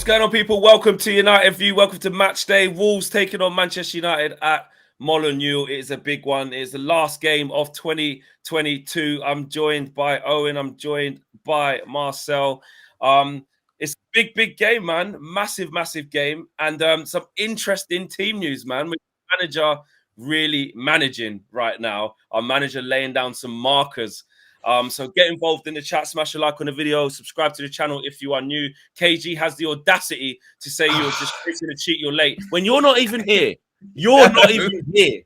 What's going on, people? Welcome to United View. Welcome to Match Day. Wolves taking on Manchester United at Molineux. It is a big one. It's the last game of 2022. I'm joined by Owen. I'm joined by Marcel. It's a big game, man. Massive game. And some interesting team news, man. With the manager really managing right now. Our manager laying down some markers. So get involved in the chat, smash a like on the video, subscribe to the channel if you are new. KG has the audacity to say you're just fixing to cheat, you're late. When you're not even here. You're not even here.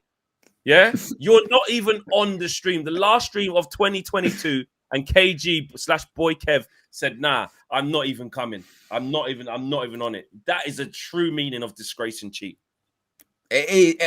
Yeah? You're not even on the stream. The last stream of 2022, and KG/Boy Kev said, nah, I'm not even coming. I'm not even on it. That is a true meaning of disgrace and cheat.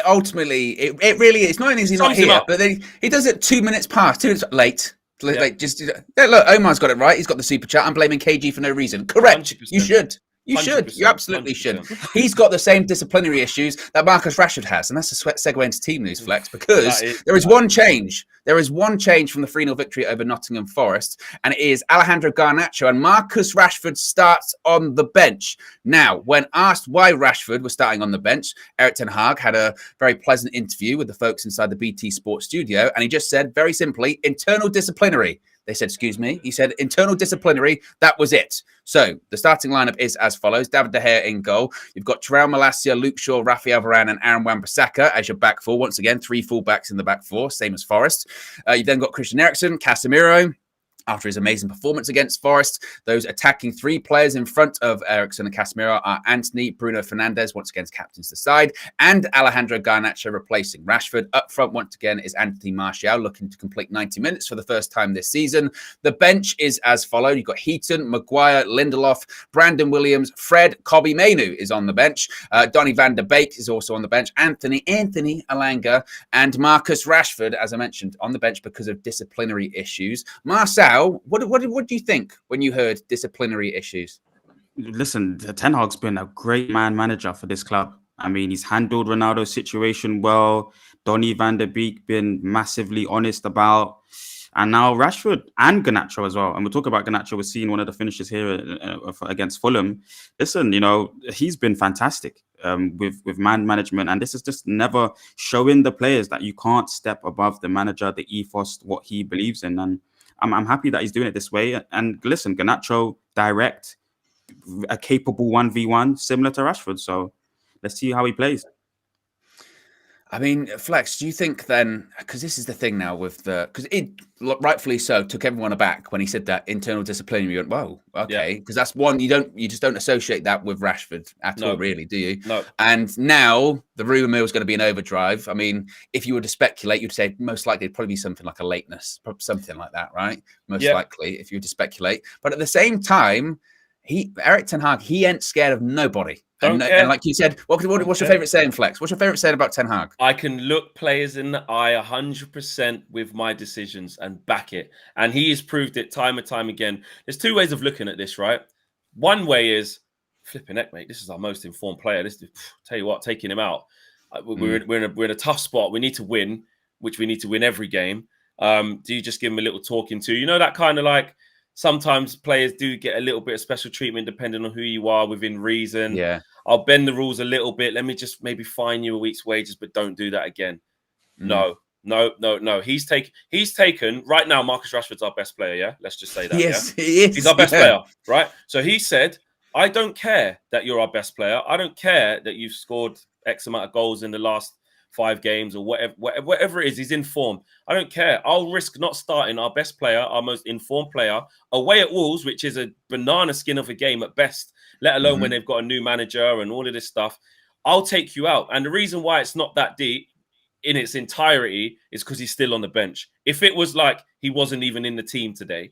Ultimately, it really is. Not only is he not here, but he does it 2 minutes past, 2 minutes late. Yeah. Like, just look, Omar's got it right. He's got the super chat. I'm blaming KG for no reason. Correct. 100%. You should. You should. You absolutely 100%. Should. He's got the same disciplinary issues that Marcus Rashford has. And that's a segue into team news, Flex, because there is one change. There is one change from the 3-0 victory over Nottingham Forest, and it is Alejandro Garnacho and Marcus Rashford starts on the bench. Now, when asked why Rashford was starting on the bench, Erik ten Hag had a very pleasant interview with the folks inside the BT Sports studio, and he just said, very simply, internal disciplinary. They said, excuse me. He said, internal disciplinary. That was it. So the starting lineup is as follows. David De Gea in goal. You've got Terrell Malacia, Luke Shaw, Rafael Varane, and Aaron Wan-Bissaka as your back four. Once again, 3 full-backs in the back four, same as Forest. You've then got Christian Eriksen, Casemiro. After his amazing performance against Forest, those attacking 3 players in front of Eriksen and Casemiro are Antony, Bruno Fernandes, once again captains the side, and Alejandro Garnacho replacing Rashford. Up front, once again, is Antony Martial, looking to complete 90 minutes for the first time this season. The bench is as follows. You've got Heaton, Maguire, Lindelof, Brandon Williams, Fred, Kobbie Mainoo is on the bench. Donny van de Beek is also on the bench. Anthony Alanga, and Marcus Rashford, as I mentioned, on the bench because of disciplinary issues. Marcel, what do you think when you heard disciplinary issues? Listen, Ten Hag's been a great manager for this club. I mean, he's handled Ronaldo's situation well. Donny van de Beek been massively honest about. And now Rashford and Garnacho as well. And we'll talk about Garnacho. We're seeing one of the finishes here against Fulham. Listen, you know, he's been fantastic with man management. And this is just never showing the players that you can't step above the manager, the ethos, what he believes in. And I'm happy that he's doing it this way. And listen, Garnacho, direct, a capable 1v1, similar to Rashford. So let's see how he plays. I mean, Flex, do you think then, because this is the thing now with because it rightfully so took everyone aback when he said that internal discipline. You went, whoa, okay, because that's one you just don't associate that with Rashford at all, really, do you? No. And now the rumor mill is going to be in overdrive. I mean, if you were to speculate, you'd say most likely it'd probably be something like a lateness, something like that, right? Most likely, if you were to speculate. But at the same time, Erik ten Hag, he ain't scared of nobody. And like you said, what's your favourite saying, Flex? What's your favourite saying about Ten Hag? I can look players in the eye 100% with my decisions and back it. And he has proved it time and time again. There's 2 ways of looking at this, right? One way is, flipping heck, mate, this is our most informed player. Tell you what, taking him out. We're in a tough spot. We need to win, which we need to win every game. Do you just give him a little talking to? You know, that kind of like, sometimes players do get a little bit of special treatment depending on who you are within reason. Yeah. I'll bend the rules a little bit. Let me just maybe fine you a week's wages, but don't do that again. No. He's taken right now. Marcus Rashford's our best player. Yeah. Let's just say that. Yes, he is. He's our best player. Right. So he said, I don't care that you're our best player. I don't care that you've scored X amount of goals in the last 5 games or whatever it is. He's informed. I don't care. I'll risk not starting our best player, our most informed player, away at Wolves, which is a banana skin of a game at best, let alone when they've got a new manager and all of this stuff. I'll take you out. And the reason why it's not that deep in its entirety is because he's still on the bench. If it was like he wasn't even in the team today,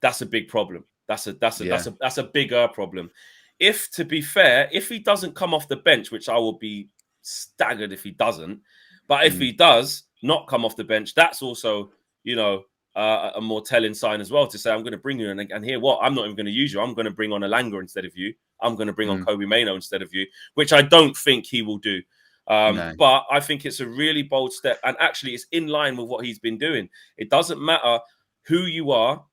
that's a big problem. That's a bigger problem. If, to be fair, if he doesn't come off the bench, which I will be staggered if he doesn't, but if he does not come off the bench, that's also, you know, a more telling sign as well, to say I'm going to bring you and hear what, I'm not even going to use you. I'm going to bring on Alanga instead of you. I'm going to bring on Kobbie Mainoo instead of you, which I don't think he will do. But I think it's a really bold step, and actually it's in line with what he's been doing. It doesn't matter who you are.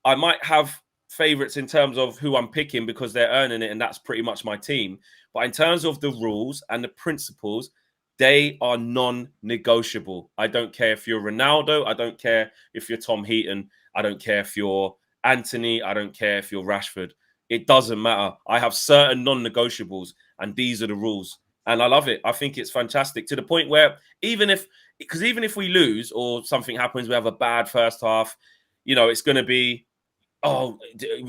I might have favourites in terms of who I'm picking because they're earning it, and that's pretty much my team. But in terms of the rules and the principles, they are non-negotiable. I don't care if you're Ronaldo. I don't care if you're Tom Heaton. I don't care if you're Antony. I don't care if you're Rashford. It doesn't matter. I have certain non-negotiables, and these are the rules. And I love it. I think it's fantastic to the point where even if we lose or something happens, we have a bad first half, it's going to be, oh,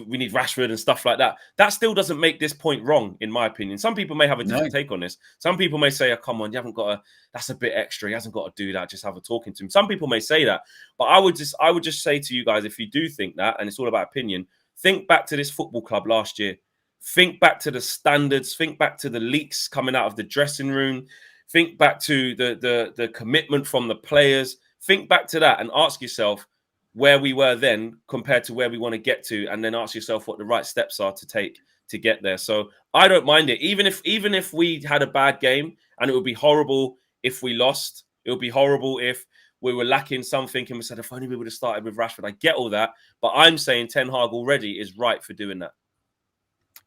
we need Rashford and stuff like that. That still doesn't make this point wrong, in my opinion. Some people may have a different take on this. Some people may say, oh, come on, you haven't got that's a bit extra. He hasn't got to do that. Just have a talking to him. Some people may say that. But I would just say to you guys, if you do think that, and it's all about opinion, think back to this football club last year. Think back to the standards. Think back to the leaks coming out of the dressing room. Think back to the commitment from the players. Think back to that and ask yourself where we were then compared to where we want to get to, and then ask yourself what the right steps are to take to get there. So I don't mind it. Even if we had a bad game, and it would be horrible if we lost. It would be horrible if we were lacking something and we said, if only we would have started with Rashford. I get all that, but I'm saying Ten Hag already is right for doing that.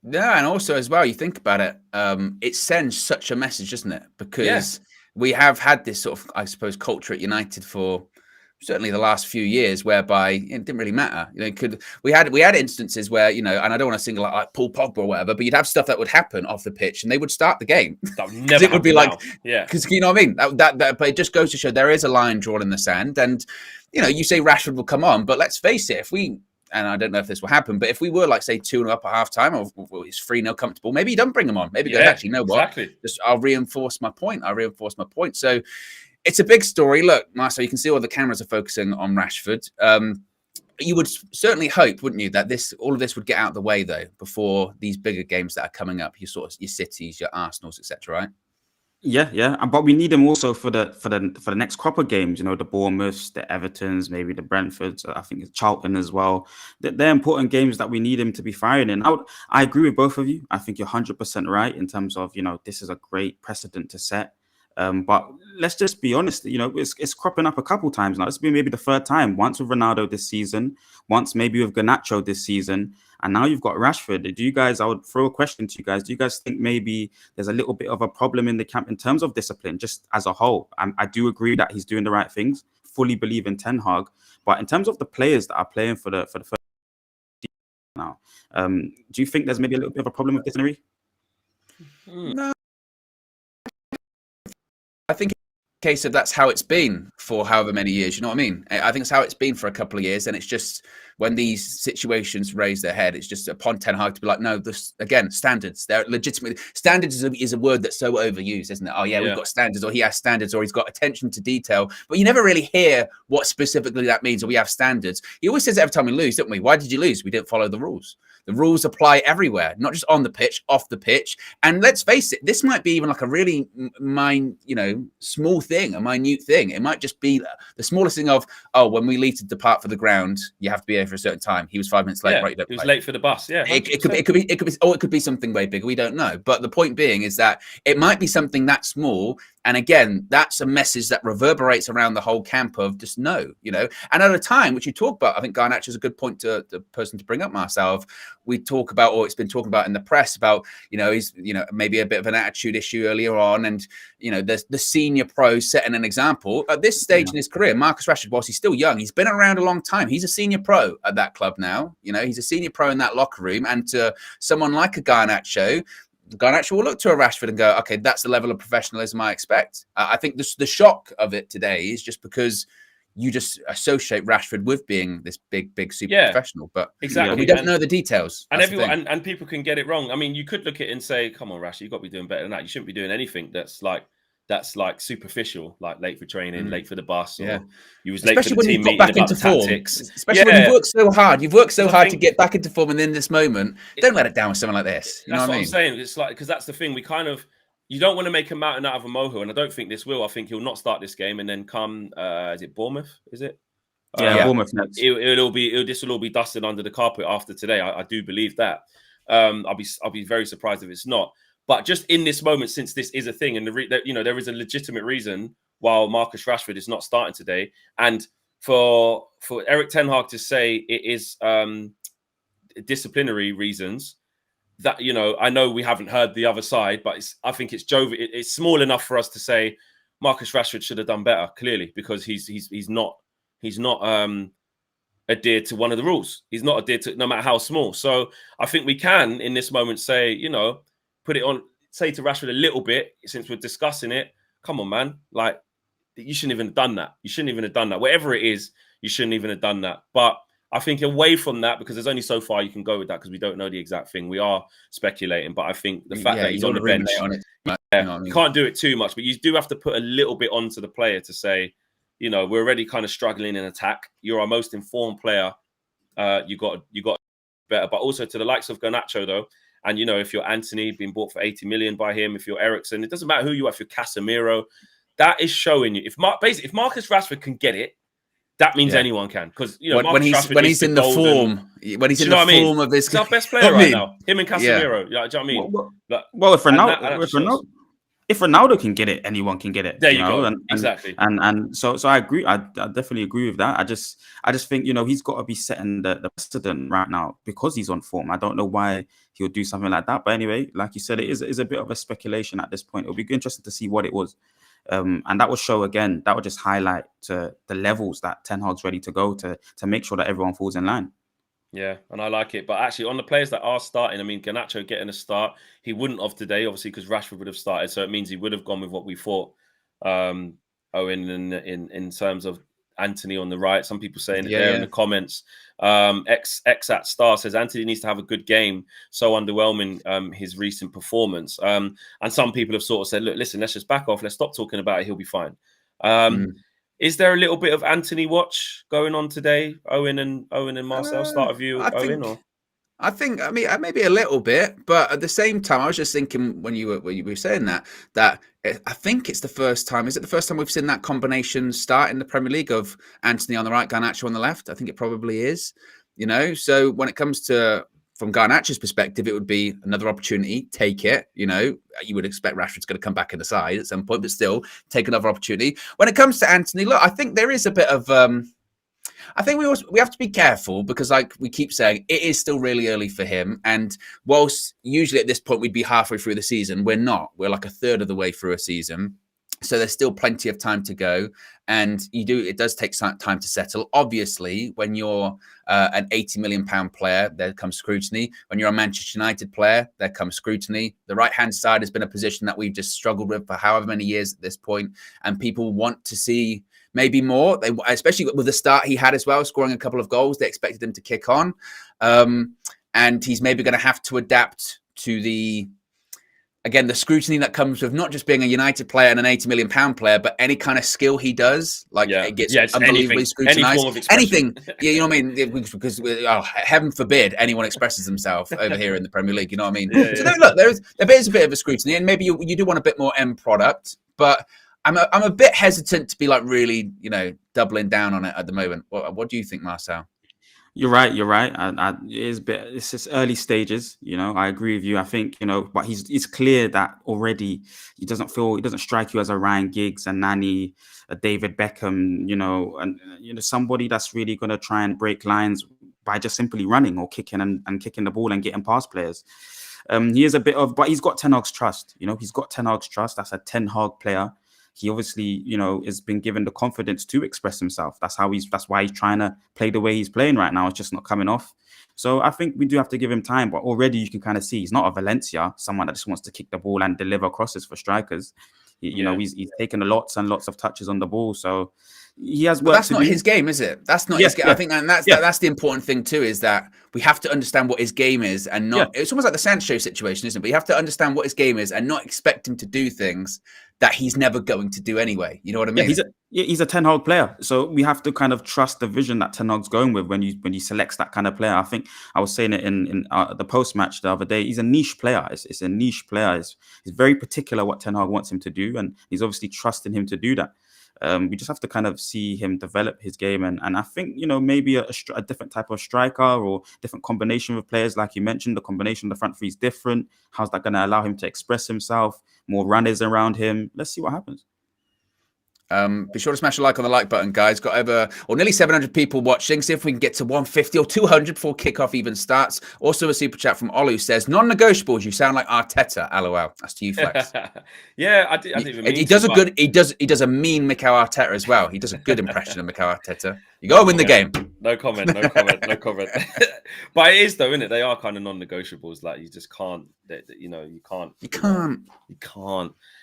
Yeah, and also as well, you think about it, it sends such a message, doesn't it? Because we have had this sort of, I suppose, culture at United for certainly the last few years, whereby it didn't really matter. We had instances where, and I don't want to single out like Paul Pogba or whatever, but you'd have stuff that would happen off the pitch, and they would start the game. That would never. It would be like, yeah, because you know what I mean. But it just goes to show there is a line drawn in the sand, and you say Rashford will come on, but let's face it, and I don't know if this will happen, but if we were like, say, 2-0 up at half time, or it's 3-0 comfortable, maybe you don't bring him on. Maybe goes, actually, you know what? I'll reinforce my point. So it's a big story. Look, Marcel, you can see all the cameras are focusing on Rashford. You would certainly hope, wouldn't you, that all of this would get out of the way, though, before these bigger games that are coming up, your Cities, your Arsenals, etc., right? Yeah, but we need them also for the next crop of games. The Bournemouths, the Evertons, maybe the Brentfords. I think it's Charlton as well. They're important games that we need him to be firing in. I agree with both of you. I think you're 100% right in terms of this is a great precedent to set. But let's just be honest. It's cropping up a couple times now. It's been maybe the third time. Once with Ronaldo this season, once maybe with Garnacho this season. And now you've got Rashford. I would throw a question to you guys. Do you guys think maybe there's a little bit of a problem in the camp in terms of discipline, just as a whole? I do agree that he's doing the right things. Fully believe in Ten Hag. But in terms of the players that are playing for the first now, do you think there's maybe a little bit of a problem with disciplinary? No. I think it's a case of that's how it's been for however many years. You know what I mean? I think it's how it's been for a couple of years. And it's just when these situations raise their head, it's just upon Ten Hag to be like, no, this again, standards. They're legitimate. Standards is a word that's so overused, isn't it? Oh, yeah, we've got standards, or he has standards, or he's got attention to detail. But you never really hear what specifically that means, or we have standards. He always says every time we lose, don't we? Why did you lose? We didn't follow the rules. The rules apply everywhere, not just on the pitch, off the pitch. And let's face it, this might be even like a really small thing, a minute thing. It might just be the smallest thing of, when we leave to depart for the ground, you have to be here for a certain time. He was 5 minutes late. Right, he was late for the bus. Yeah, it could be something way bigger. We don't know. But the point being is that it might be something that small. And again, that's a message that reverberates around the whole camp of just no, And at a time, which you talk about, I think Garnacho is a good point to the person to bring up, Marcel. We talk about, or it's been talking about in the press about, he's, maybe a bit of an attitude issue earlier on. And, the senior pro setting an example at this stage in his career. Marcus Rashford, whilst he's still young, he's been around a long time. He's a senior pro at that club now. He's a senior pro in that locker room. And to someone like a Garnacho will look to a Rashford and go, okay, that's the level of professionalism I expect. I think the shock of it today is just because you just associate Rashford with being this big super professional, but exactly we don't know the details. And everyone and people can get it wrong. I mean, you could look at it and say, come on, Rashford, you've got to be doing better than that. You shouldn't be doing anything that's like superficial, like late for training, late for the bus, or you was late especially for the when team you've got meeting back into about form. tactics. Especially when you've worked so hard. You've worked so hard to get back into form, and then this moment, don't let it down with someone like this. That's what I'm saying. It's like, because that's the thing. You don't want to make a mountain out of a molehill, and I don't think this will. I think he'll not start this game, and then come. Is it Bournemouth? Is it? Bournemouth next. This will all be dusted under the carpet after today. I do believe that. I'll be very surprised if it's not. But just in this moment, since this is a thing, and there is a legitimate reason why Marcus Rashford is not starting today, and for Eric Ten Hag to say it is disciplinary reasons, that, you know, I know we haven't heard the other side, but I think it's it's small enough for us to say Marcus Rashford should have done better, clearly, because he's not adhered to one of the rules. He's not adhered to, no matter how small. So I think we can, in this moment, say, you know, put it on, say to Rashford a little bit, since we're discussing it. Come on, man. Like, you shouldn't even have done that. You shouldn't even have done that. Whatever it is, you shouldn't even have done that. But I think away from that, because there's only so far you can go with that, because we don't know the exact thing. We are speculating. But I think the fact that he's on the bench, you can't do it too much. But you do have to put a little bit onto the player to say, you know, we're already kind of struggling in attack. You're our most informed player. You got better. But also to the likes of Garnacho, though. And, you know, if you're Antony, being bought for 80 million by him, if you're Eriksen, it doesn't matter who you are, if you're Casemiro, that is showing you. If Marcus Rashford can get it, that means anyone can. Because, you know, when he's in the form, when he's in the form of his, he's our best player right now. Him and Casemiro. You know what I mean? Well, if Ronaldo can get it, anyone can get it. There you go. Exactly. And so I agree. I definitely agree with that. I just think, you know, he's got to be setting the precedent right now because he's on form. I don't know why he'll do something like that. But anyway, like you said, it is a bit of a speculation at this point. It'll be interesting to see what it was. And that will show again, that will just highlight the levels that Ten Hag's ready to go to make sure that everyone falls in line. Yeah, and I like it. But actually, on the players that are starting, I mean, Garnacho getting a start, he wouldn't have today, obviously, because Rashford would have started. So it means he would have gone with what we thought, Owen, in terms of Antony on the right. Some people saying it there in the comments. X at Star says Antony needs to have a good game. So underwhelming his recent performance. And some people have sort of said, look, listen, let's just back off. Let's stop talking about it. He'll be fine. Is there a little bit of Antony watch going on today, Owen and Marcel? Start with you, Owen. I mean, maybe a little bit, but at the same time, I was just thinking when you were saying that I think it's the first time. Is it the first time we've seen that combination start in the Premier League of Antony on the right, Garnacho on the left? I think it probably is. You know, so when it comes to, from Garnacho's perspective, it would be another opportunity. Take it. You know, you would expect Rashford's going to come back in the side at some point, but still take another opportunity. When it comes to Antony, look, I think there is a bit of. I think we have to be careful because, like we keep saying, it is still really early for him. And whilst usually at this point we'd be halfway through the season, we're not. We're like a third of the way through a season. So there's still plenty of time to go. And it does take some time to settle. Obviously, when you're an £80 million player, there comes scrutiny. When you're a Manchester United player, there comes scrutiny. The right-hand side has been a position that we've just struggled with for however many years at this point. And people want to see maybe more, especially with the start he had as well, scoring a couple of goals. They expected him to kick on. And he's maybe going to have to adapt to the scrutiny that comes with not just being a United player and an £80 million player, but any kind of skill he does. Like it gets unbelievably scrutinized. Anything. Yeah, you know what I mean? Because heaven forbid anyone expresses themselves over here in the Premier League. You know what I mean? So look, there is a bit of a scrutiny, and maybe you do want a bit more end product, but I'm a bit hesitant to be like really, you know, doubling down on it at the moment. What do you think, Marcel? You're right. It's just early stages. You know, I agree with you. I think, you know, but it's clear that already he doesn't strike you as a Ryan Giggs, a Nani, a David Beckham, you know, and you know, somebody that's really going to try and break lines by just simply running or kicking and kicking the ball and getting past players. He is but he's got Ten Hag's trust. You know, he's got Ten Hag's trust. That's a Ten Hag player. He obviously, you know, has been given the confidence to express himself. That's why he's trying to play the way he's playing right now. It's just not coming off. So I think we do have to give him time. But already you can kind of see he's not a Valencia, someone that just wants to kick the ball and deliver crosses for strikers. You know, he's taken lots and lots of touches on the ball. So he has work. But that's not his game, is it? That's not his game. I think that's the important thing too, is that we have to understand what his game is and not. It's almost like the Sancho situation, isn't it? But you have to understand what his game is and not expect him to do things that he's never going to do anyway. You know what I mean? He's a Ten Hag player, so we have to kind of trust the vision that Ten Hag's going with when he selects that kind of player. I think I was saying it in the post match the other day. He's a niche player. It's a niche player. It's very particular what Ten Hag wants him to do, and he's obviously trusting him to do that. We just have to kind of see him develop his game, and I think, you know, maybe a different type of striker or different combination of players, like you mentioned. The combination of the front three is different. How's that going to allow him to express himself? More runners around him. Let's see what happens. Be sure to smash a like on the like button, guys. Got nearly 700 people watching. See if we can get to 150 or 200 before kickoff even starts. Also, a super chat from Olu says, non-negotiables. You sound like Arteta. LOL. That's to you, Flex. Yeah, I didn't even mean he does to, a good. He does a mean Mikel Arteta as well. He does a good impression of Mikel Arteta. You got to win the game. No comment. No comment. But it is though, isn't it? They are kind of non-negotiables. Like you just can't. You can't. You can't.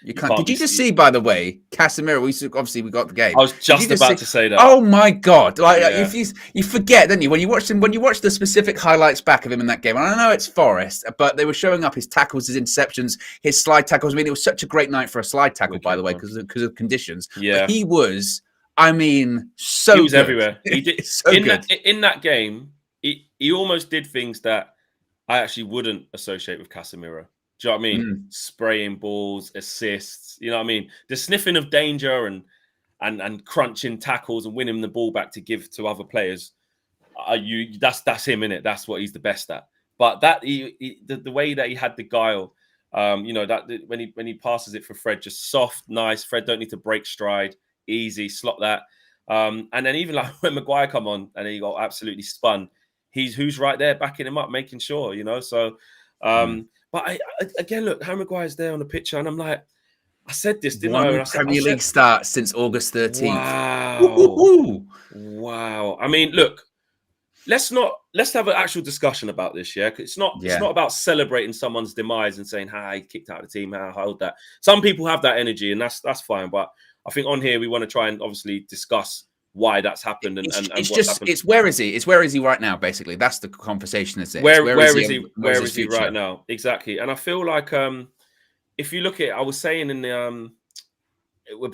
You can't. Did you just see, by the way, Casemiro? We got the game. I was just about to say that. Oh my god! If you forget, don't you? When you watch the specific highlights back of him in that game, and I know it's Forest, but they were showing up his tackles, his interceptions, his slide tackles. I mean, it was such a great night for a slide tackle, by the way, because of conditions. Yeah, but he was. I mean, he was good. Everywhere. He did so good. In that game. He almost did things that I actually wouldn't associate with Casemiro. Do you know what I mean? Spraying balls, assists. You know what I mean? The sniffing of danger and crunching tackles and winning the ball back to give to other players. That's him, innit? That's what he's the best at. But that the way that he had the guile, that when he passes it for Fred, just soft, nice. Fred don't need to break stride. Easy, slot that. And then even like when Maguire come on and he got absolutely spun, who's right there backing him up, making sure, So, but again, look, Harry Maguire's there on the picture, and I'm like, I said this, didn't I? Premier League start since August 13th. Wow. I mean, look, let's have an actual discussion about this, yeah? It's not about celebrating someone's demise and saying, he kicked out of the team, hold that. Some people have that energy, and that's fine, but I think on here we want to try and obviously discuss why that's happened and what's happened. It's where is he? It's where is he right now? Basically, that's the conversation. Is it? Where is he right now? Exactly. And I feel like if you look at it, I was saying in the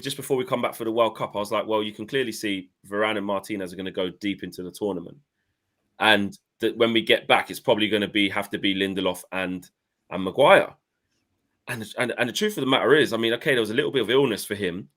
just before we come back for the World Cup, I was like, well, you can clearly see Varane and Martinez are going to go deep into the tournament, and that when we get back, it's probably going to have to be Lindelof and Maguire. And the truth of the matter is, I mean, okay, there was a little bit of illness for him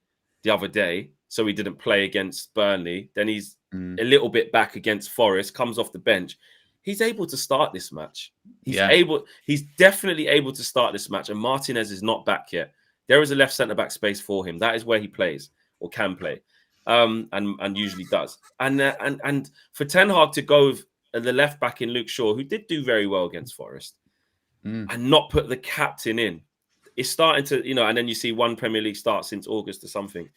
the other day, so he didn't play against Burnley. Then he's a little bit back against Forest, comes off the bench. He's able to start this match. He's definitely able to start this match. And Martinez is not back yet. There is a left centre-back space for him. That is where he plays or can play, and usually does. And for Ten Hag to go with the left back in Luke Shaw, who did do very well against Forest, and not put the captain in, it's starting to, and then you see one Premier League start since August or something.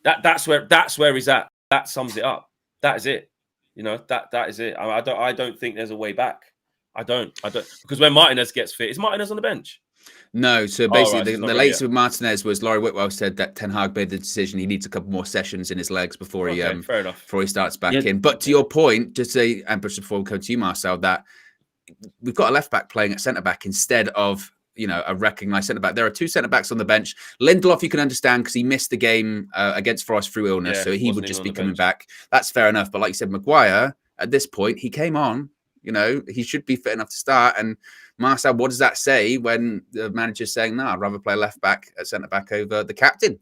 That's where he's at. That sums it up. That is it. That is it. I don't think there's a way back. I don't because when Martinez gets fit, is Martinez on the bench? No. So basically, the latest with Martinez was Laurie Whitwell said that Ten Hag made the decision he needs a couple more sessions in his legs before he starts back in. But to your point, just say, and before we come to you, Marcel, that we've got a left back playing at centre back instead of a recognised centre back. There are two centre backs on the bench. Lindelof, you can understand because he missed the game against Forest through illness, so he would just be coming back. That's fair enough. But like you said, Maguire, at this point, he came on. He should be fit enough to start. And Marcel, what does that say when the manager's saying, "No, I'd rather play left back at centre back over the captain"?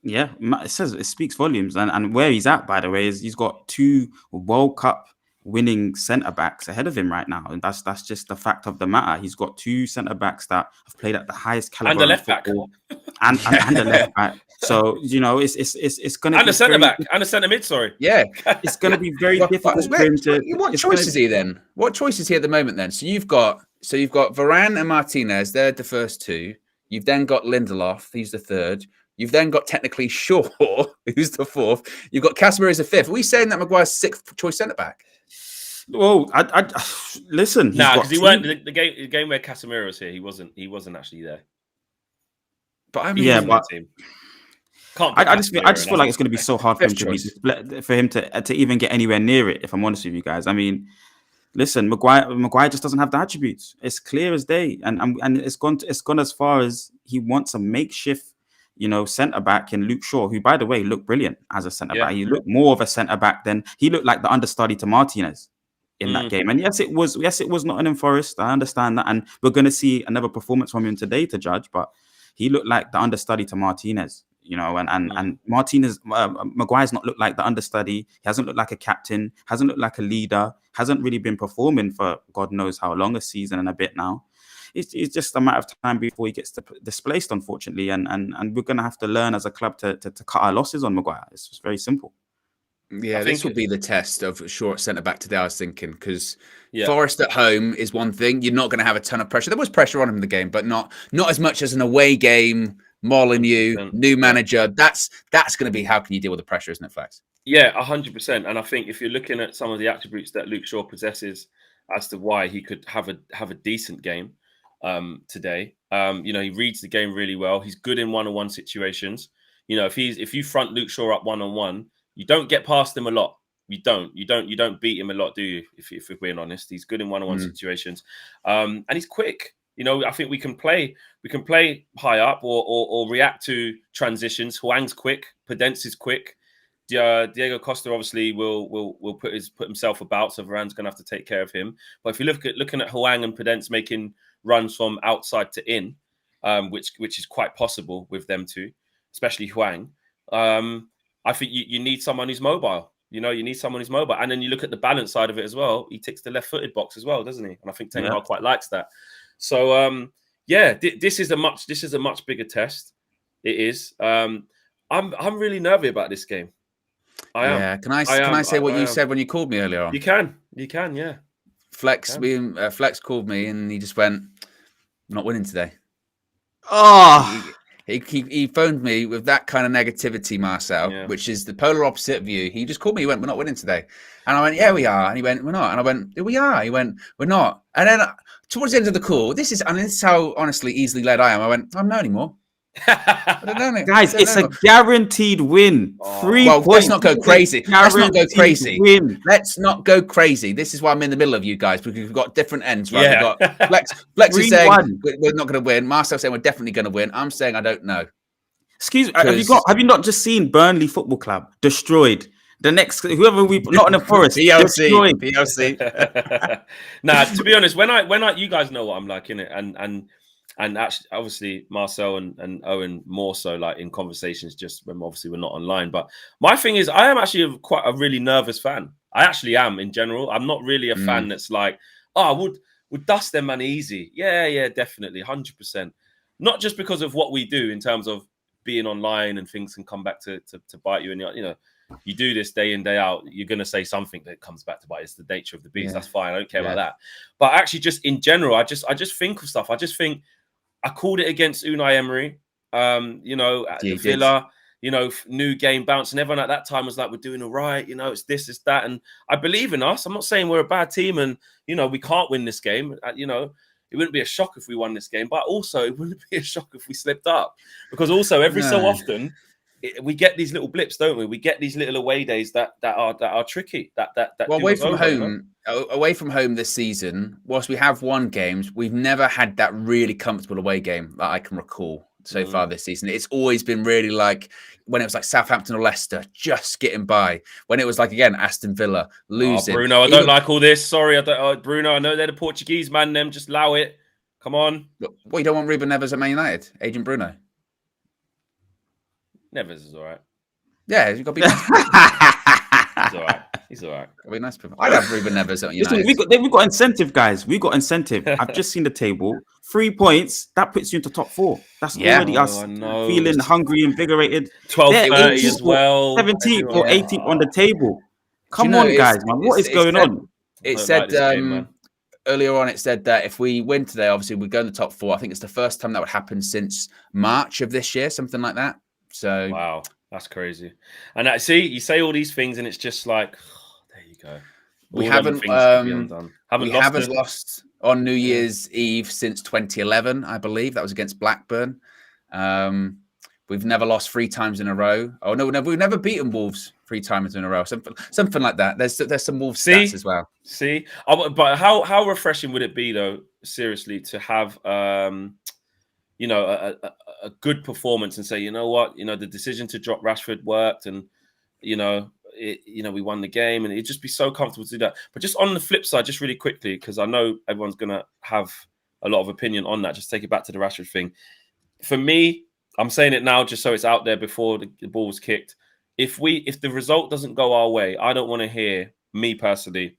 Yeah, it speaks volumes. And where he's at, by the way, is he's got two World Cup winning centre backs ahead of him right now, and that's just the fact of the matter. He's got two centre backs that have played at the highest caliber and the left back, and the left back. So it's going to and the centre back and the centre mid. Sorry, it's going to be very difficult for him to. What choice is he then? What choice is he at the moment then? So you've got Varane and Martinez. They're the first two. You've then got Lindelof. He's the third. You've then got technically Shaw, who's the fourth. You've got Casemiro as the fifth. Are we saying that Maguire's sixth choice centre back? Well, I listen. Because he weren't the game where Casemiro was here. He wasn't actually there. But I mean, team. I just feel like it's going to be so hard for him to even get anywhere near it. If I'm honest with you guys, I mean, listen, Maguire just doesn't have the attributes. It's clear as day, and it's gone as far as he wants a makeshift, centre back in Luke Shaw, who, by the way, looked brilliant as a centre back. He looked more of a centre back than he looked like the understudy to Martinez in that game. And yes, it was Nottingham Forest. I understand that, and we're going to see another performance from him today to judge. But he looked like the understudy to Martinez, and Martinez, Maguire's not looked like the understudy. He hasn't looked like a captain. Hasn't looked like a leader. Hasn't really been performing for God knows how long, a season and a bit now. it's just a matter of time before he gets displaced, unfortunately. And we're going to have to learn as a club to cut our losses on Maguire. It's just very simple. Yeah, this will be the test of short centre back today, I was thinking, because Forest at home is one thing. You're not going to have a ton of pressure. There was pressure on him in the game, but not as much as an away game. Molyneux, new manager. That's going to be, how can you deal with the pressure, isn't it, Flex? Yeah, 100%. And I think if you're looking at some of the attributes that Luke Shaw possesses as to why he could have a decent game today, he reads the game really well. He's good in one-on-one situations. If you front Luke Shaw up one-on-one, you don't get past him a lot. You don't beat him a lot, do you? If we're being honest, he's good in one-on-one situations, and he's quick. I think we can play high up or react to transitions. Hwang's quick, Podence is quick. Diego Costa obviously will put himself about, so Varane's going to have to take care of him. But if you looking at Hwang and Podence making runs from outside to in, which is quite possible with them two, especially Hwang. I think you need someone who's mobile. You need someone who's mobile. And then you look at the balance side of it as well. He ticks the left-footed box as well, doesn't he? And I think Ten Hag quite likes that. So, this is a much bigger test. It is. I'm really nervy about this game. I am. Yeah. Can I say what you said when you called me earlier on? You can. Yeah. Flex called me and he just went, "I'm not winning today." Oh. He phoned me with that kind of negativity, Marcel, which is the polar opposite of you. He just called me. He went, "We're not winning today," and I went, "Yeah, we are." And he went, "We're not." And I went, "Yeah, we are." He went, "We're not." And then towards the end of the call, this is how honestly easily led I am. I went, "I'm not anymore." Guys, it's a guaranteed win. 3 points. Let's not go crazy. Let's not go crazy. This is why I'm in the middle of you guys, because we've got different ends, right? Yeah. We've got Flex is saying we're not going to win. Marcel's saying we're definitely going to win. I'm saying I don't know. Excuse me, have you not just seen Burnley Football Club destroyed? The next, whoever we not in the Forest, PLC. Nah, to be honest, when I you guys know what I'm like, innit? And actually, obviously, Marcel and Owen more so, like in conversations, just when obviously we're not online. But my thing is, I am actually quite a really nervous fan. I actually am in general. I'm not really a fan that's like, would dust them man easy. Yeah, definitely, 100%. Not just because of what we do in terms of being online and things can come back to bite you. And you do this day in, day out, you're going to say something that comes back to bite. It's the nature of the beast. That's fine. I don't care about that. But actually, just in general, I just think of stuff. I just think. I called it against Unai Emery, at Villa, new game bounce. And everyone at that time was like, we're doing all right. It's this, it's that. And I believe in us. I'm not saying we're a bad team and, we can't win this game. It wouldn't be a shock if we won this game. But also, it wouldn't be a shock if we slipped up. Because also, every so often, we get these little blips, don't we? We get these little away days that are tricky. Away from home this season, whilst we have won games, we've never had that really comfortable away game that I can recall so far this season. It's always been really like when it was like Southampton or Leicester, just getting by. When it was like, again, Aston Villa, losing. Bruno, I don't like all this. Sorry, Bruno, I know they're the Portuguese man, them. Just allow it. Come on. Well, you don't want Ruben Neves at Man United, Agent Bruno? Neves is all right. Yeah, you've got to be nice. He's all right. He's all right. Be nice. I'd have Ruben Neves at United. Listen, we've got incentive, guys. We've got incentive. I've just seen the table. 3 points. That puts you into top 4. That's already us feeling hungry, invigorated. 12:30 as well. 17th or 18th on the table. Come on, guys, man. What is going on? It said earlier on, it said that if we win today, obviously we go in the top 4. I think it's the first time that would happen since March of this year, something like that. So wow, that's crazy. And you say all these things, and it's just like, there you go. We haven't lost on New Year's Eve since 2011, I believe. That was against Blackburn. We've never lost 3 times in a row. Oh no, we've never beaten Wolves 3 times in a row. Something like that. There's some Wolves stats as well. But how refreshing would it be though? Seriously, to have a good performance and say, you know what, the decision to drop Rashford worked, and we won the game, and it'd just be so comfortable to do that. But just on the flip side, just really quickly, because I know everyone's gonna have a lot of opinion on that. Just take it back to the Rashford thing. For me, I'm saying it now just so it's out there before the ball was kicked. If the result doesn't go our way, I don't want to hear, me personally,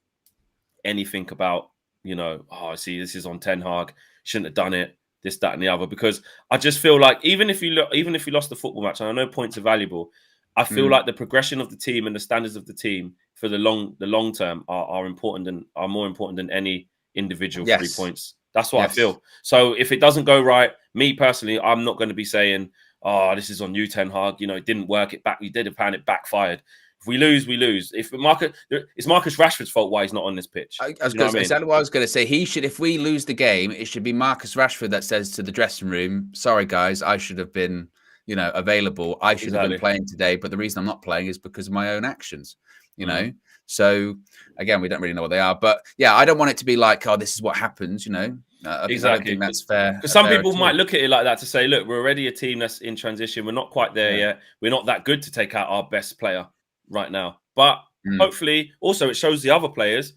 anything about, see, this is on Ten Hag. shouldn't have done it, this, that, and the other. Because I just feel like even if you lost the football match, and I know points are valuable, I feel like the progression of the team and the standards of the team for the long term are important and are more important than any individual 3 points. That's what I feel. So if it doesn't go right, me personally, I'm not going to be saying, "Oh, this is on you, Ten Hag. You know, it didn't work. You did it, and it backfired." If we lose, we lose. If it's Marcus Rashford's fault why he's not on this pitch. I was going to say exactly what I was going to say. He should, if we lose the game, it should be Marcus Rashford that says to the dressing room, "Sorry guys, I should have been, available. I should have been playing today, but the reason I'm not playing is because of my own actions." You know. So again, we don't really know what they are, but yeah, I don't want it to be like, "Oh, this is what happens." I don't think that's fair. Because some people might look at it like that to say, "Look, we're already a team that's in transition. We're not quite there yet. We're not that good to take out our best player right now." But hopefully, also it shows the other players,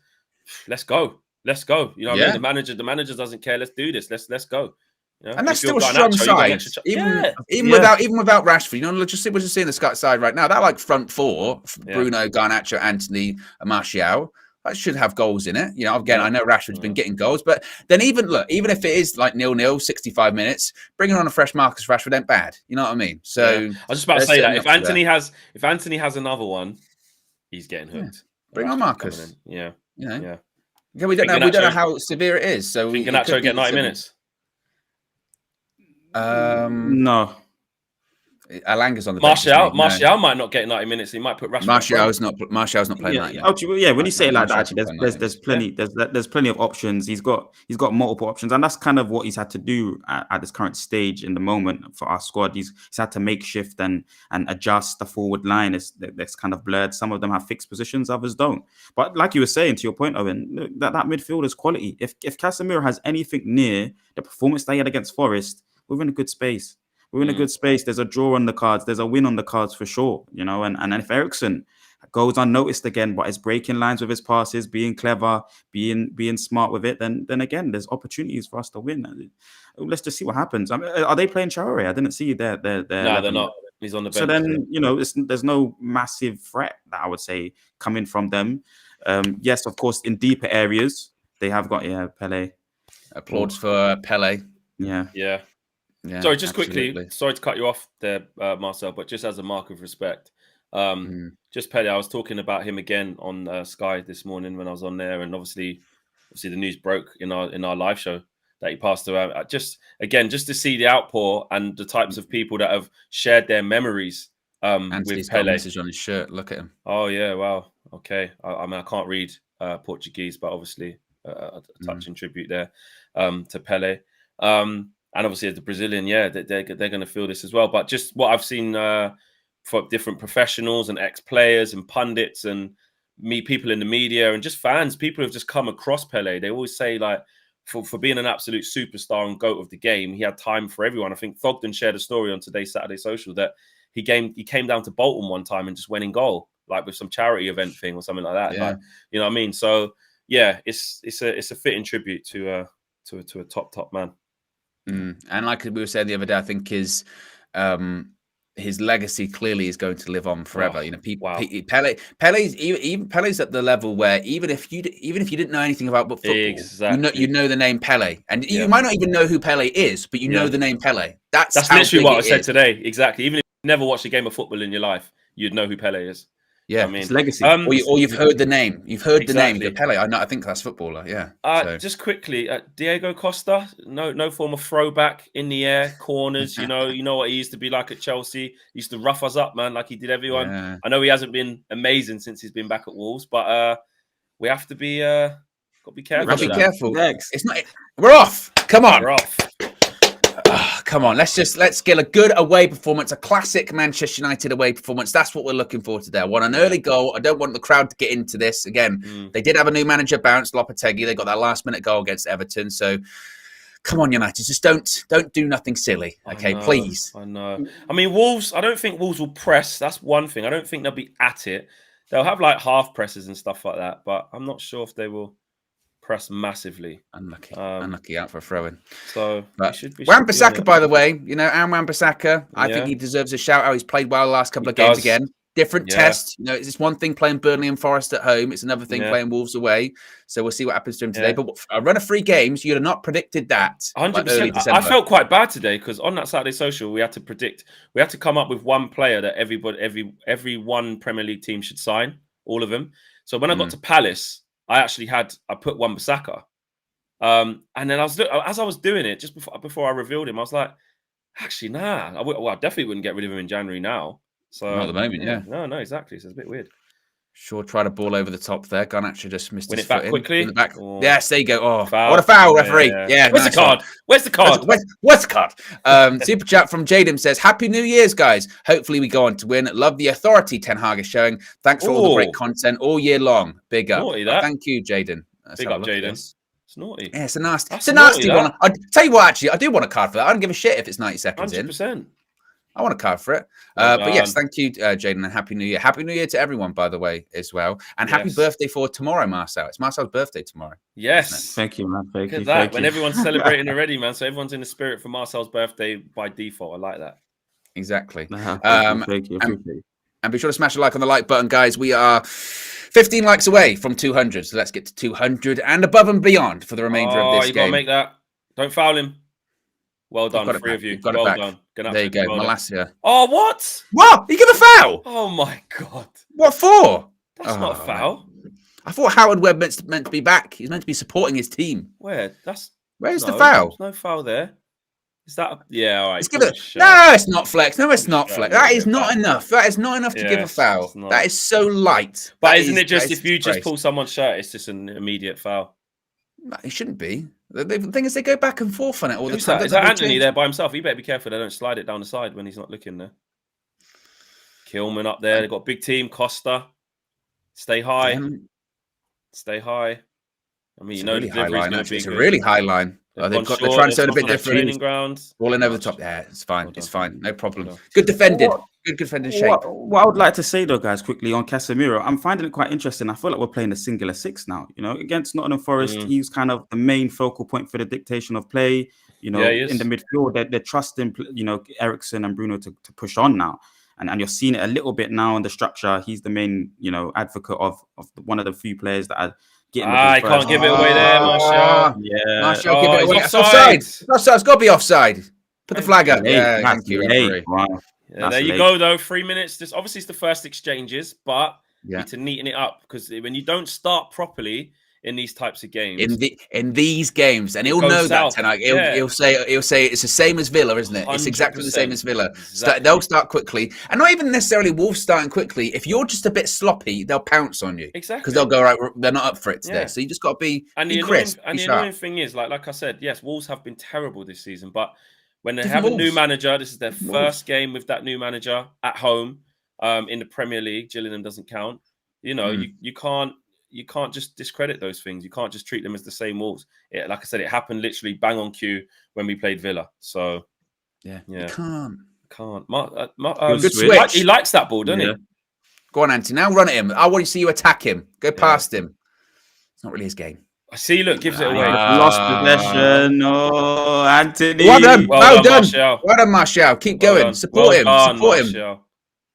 let's go. You know what I mean? The manager doesn't care. Let's do this. Let's go. And that's still a strong side, even without Rashford. We're just seeing the side right now. That like front four: Bruno, Garnacho, Antony, and Martial. That should have goals in it. Again, I know Rashford's been getting goals, but then even if it is like 0-0, 65 minutes, bringing on a fresh Marcus Rashford ain't bad. You know what I mean? So I was just about to say that if Antony has another one, he's getting hooked. Bring on Marcus. Yeah. Yeah, we don't know how severe it is. So we can Garnacho get 90 minutes. No. Alanga's on the Martial might not get 90 minutes. He might put Rashford. Martial's not playing 90. When you say it like that, actually, there's plenty of options. He's got multiple options, and that's kind of what he's had to do at this current stage in the moment for our squad. He's had to make shift and adjust the forward line. That's kind of blurred. Some of them have fixed positions, others don't. But like you were saying, to your point, Owen, that midfield is quality. If Casemiro has anything near the performance that he had against Forest, we're in a good space. We're in a good space. There's a draw on the cards. There's a win on the cards for sure, And if Eriksen goes unnoticed again, but is breaking lines with his passes, being clever, being smart with it, then again, there's opportunities for us to win. Let's just see what happens. I mean, are they playing Traore? I didn't see there. No, they're not. He's on the bench. So then, there's no massive threat that I would say coming from them. Yes, of course, in deeper areas, they have got Pele. Applause for Pele. Yeah. Sorry, just quickly. Sorry to cut you off there, Marcel, but just as a mark of respect, just Pele. I was talking about him again on Sky this morning when I was on there, and obviously the news broke in our live show that he passed away. Just to see the outpour and the types of people that have shared their memories with Pele. Message on his shirt. Look at him. Oh yeah, wow. Okay, I mean I can't read Portuguese, but obviously a touching tribute there to Pele. And obviously, as the Brazilian, they're going to feel this as well. But just what I've seen for different professionals and ex-players and pundits and people in the media and just fans, people have just come across Pele. They always say, like, for being an absolute superstar and GOAT of the game, he had time for everyone. I think Thogden shared a story on today's Saturday Social that he came down to Bolton one time and just went in goal, like with some charity event thing or something like that. Yeah. Like, you know what I mean? So, yeah, it's a fitting tribute to a top man. And like we were saying the other day, I think his legacy clearly is going to live on forever. Pele's at the level where even if you didn't know anything about football, you know the name Pele, and you might not even know who Pele is, but you know the name Pele. That's literally what I said today. Exactly. Even if you never watched a game of football in your life, you'd know who Pele is. Yeah, I mean, it's legacy. Or you've heard the name. You've heard the name. You go, Pele. I think that's footballer. Yeah. Just quickly, Diego Costa. No form of throwback in the air, corners. You know what he used to be like at Chelsea. He used to rough us up, man, like he did everyone. Yeah. I know he hasn't been amazing since he's been back at Wolves, but we have to be got to be careful. Be careful. It's not. We're off. Come on. We're off. Come on, let's get a good away performance, a classic Manchester United away performance. That's what we're looking for today. I want an early goal. I don't want the crowd to get into this. Again, they did have a new manager bounce, Lopetegui. They got that last-minute goal against Everton. So, come on, United, just don't do nothing silly, okay? Please. I know. I mean, Wolves. I don't think Wolves will press. That's one thing. I don't think they'll be at it. They'll have like half presses and stuff like that, but I'm not sure if they will press massively. Unlucky out for a throw-in. So Wan-Bissaka, by the way, Wan-Bissaka, I think he deserves a shout out. He's played well the last couple of games again. different test. You know, it's one thing playing Burnley and Forest at home. It's another thing playing Wolves away. So we'll see what happens to him today. But a run of 3 games, you'd have not predicted that. 100%. I felt quite bad today because on that Saturday social, we had to come up with one player that every one Premier League team should sign, all of them. So when I got to Palace, I put Wan-Bissaka. And then as I was doing it, just before I revealed him, I was like, actually, nah. I definitely wouldn't get rid of him in January now. So not at the moment, yeah. No, exactly. So it's a bit weird. Sure, tried a ball over the top there. Garnacho just missed his foot back quickly. In the back. Oh. Yes, there you go. Oh, foul. What a foul, referee. Yeah. Where's the card? Where's the card? Where's the card? Super chat from Jaden says, Happy New Year's, guys. Hopefully we go on to win. Love the authority Ten Hag is showing. Thanks for all the great content all year long. Big up. Thank you, Jaden. Big up, Jaden. It's naughty. Yeah, it's a nasty one. I'll tell you what, actually, I do want a card for that. I don't give a shit if it's 90 seconds 100%. in. I want a card for it. But yes, thank you, Jaden, and Happy New Year. Happy New Year to everyone, by the way, as well. And happy birthday for tomorrow, Marcel. It's Marcel's birthday tomorrow. Yes. Thank you, man. Thank you. When everyone's celebrating already, man. So everyone's in the spirit for Marcel's birthday by default. I like that. Exactly. Thank you. And be sure to smash a like on the like button, guys. We are 15 likes away from 200. So let's get to 200 and above and beyond for the remainder of this game. Got to make that. Don't foul him. Well done, 3 of you. Well done. There you go, Malacia. Oh, what? What? You give a foul? Oh my God! What for? That's not a foul. I thought Howard Webb meant to be back. He's meant to be supporting his team. Where's the foul? There's no foul there. Is that? Yeah, all right. No, it's not flex. No, it's not flex. That is not enough. That is not enough to give a foul. That is so light. But isn't it just if you just pull someone's shirt, it's just an immediate foul? No, it shouldn't be. The thing is, they go back and forth on it all the time. Is that Antony there by himself? He better be careful they don't slide it down the side when he's not looking there. Kilman up there. They've got a big team. Costa. Stay high. Stay high. I mean, it's a really high line. They're trying to sound a bit different. All in over the top. Yeah, it's fine. It's fine. No problem. Good defended. Good defended shape. What I would like to say, though, guys, quickly on Casemiro, I'm finding it quite interesting. I feel like we're playing a singular 6 now. You know, against Nottingham Forest, he's kind of the main focal point for the dictation of play. You know, in the midfield, they're trusting, Eriksen and Bruno to push on now. And you're seeing it a little bit now in the structure. He's the main, advocate of one of the few players that are getting the ball I can't give it away there, Marcel. Yeah. Marcel, give it away. It's offside. It's got to be offside. Put the flag up. Yeah, thank you. Wow. Yeah, there you go, though. 3 minutes. This obviously it's the first exchanges, but you need to neaten it up because when you don't start properly in these types of games, in these games, and he'll know that tonight. He'll say it's the same as Villa, isn't it? It's exactly the same as Villa. Exactly. They'll start quickly, and not even necessarily Wolves starting quickly. If you're just a bit sloppy, they'll pounce on you. Exactly, because they'll go right. They're not up for it today, so you just got to be crisp. And the annoying thing is, like I said, yes, Wolves have been terrible this season, but when they have a new manager, this is their first game with that new manager at home in the Premier League. Gillingham doesn't count. You can't just discredit those things. You can't just treat them as the same Wolves. Like I said, it happened literally bang on cue when we played Villa. So yeah. You can't. Good switch. He likes that ball, doesn't he? Go on, Antony. Now run at him. I want to see you attack him. Go past him. It's not really his game. I see. Look, gives it away. Lost possession. Oh, Antony. Well done. Well done. Marcel. Well done, Marcel. Keep going. Support him. Support him.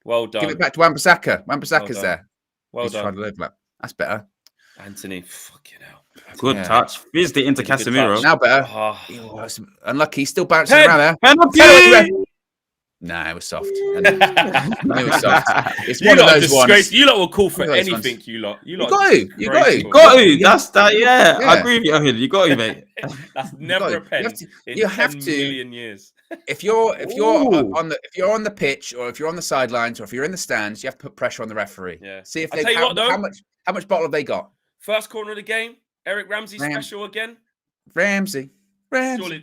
Well done. Give it back to Wan-Bissaka. Wan-Bissaka's there. Well done. That's better. Antony, fucking hell. Good touch. Fizzed it into Casemiro. Now better. Unlucky. He's still bouncing around there. Penalty! Nah, it was soft. It was soft. It's one of those ones. You lot will call for anything, you lot. You got to. That's that, yeah. I agree with you, Owen. You got to, mate. That's never a pen in 10 million years. If you're on the pitch, or if you're on the sidelines, or if you're in the stands, you have to put pressure on the referee. Yeah. See if how much bottle have they got? First corner of the game, Eric Ramsey special again. Ramsey.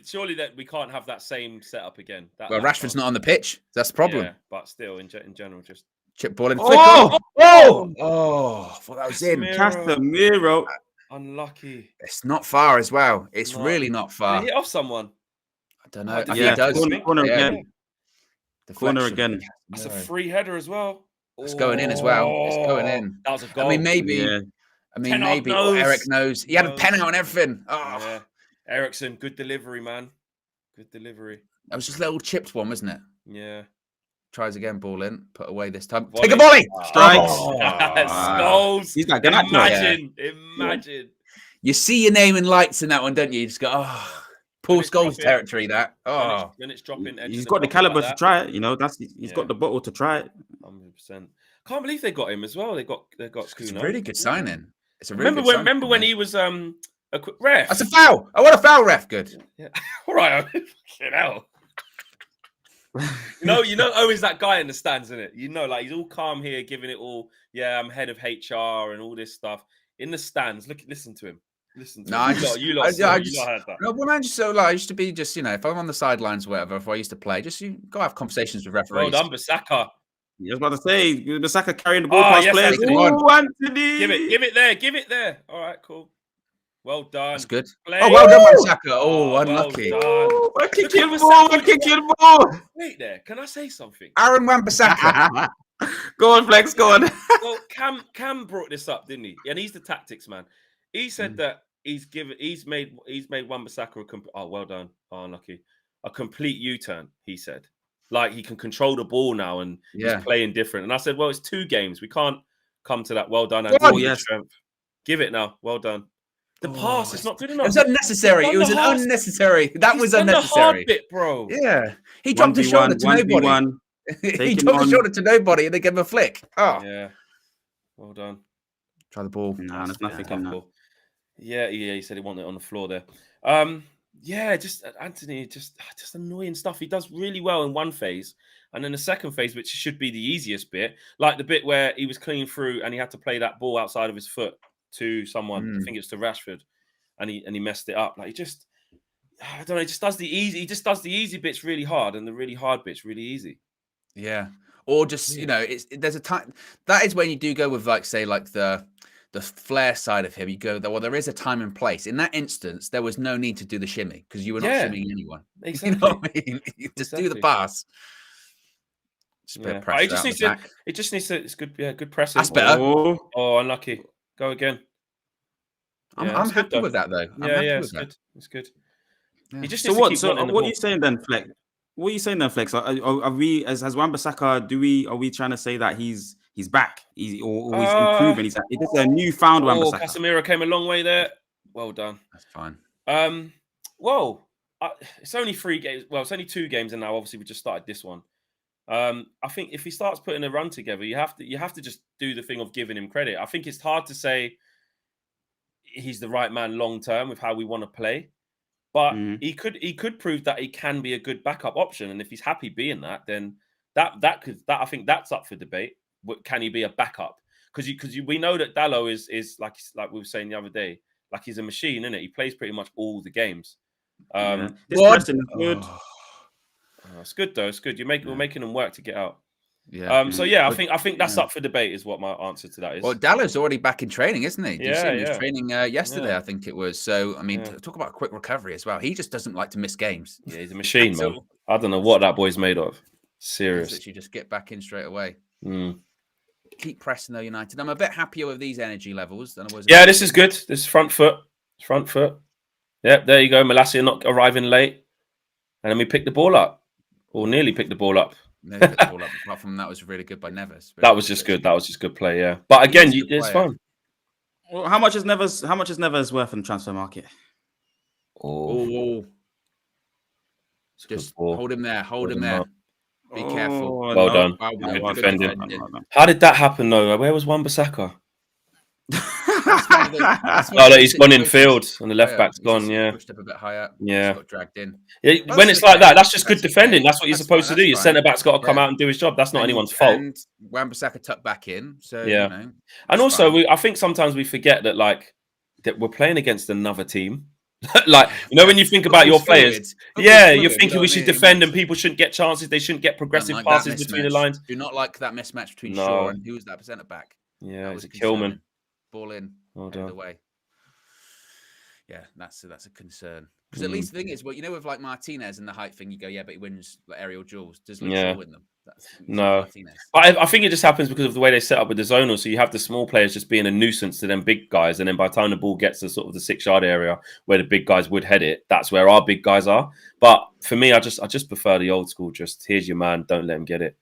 Surely that we can't have that same setup again. Rashford's not on the pitch. That's the problem. Yeah, but still, in general, just chip ball in. Oh, I thought that was in. Casemiro. Unlucky. It's not far as well. It's really not far. Did he hit off someone? I don't know. I think he does. Corner again. The corner again. That's a free header as well. It's going in as well. It's going in. That was a goal. I mean, maybe Eric knows. He had a pen out and everything. Oh. Yeah. Eriksen, good delivery, man. Good delivery. That was just a little chipped one, wasn't it? Yeah. Tries again, ball in, put away this time. Volley. Take a volley! Strikes. Scholes. He's like, Imagine. You see your name in lights in that one, don't you? You just go, oh, Paul Scholes territory, that. Oh. When it's dropping. He's got the caliber to try it, you know. He's got the bottle to try it. 100%. Can't believe they got him as well. They got It's a really good signing. It's a really remember good when signing, remember when he was a quick ref? That's a foul. I want a foul, ref. Good. Yeah. All right. Get out. You know, Owen's that guy in the stands, isn't it? You know, like he's all calm here, giving it all. Yeah, I'm head of HR and all this stuff in the stands. Listen to him. Listen to him. You lot heard that. No, when I just so like I used to be just if I'm on the sidelines, or whatever. If I used to play, just you go have conversations with referees. Well done, Bissaka. I was about to say, Bissaka carrying the ball past yes, players. Antony. Oh, Antony! Give it there. All right, cool. Well done. That's good. Play. Oh, well done, Bissaka. Oh, unlucky. Well We're kicking ball. Wait there. Can I say something? Aaron Wan-Bissaka. Go on, Flex. Go on. Well, Cam brought this up, didn't he? And he's the tactics man. He said that he's made Wan-Bissaka well done. Oh, unlucky. A complete U-turn, he said. Like he can control the ball now and he's playing different. And I said, well, it's 2 games. We can't come to that. Well done. And strength. Give it now. Well done. The pass is not good enough. It was unnecessary. It was unnecessary. That was unnecessary. The hard bit, bro. Yeah. He dropped his shoulder to nobody. He dropped his shoulder to nobody and they gave him a flick. Oh. Yeah. Well done. Try the ball. No, there's nothing on that. Yeah, he said he wanted it on the floor there. Just Antony, just annoying stuff. He does really well in one phase, and then the second phase, which should be the easiest bit, like the bit where he was clean through and he had to play that ball outside of his foot to someone. I think it's to Rashford, and he messed it up. Like I don't know. He just does the easy. He just does the easy bits really hard, and the really hard bits really easy. Yeah, or just there's a time that is when you do go with the flair side of him. You go, well, there is a time and place. In that instance, there was no need to do the shimmy because you were not shimmying anyone. Exactly. You know what I mean? Just do the pass. Just a bit of pressure. It just needs to. It's good. Yeah, good pressing. That's better. Oh, unlucky. Go again. I'm happy with that though. It's good. It's good. Yeah. He just so what are you saying then, Flex? What are you saying then, Flex? Are we as Wan-Bissaka? Are we trying to say that he's back? He's improving. Is this a newfound Wan-Bissaka? Casemiro came a long way there. Well done. That's fine. It's only 3 games. Well, it's only 2 games, and now obviously we just started this one. I think if he starts putting a run together, you have to just do the thing of giving him credit. I think it's hard to say he's the right man long term with how we want to play, but he could prove that he can be a good backup option, and if he's happy being that, then that I think that's up for debate. Can he be a backup? Because we know that Dalot is like we were saying the other day, like he's a machine, isn't it? He plays pretty much all the games. This person is good. It's good though. It's good. We're making them work to get out. Yeah. I think that's up for debate. Is what my answer to that is. Well, Dalot's already back in training, isn't he? He was training yesterday, I think it was. So I mean, talk about a quick recovery as well. He just doesn't like to miss games. Yeah, he's a machine, man. I don't know what that boy's made of. Serious. You just get back in straight away. Keep pressing though, United. I'm a bit happier with these energy levels than I was. Yeah, this is good. This is front foot. Yeah, there you go. Malacia not arriving late, and then we picked the ball up, or nearly picked the ball up. Apart from that was really good by Neves. That was just good. That was just good play. Yeah, but again, it's fun. Well, how much is Neves worth in the transfer market? Just hold him there. Hold him there. Be careful. Well done. Good defending. How did that happen though? Where was Wan-Bissaka? He's gone in field and the left back's gone. Yeah, pushed up a bit higher. Yeah, got dragged in. Yeah, when it's like that, that's just good defending. That's what you're supposed to do. Your centre back's got to come out and do his job. That's not anyone's fault. And Wan-Bissaka tucked back in. So and also I think sometimes we forget that that we're playing against another team. When you think about your players, you're thinking we should defend and people shouldn't get chances. They shouldn't get progressive passes between the lines. Do not like that mismatch between Shaw and who was that centre back? Yeah, it was a Kilman. Ball in, the way. Yeah, that's a concern. Because at least the thing is, with like Martinez and the height thing, you go, yeah, but he wins aerial duels. Does Luke win them? No. I think it just happens because of the way they set up with the zonal. So you have the small players just being a nuisance to them big guys, and then by the time the ball gets to sort of the 6-yard area where the big guys would head it, that's where our big guys are. But for me, I just prefer the old school. Just here's your man, don't let him get it.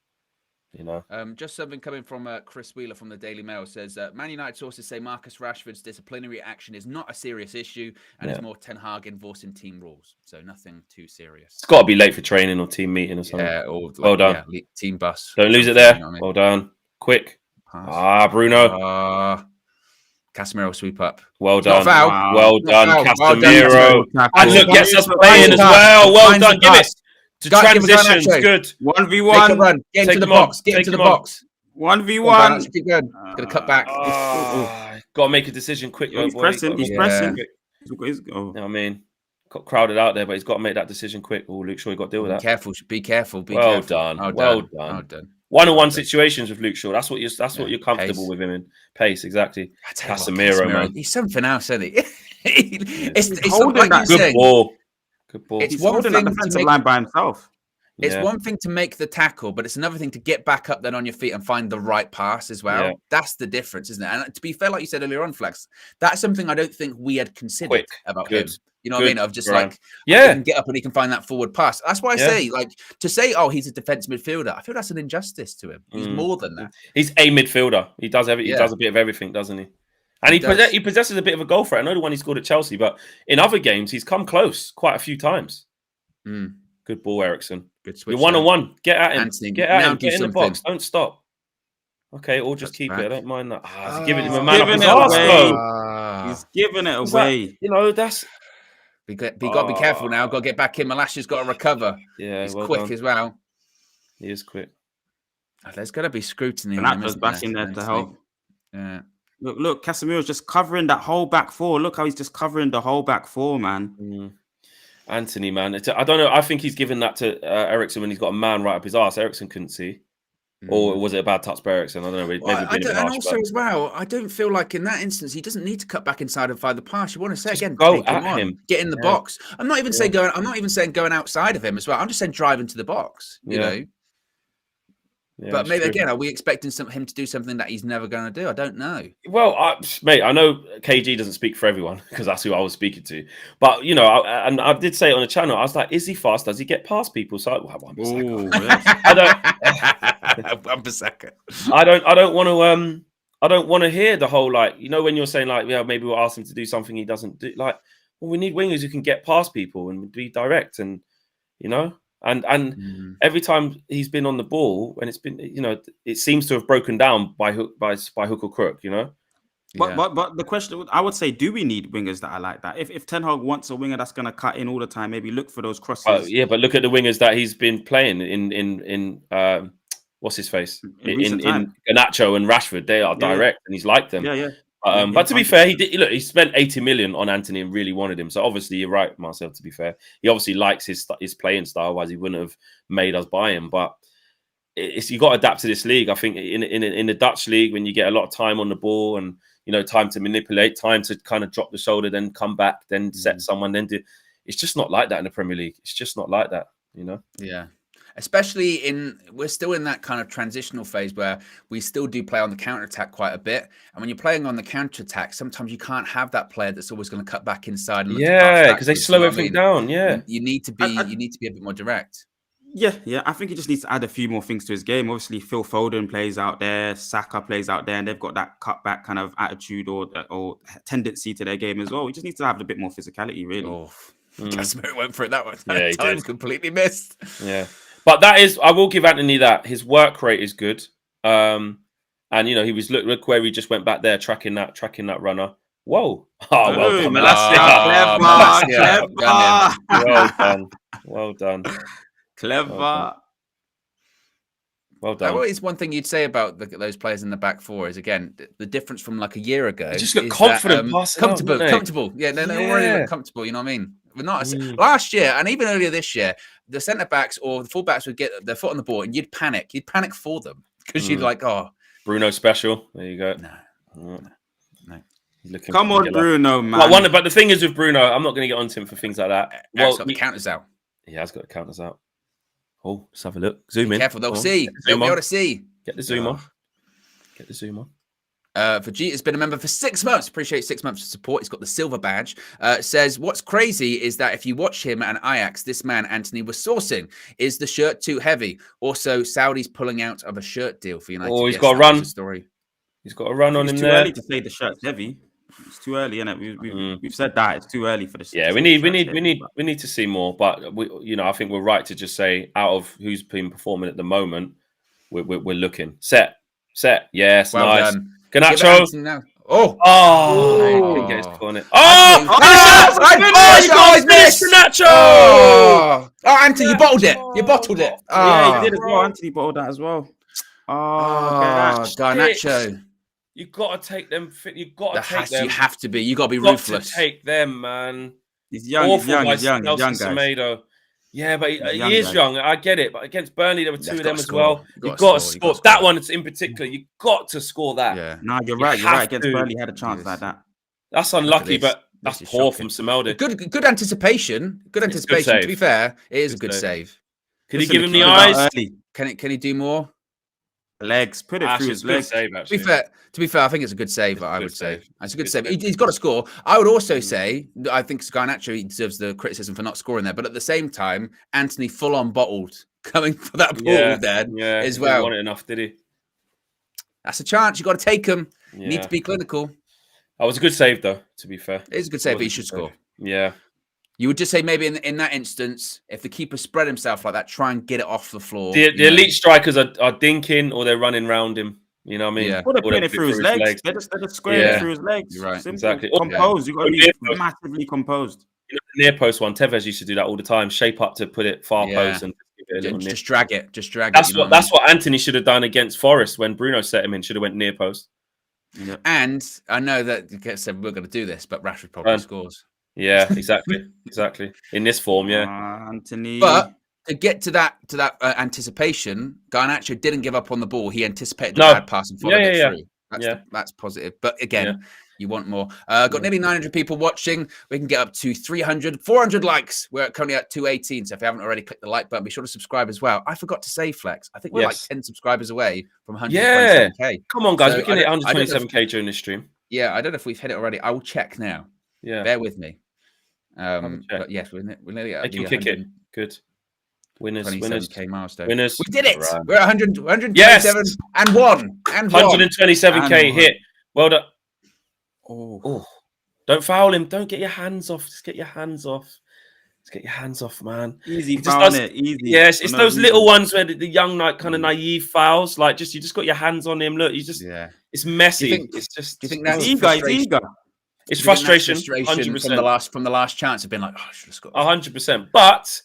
You know, just something coming from Chris Wheeler from the Daily Mail says Man United sources say Marcus Rashford's disciplinary action is not a serious issue and is more Ten Hag enforcing team rules, so nothing too serious. It's got to be late for training or team meeting or something. Yeah, or like, well done, team bus. Don't lose it there. You know what I mean? Well done, quick. Pass. Bruno. Casemiro sweep up. Well done. Wow. Well done, Casemiro. And look, gets us playing as well. Well done. Give it to transitions. Good. 1v1. Make a run. Get into the box. Get into the box. 1v1. Keep going. Gonna cut back. Got to make a decision quick. He's pressing. He's pressing. You know what I mean? Got crowded out there, but he's got to make that decision quick. Oh, Luke Shaw, you got to deal with that. Be careful. Well done. Well done. One-on-one situations with Luke Shaw. That's what you're comfortable with him in. Pace, exactly. Casemiro, man. He's something else, isn't he? It's holding that good ball. Good ball. He's holding that defensive line by himself. It's one thing to make the tackle, but it's another thing to get back up then on your feet and find the right pass as well. Yeah. That's the difference, isn't it? And to be fair, like you said earlier on, Flex, that's something I don't think we had considered about him. You know what I mean? Of just like, he can get up and he can find that forward pass. That's why I say, like, to say, oh, he's a defensive midfielder, I feel that's an injustice to him. He's more than that. He's a midfielder. He does he does a bit of everything, doesn't he? And he possesses a bit of a goal threat. I know the one he scored at Chelsea, but in other games, he's come close quite a few times. Good ball, Eriksen. Good switch. You're one-on-one. Get at him. Antony, get at him. Get in the box. Don't stop. Okay, or just keep it. I don't mind that. He's giving him a man up his arse. He's giving it away. You know, that's... We got to be careful now. Got to get back in. Malash's got to recover. Yeah, he's quick as well. He is quick. There's got to be scrutiny. And that was back in there to help. Yeah. Look, Casemiro's just covering that whole back four. Look how he's just covering the whole back four, man. Antony, man. I don't know. I think he's given that to Eriksen when he's got a man right up his arse. Eriksen couldn't see. Or was it a bad touch by Eriksen? I don't know. As well, I don't feel like in that instance he doesn't need to cut back inside and find the pass. You want to say just again, go at him, get in the box. I'm not even saying going. I'm not even saying going outside of him as well. I'm just saying drive into the box. You know. Yeah, but maybe again, are we expecting him to do something that he's never going to do? I don't know. Well, mate, I know KG doesn't speak for everyone because that's who I was speaking to. But you know, I did say it on the channel. I was like, "Is he fast? Does he get past people?" So I don't want to hear the whole like, you know, when you're saying like, yeah, maybe we'll ask him to do something he doesn't do. Like, well, we need wingers who can get past people and be direct, and you know. And every time he's been on the ball, and it's been, you know, it seems to have broken down by hook or crook, you know. But the question, I would say, do we need wingers that are like that? If Ten Hag wants a winger that's going to cut in all the time, maybe look for those crosses. Yeah, but look at the wingers that he's been playing in what's his face in Garnacho and Rashford. They are direct, and he's like them. But to be fair, he spent 80 million on Antony and really wanted him. So obviously you're right, Marcel, to be fair. He obviously likes his playing style, otherwise he wouldn't have made us buy him. But you got to adapt to this league. I think in the Dutch league, when you get a lot of time on the ball and, you know, time to manipulate, time to kind of drop the shoulder, then come back, then set someone, then do... It's just not like that in the Premier League. It's just not like that, you know? Yeah. Especially we're still in that kind of transitional phase where we still do play on the counter-attack quite a bit. And when you're playing on the counter-attack, sometimes you can't have that player that's always going to cut back inside. And because they slow everything down. Yeah, you need to be a bit more direct. Yeah. I think he just needs to add a few more things to his game. Obviously, Phil Foden plays out there, Saka plays out there, and they've got that cutback kind of attitude or tendency to their game as well. He just needs to have a bit more physicality, really. Casemiro went for it that one. Yeah, he did. Completely missed. Yeah. But that is, I will give Antony that. His work rate is good. And, you know, he was, look where he just went back there, tracking that runner. Whoa. Oh, well done. Well done. Clever. Well done. What is one thing you'd say about those players in the back four is, again, the difference from like a year ago. They just look confident. Comfortable. Yeah, they already look comfortable, you know what I mean? But not last year and even earlier this year, the centre backs or the full backs would get their foot on the ball and you'd panic. You'd panic for them because you'd like, oh, Bruno special. There you go. No. Come on, Bruno, man. But the thing is with Bruno, I'm not going to get onto him for things like that. Well, got the counters out. He has got the counters out. Oh, let's have a look. Zoom in. Careful, they'll see. They'll be able to see. Get the zoom on. Get the zoom on. Vegeta has been a member for 6 months. Appreciate 6 months of support. He's got the silver badge. Says, what's crazy is that if you watch him and Ajax, this man, Antony, was sourcing. Is the shirt too heavy? Also, Saudi's pulling out of a shirt deal for United. Oh, he's got a run. Story. He's got a run on him there. It's too early to say the shirt's heavy. It's too early, isn't it? We've said that. It's too early for this. Yeah, we need to see more. But I think we're right to just say out of who's been performing at the moment, we're looking. Set. Yes, well nice. Done. Garnacho. I didn't get his corner. You guys missed Garnacho. Oh, Antony, you bottled it. You bottled it. Yeah, he did as well. Antony bottled that as well. Garnacho. You got to take them. You got to take them. You have to be. You got to be ruthless. Take them, man. He's young. He's young. He's young. Semedo. Yeah, but he is young. I get it. But against Burnley, there were two of them as well. You got to score. That one in particular, you got to score that. Yeah. No, you're right. You're right. Against Burnley, he had a chance like that. That's unlucky, but that's poor from Semedo. Good anticipation. Good anticipation. To be fair, it is a good save. Can he give him the eyes? Can he do more? Legs, put it through his legs. Save, to be fair, I think it's a good save. I would say it's a good save. He's got to score. I would also say I think Garnacho deserves the criticism for not scoring there, but at the same time, Antony full on bottled coming for that ball there as well. He didn't want it enough, did he? That's a chance. You got to take him. You need to be clinical. That was a good save, though. To be fair, it is a good save, but he should score. Yeah. You would just say maybe in that instance, if the keeper spread himself like that, try and get it off the floor. The elite strikers are dinking or they're running around him. You know what I mean? Yeah. Or they're putting it through his legs. They're just squaring it through his legs. You're right. Simple. Exactly. Composed. You've got to be massively composed. The near post one, Tevez used to do that all the time. Shape up to put it far post and just drag it. That's what Antony should have done against Forest when Bruno set him in. Should have went near post. Yeah. And I know that you said we're going to do this, but Rashford probably scores. Yeah, exactly. In this form, Antony. But to get to that anticipation, Garnacho didn't give up on the ball. He anticipated the bad pass and followed it through. That's positive. But again, you want more. Got nearly 900 people watching. We can get up to 300, 400 likes. We're currently at 218. So if you haven't already clicked the like button, be sure to subscribe as well. I forgot to say, Flex. I think we're like 10 subscribers away from 127k. Come on, guys. We can hit 127k during this stream. Yeah, I don't know if we've hit it already. I will check now. Yeah. Bear with me. But yes, we're nearly at the kick it. Good. Winners. 27k milestone. Winners. We did it. Right. We're 127 and one. 127k hit. Well done. Oh. Don't foul him. Don't get your hands off. Just get your hands off. Man. Easy fouling it. Easy. Yes, it's those little ones where the young, kind of naive fouls. Like, you just got your hands on him. Look, it's messy. Do you think that's eager? It's frustration. 100% from the last chance have been like, I should have scored. 100%. But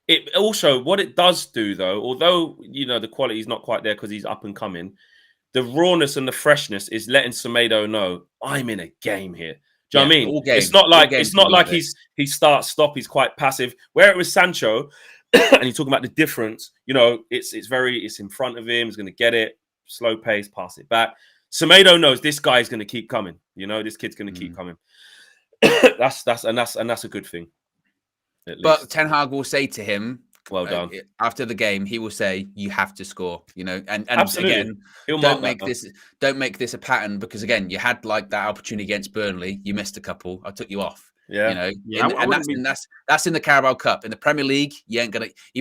it also, what it does do though, although the quality is not quite there because he's up and coming, the rawness and the freshness is letting Semedo know I'm in a game here. Do you know what I mean? It's not like he starts stop. He's quite passive. Where it was Sancho, and you're talking about the difference. It's in front of him. He's going to get it, slow pace, pass it back. Semedo knows this guy is going to keep coming. This kid's going to keep coming. That's a good thing. But Ten Hag will say to him, "Well done." After the game, he will say, "You have to score." And absolutely. Again, don't make this a pattern because again, you had like that opportunity against Burnley. You missed a couple. I took you off. Yeah. That's in the Carabao Cup. In the Premier League, you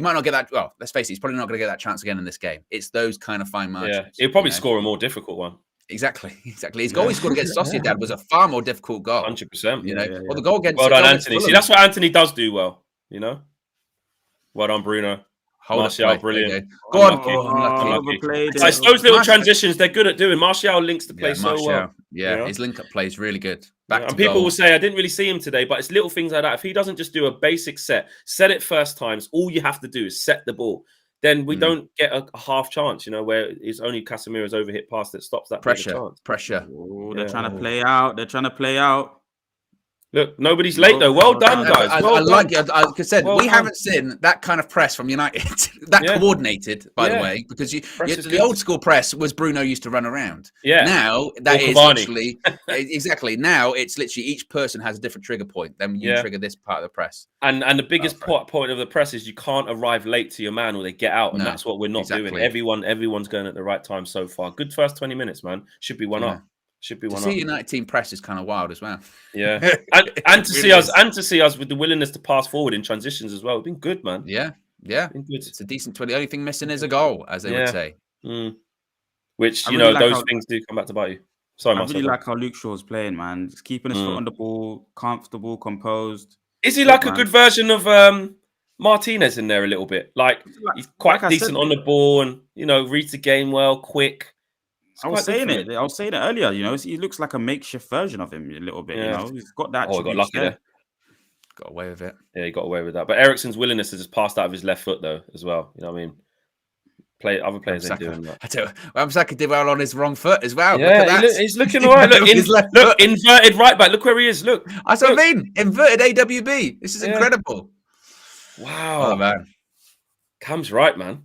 might not get that. Well, let's face it, he's probably not going to get that chance again in this game. It's those kind of fine margins. Yeah, he'll probably score a more difficult one. Exactly. His goal he scored against Sociedad was a far more difficult goal. 100%. Well, the goal against. Well done, Antony. See, that's what Antony does do well. Well done, Bruno. Martial, brilliant. Go on. It's those little transitions they're good at doing. Martial links the play so well. Yeah, his link-up play is really good. And people will say, I didn't really see him today, but it's little things like that. If he doesn't just do a basic set it first times, all you have to do is set the ball. Then we don't get a half chance, where it's only Casemiro's overhit pass that stops that pressure. Oh, they're trying to play out. Look, nobody's late though. Well done, guys. Like I said, we haven't seen that kind of press from United. Coordinated, by the way, because the old school press was Bruno used to run around. Yeah. Now that is literally exactly. Now it's literally each person has a different trigger point. Then you trigger this part of the press. And the biggest point of the press is you can't arrive late to your man or they get out, and that's what we're not doing. Everyone's going at the right time so far. Good first 20 minutes, man. Should be 1-0. Should be To one see up. United team press is kind of wild as well. Yeah, and to see us with the willingness to pass forward in transitions as well. It's been good, man. Yeah. Been good. It's a decent 20. The only thing missing is a goal, as they would say. Which things do come back to bite you. Sorry, I really like how Luke Shaw's playing, man. Just keeping his foot on the ball, comfortable, composed. Is he like a good version of Martinez in there a little bit? Like he's quite decent on the ball and reads the game well, quick. I was saying it earlier. He looks like a makeshift version of him a little bit. Yeah. He's got that. Oh, he got lucky there. Got away with it. Yeah, he got away with that. But Eriksen's willingness to just pass out of his left foot, though, as well. You know what I mean? Other players ain't doing that. Wan-Bissaka did well on his wrong foot as well. Yeah, look at that. He's looking all right. Look, inverted right back. Look where he is. Look. That's what I mean. Inverted AWB. This is incredible. Wow. Oh, man. Cam's right, man.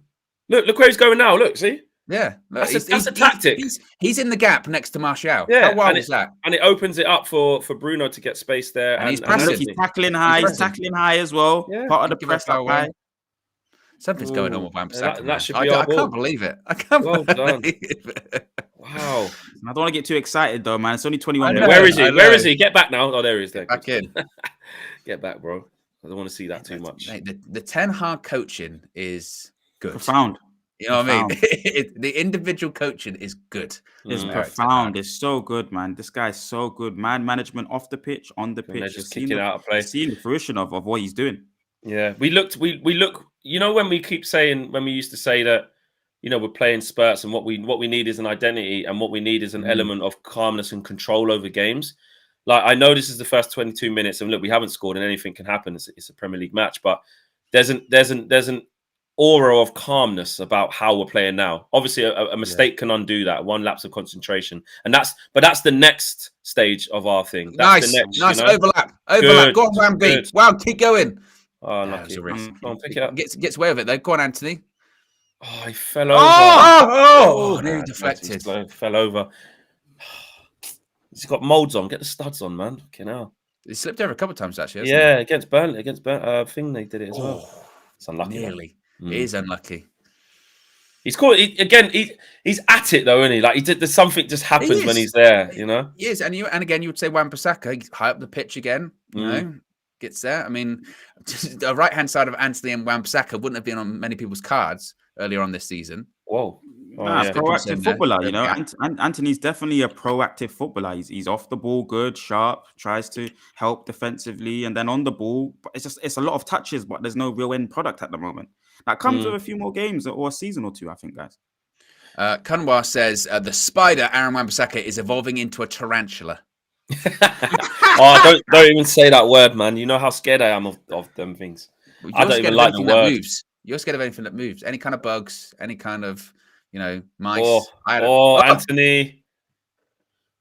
Look where he's going now. Look, see? Yeah. Look, that's a tactic. He's in the gap next to Martial. Yeah. How wild is that? And it opens it up for Bruno to get space there. And he's pressing. He's tackling high. He's tackling high as well. Yeah. Part of the press up high. Something's going on with Wan-Bissaka. That should be I can't believe it. I can't believe it. Wow. I don't want to get too excited, though, man. It's only 21 minutes. Where is he? Where is he? Get back now. Oh, there he is. There. Back in. Get back, bro. I don't want to see that too much. Mate, the Ten Hag coaching is good. Profound. You know what I mean? The individual coaching is good. It's profound. It's so good, man. This guy's so good. Man management off the pitch, on the pitch. Just kicking out of play. Seeing the fruition of what he's doing. Yeah, we look. When we keep saying, when we used to say that, we're playing spurts and what we need is an identity and what we need is an element of calmness and control over games. Like, I know this is the first 22 minutes and look, we haven't scored and anything can happen. It's a Premier League match, but there's an aura of calmness about how we're playing now. Obviously, a mistake can undo that. One lapse of concentration, but that's the next stage of our thing. That's nice overlap. Good, go on, Ramby. Wow, keep going. Oh, lucky. Go on, pick it up. Gets away with it though. Go on, Antony. Oh, he fell over. Oh, nearly deflected. Fell over. He's got molds on. Get the studs on, man. Fucking hell. He slipped over a couple of times actually. Yeah, against Burnley. Thing they did it as well. It's unlucky. Nearly. It is unlucky. He's caught he's at it though, isn't he? Like there's something just happens when he's there, He is, and again you would say Wan-Bissaka, he's high up the pitch again, gets there. I mean, the right hand side of Antony and Wan-Bissaka wouldn't have been on many people's cards earlier on this season. Whoa. Proactive footballer, Antony's definitely a proactive footballer. He's off the ball, good, sharp, tries to help defensively, and then on the ball, but it's a lot of touches, but there's no real end product at the moment. That comes with a few more games or a season or two, I think, guys. Kunwar says the spider Aaron Wan-Bissaka is evolving into a tarantula. Don't even say that word, man. You know how scared I am of them things. I don't even like the word. You're scared of anything that moves, any kind of bugs, any kind of mice. Antony.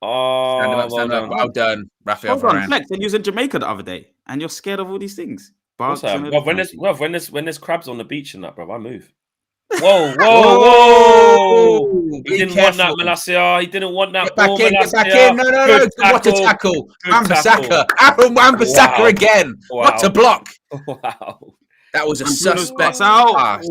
Stand up. Well done, Raphael. Flex, and you was in Jamaica the other day, and you're scared of all these things. When there's crabs on the beach and that, bro, I move. Whoa! He didn't want that, Malacia. He didn't want that. Get back in. No. What a tackle. Wan-Bissaka. Aaron Wan-Bissaka again. What a block. Wow. That was a suspect pass.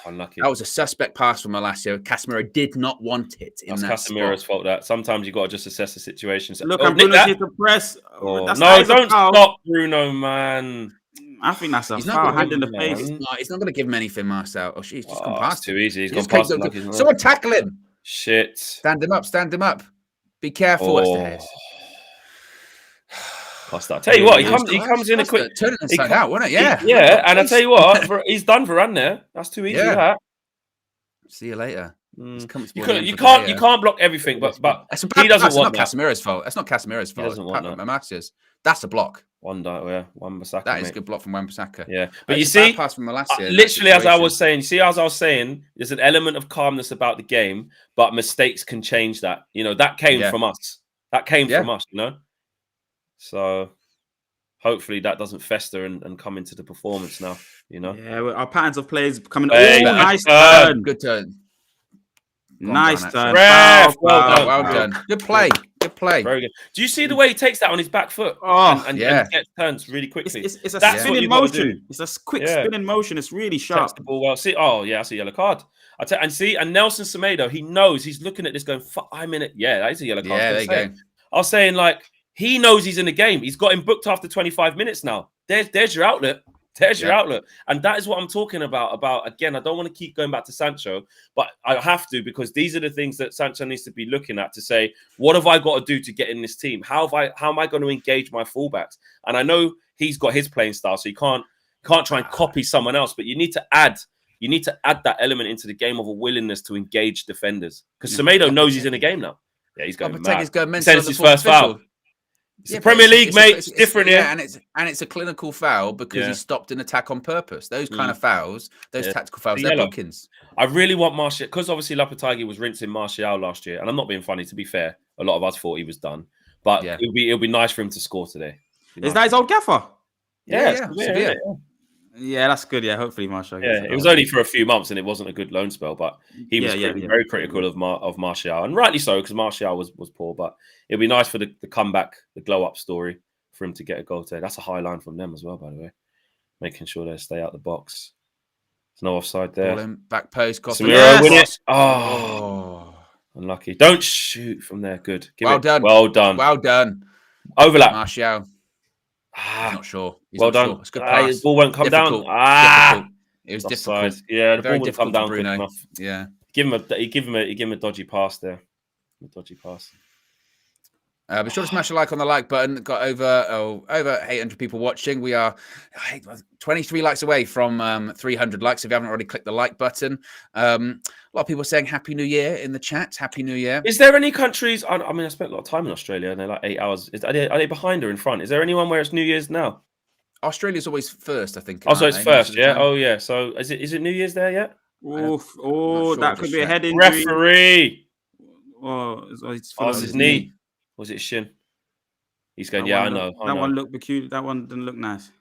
Unlucky. That was a suspect pass from Malacia. Casemiro did not want it. That's Casemiro's fault. That sometimes you got to just assess the situation. Look, I'm going to the press. No, don't stop, Bruno, man. I think that's a foul, hand in the face. No, he's not going to give him anything, Marcel. Oh, shit, he's just gone past. Too easy. He's gone past him. Someone tackle him. Shit. Stand him up. Be careful. What's the head? I tell you what, he comes in a quick. Turn it inside out, wasn't it? Yeah. Yeah, and I tell you what, he's done Varane there. That's too easy. That. See you later. You can't block everything, but he doesn't want that. That's not Casemiro's fault. That's not Casemiro's fault. He doesn't want that. That's a block. Wan-Bissaka. That is a good block from Wan-Bissaka. Yeah, but you see, pass from Malacia, literally as I was saying, there's an element of calmness about the game, but mistakes can change that. That came from us. So hopefully that doesn't fester and come into the performance now. Yeah, our patterns of plays coming. Nice turn. Good turn. Nice turn. Well done. Good play. Good play. Very good. Do you see the way he takes that on his back foot? Oh, and yeah. gets turns really quickly. It's a That's what spinning you gotta do. motion. It's a quick spinning motion. It's really sharp. Takes the ball well. See, oh yeah, that's a yellow card. And Nelson Semedo, he knows, he's looking at this going, fuck, I'm in it. Yeah, that is a yellow card. Yeah, there you go. I was saying, like, he knows he's in the game. He's got him booked after 25 minutes now. There's your outlet. There's your outlet. And that is what I'm talking about. Again, I don't want to keep going back to Sancho, but I have to, because these are the things that Sancho needs to be looking at to say, what have I got to do to get in this team? How am I going to engage my fullbacks? And I know he's got his playing style, so you can't try and copy someone else, but you need to add that element into the game of a willingness to engage defenders. Because Semedo knows he's in the game now. Yeah, he's going mad. He sends his first foul. It's the Premier League, mate. It's different here. And it's a clinical foul because he stopped an attack on purpose. Those kind of fouls, those tactical fouls, they're bookings. I really want Martial, because obviously Lopetegui was rinsing Martial last year, and I'm not being funny, to be fair. A lot of us thought he was done. But it'll be nice for him to score today. Is that his old gaffer? Yeah. Yeah, that's good. Yeah, hopefully Martial. Yeah, it was only for a few months, and it wasn't a good loan spell. But he was very critical of Martial, and rightly so, because Martial was poor. But it'd be nice for the comeback, the glow up story for him to get a goal today. That's a high line from them as well, by the way, making sure they stay out the box. There's no offside there. Back post. Samiro win it. Oh, unlucky. Don't shoot from there. Good. Well done. Well done. Overlap. Martial. He's not sure. Well done. Sure. It's good pass. His ball won't come down. It was difficult. Yeah, the Very ball wouldn't come down quick Bruno. enough. Yeah. Give him a dodgy pass there. A dodgy pass. Be sure to smash a like on the like button. Got over 800 people watching. We are 23 likes away from 300 likes. If you haven't already clicked the like button, a lot of people saying Happy New Year in the chat. Happy New Year. Is there any countries? I mean, I spent a lot of time in Australia, and they're like 8 hours. Are they behind or in front? Is there anyone where it's New Year's now? Australia's always first, I think. Oh, so it's first, yeah. Oh, yeah. So is it New Year's there yet? Oof. Oh, that could be a head injury. Referee. It's his knee. Was it shin? He's going, I know. That one looked peculiar. That one didn't look nice.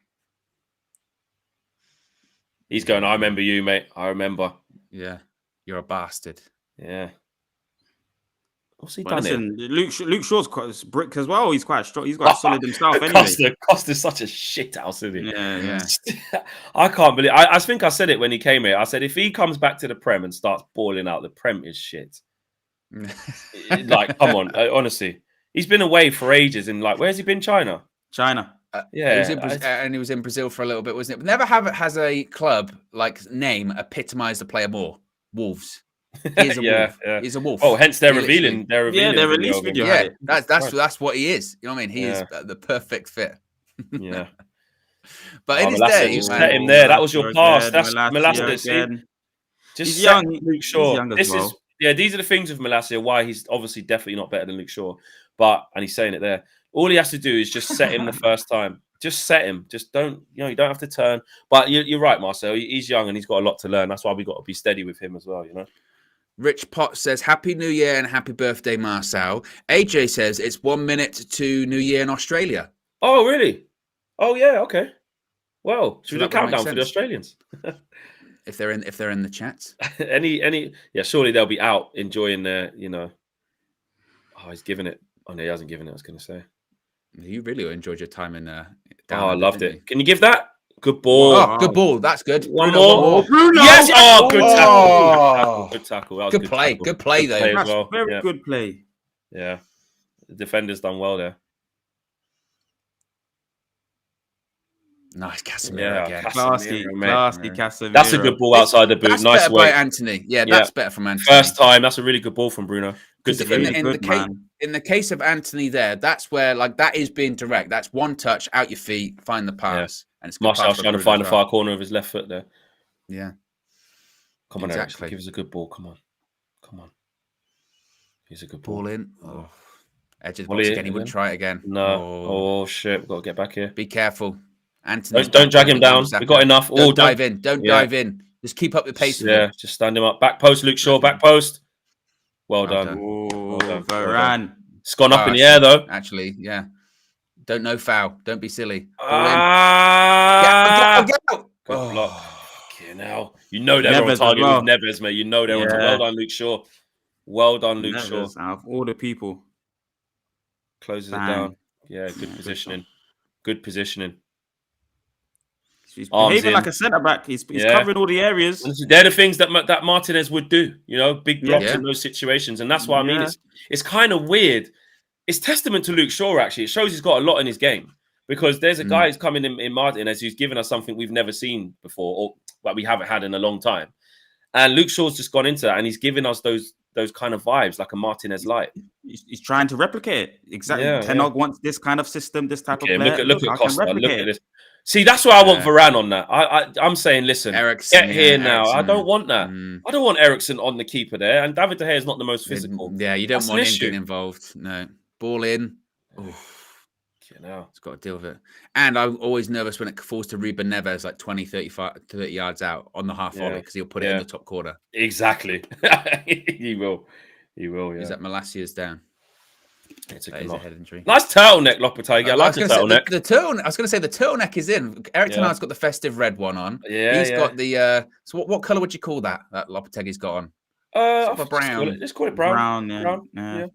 He's going, I remember you, mate. I remember. Yeah. You're a bastard. Yeah. What's he done? Luke Shaw's quite a brick as well. He's quite strong. He's got solid himself anyway. Costa's such a shit house, isn't he? Yeah. I can't believe. I think I said it when he came here. I said if he comes back to the Prem and starts balling out, the Prem is shit. Like, come on, honestly. He's been away for ages. And like, where's he been? China. And he was in Brazil for a little bit, wasn't it? But never has a club like name epitomised the player more. Wolves. He's a wolf. Yeah. He's a wolf. Oh, hence they're revealing. Their release video. Yeah, that's what he is. You know what I mean? He is the perfect fit. Yeah. But in his day, just set him there. That was your pass. That's Malacia. Just he's young. Luke Shaw. These are the things with Malacia. Why he's obviously definitely not better than Luke Shaw. And he's saying it there. All he has to do is just set him the first time. Just set him. Just don't, you don't have to turn. But you're right, Marcel. He's young and he's got a lot to learn. That's why we got to be steady with him as well, Rich Potts says, Happy New Year and happy birthday, Marcel. AJ says, it's 1 minute to New Year in Australia. Oh, really? Oh, yeah. Okay. Well, should we do a countdown for the Australians? if they're in the chat. Surely they'll be out enjoying their, Oh, he's giving it. Oh, no, he hasn't given it, I was going to say. You really enjoyed your time in I loved it. Can you give that? Good ball. Oh, good ball. That's good. One more. Bruno. Yes. Oh, good tackle. Good tackle. That was good play. Good play, though. That's very good play. Yeah. The defender's done well there. Nice Casemiro again. Classy Casemiro. That's a good ball outside the boot. That's nice better work. by Antony. Yeah, that's better from Antony. First time. That's a really good ball from Bruno. Good in the case of Antony there, that's where that is being direct. That's one touch, out your feet, find the pass. And it's Martial trying to find the far corner of his left foot there. Yeah. Come on, exactly. Give us a good ball. Come on. Here's a good ball in. Oh. Edge of the box again. He wouldn't try it again. No. Oh, shit. We've got to get back here. Be careful. Antony. Don't drag him down. We've got enough. Don't dive in. Don't dive in. Just keep up the pace. Just stand him up. Back post, Luke Shaw. Back post. Well done. Varane. It's gone up in the air, though. Actually, yeah. Don't know foul. Don't be silly. Get out. Good block. Fucking hell. They're on target with Neves, mate. They're on target. Well done, Luke Shaw. Well done, Luke Shaw. Out of all the people. Closes it Bang. down. Yeah, good Yeah, positioning. Good positioning. He's Arms behaving in. like a centre back. He's covering all the areas. They're the things that Martinez would do. You know, big blocks Yeah. in those situations, and that's why I mean Yeah. it's kind of weird. It's testament to Luke Shaw. Actually, it shows he's got a lot in his game because there's a guy who's coming in Martinez who's given us something we've never seen before, or that we haven't had in a long time. And Luke Shaw's just gone into that, and he's giving us those kind of vibes, like a Martinez light. He's trying to replicate it. Exactly. Yeah, Ten Hag wants this kind of system, this type of player. Look at I can Costa. Look replicate at it. this. See, that's why I want Varane on that. I'm saying, listen, Eriksen, get here now. Eriksen. I don't want that. I don't want Eriksen on the keeper there. And David De Gea is not the most physical. Yeah, you don't That's want an him issue. getting involved. No. Ball in. You know. It's got to deal with it. And I'm always nervous when it falls to Ruben Neves like 20, 30 yards out on the half volley because he'll put it in the top corner. Exactly. He will. He will, yeah. Is that Malacia's down? It's That is a head injury. Nice turtleneck, Lopetegui. I like the turtleneck. The turtleneck. I was going to say the turtleneck is in. Eric Ten Hag's got the festive red one on. Yeah, he's got the. So what colour would you call that? That Lopetegui's got on. Sort of a brown. Let's call it brown. Yeah.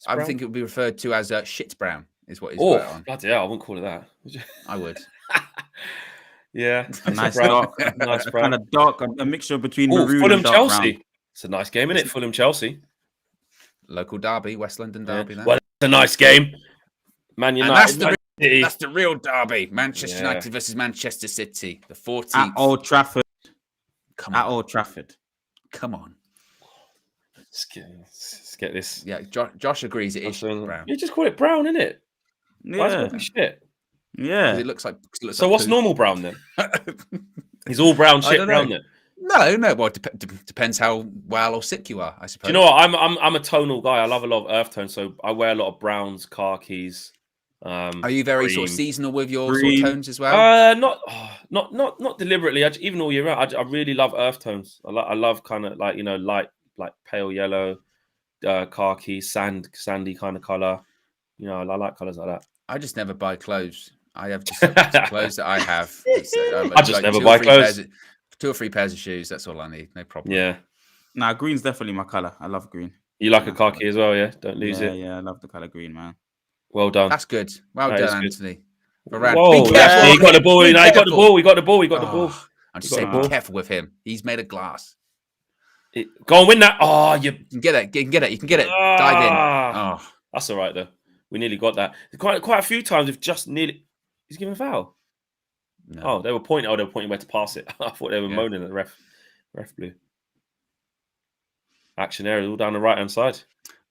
I think it would be referred to as shit brown. Is what he's got on. Bloody hell, I wouldn't call it that. I would. Yeah, A nice brown. dark, Nice brown. kind of dark, a mixture between maroon Fulham and dark Chelsea. brown. It's a nice game, isn't it? Fulham Chelsea. Local derby, West London derby. Well, it's a nice game. Man United. And that's the real derby. Manchester United versus Manchester City. The 14th. At Old Trafford. Come on. At Old Trafford. Come on. Let's get this. Yeah, Josh agrees it is brown. You just call it brown, innit? Why is Yeah. it shit? Yeah. It looks like. So what's normal brown then? He's all brown shit brown then. No. Well, it depends how well or sick you are, I suppose. Do you know what? I'm a tonal guy. I love a lot of earth tones, so I wear a lot of browns, khakis. Are you very sort of seasonal with your sort of tones as well? Not deliberately. Even all year round, I really love earth tones. I love kind of like light, like pale yellow, khaki, sandy kind of color. You know, I like colors like that. I just never buy clothes. I have just some clothes that I have. I just never buy clothes. 2 or 3 pairs of shoes. That's all I need. No problem. Yeah. Nah, green's definitely my color. I love green. You like a khaki as well, yeah? Don't lose it. Yeah, I love the color green, man. Well done. That's good. Well done, Antony. Whoa, he got the ball. He got the ball. He got the ball. I'm just saying, be careful with him. He's made of glass. Go and win that. Oh, you can get it. You can get it. You can get it. Dive in. Oh, that's all right though. We nearly got that. Quite a few times we've just nearly. He's given a foul. No. Oh, they were pointing. They were pointing where to pass it. I thought they were moaning at the ref. Ref blew. Action area all down the right hand side.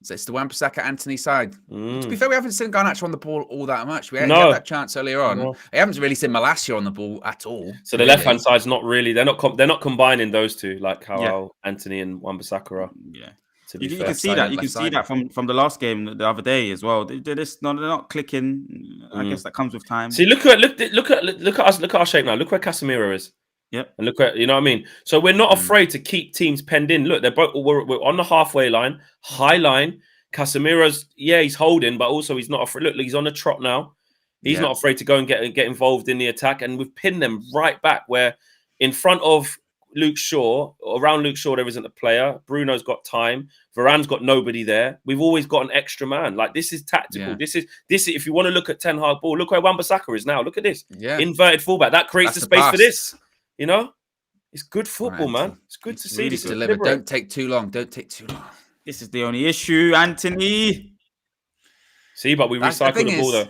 So it's the Wan-Bissaka Antony side. To be fair, we haven't seen Garnacho on the ball all that much. We had that chance earlier on. We haven't really seen Malacia on the ball at all. So the left hand side's not really. They're not combining those two like how Antony and Wan-Bissaka are. Yeah. You can see that. You can see that from the last game the other day as well. They're not clicking. I guess that comes with time. See, look at us. Look at our shape now. Look where Casemiro is. Yep. And look at, you know what I mean? So we're not afraid to keep teams penned in. Look, we're on the halfway line, high line. Casemiro's, he's holding, but also he's not afraid. Look, he's on the trot now. He's not afraid to go and get involved in the attack. And we've pinned them right back where in front of Luke Shaw, around Luke Shaw, there isn't a player. Bruno's got time. Varane's got nobody there. We've always got an extra man. Like, this is tactical. This is if you want to look at Ten Hag ball, look where Wan-Bissaka is now. Look at this. Inverted fullback. That creates the space for this. You know, it's good football, man. It's good to see this delivered. Don't take too long. Don't take too long. This is the only issue, Antony. See, but we recycle the ball though.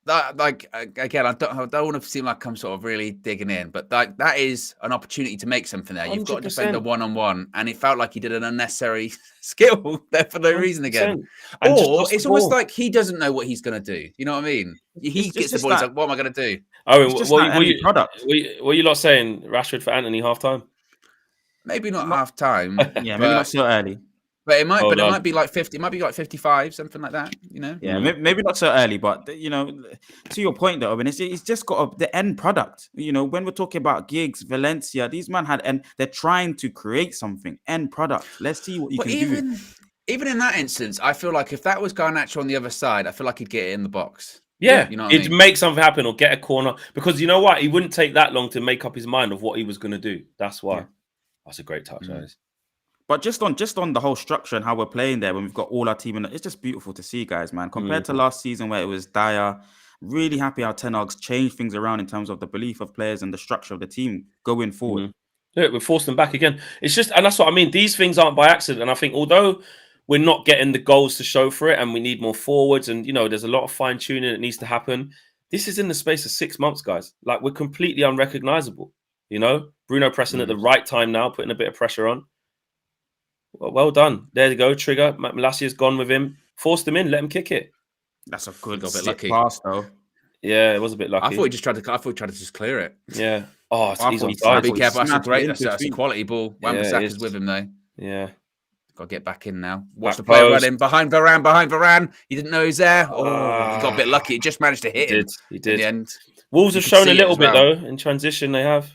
Again, I don't want to seem like I'm sort of really digging in, but that is an opportunity to make something there. You've got to defend a 1-on-1, and it felt like he did an unnecessary skill there for no reason again. Or it's almost like he doesn't know what he's going to do. You know what I mean? He gets the ball. He's like, "What am I going to do?" Oh, what you lot saying? Rashford for Antony half time? Maybe not half time. Yeah, maybe not so early. But it might be like 50. It might be like 55, something like that. You know. Yeah, maybe not so early, but you know, to your point though, I mean, it's just got the end product. You know, when we're talking about Giggs, Valencia, these men had, and they're trying to create something end product. Let's see what you can do. Even in that instance, I feel like if that was Garnacho on the other side, I feel like he'd get it in the box. Yeah, you know, it'd make something happen or get a corner, because you know what, he wouldn't take that long to make up his mind of what he was going to do. That's why. That's a great touch, guys. But just on the whole structure and how we're playing there, when we've got all our team in it, it's just beautiful to see, guys, man. Compared to last season where it was dire, really happy how Ten Hag's changed things around in terms of the belief of players and the structure of the team going forward. Look, we forced them back again. It's just, and that's what I mean. These things aren't by accident. And I think although we're not getting the goals to show for it, and we need more forwards, and there's a lot of fine tuning that needs to happen. This is in the space of 6 months, guys. Like, we're completely unrecognizable. Bruno pressing at the right time now, putting a bit of pressure on. Well done. There you go. Trigger. Malasia's gone with him. Forced him in. Let him kick it. That's a good bit lucky pass, though. Yeah, it was a bit lucky. I thought he tried to just clear it. Yeah. Oh, he's on side. Be careful. That's a great. That's a quality ball. Wan-Bissaka's with him though. Yeah. Got to get back in now. Watch the player running behind Varane. He didn't know he's there. Oh, he got a bit lucky. He just managed to hit him. He did. In the end. Wolves have shown a little bit though in transition. They have.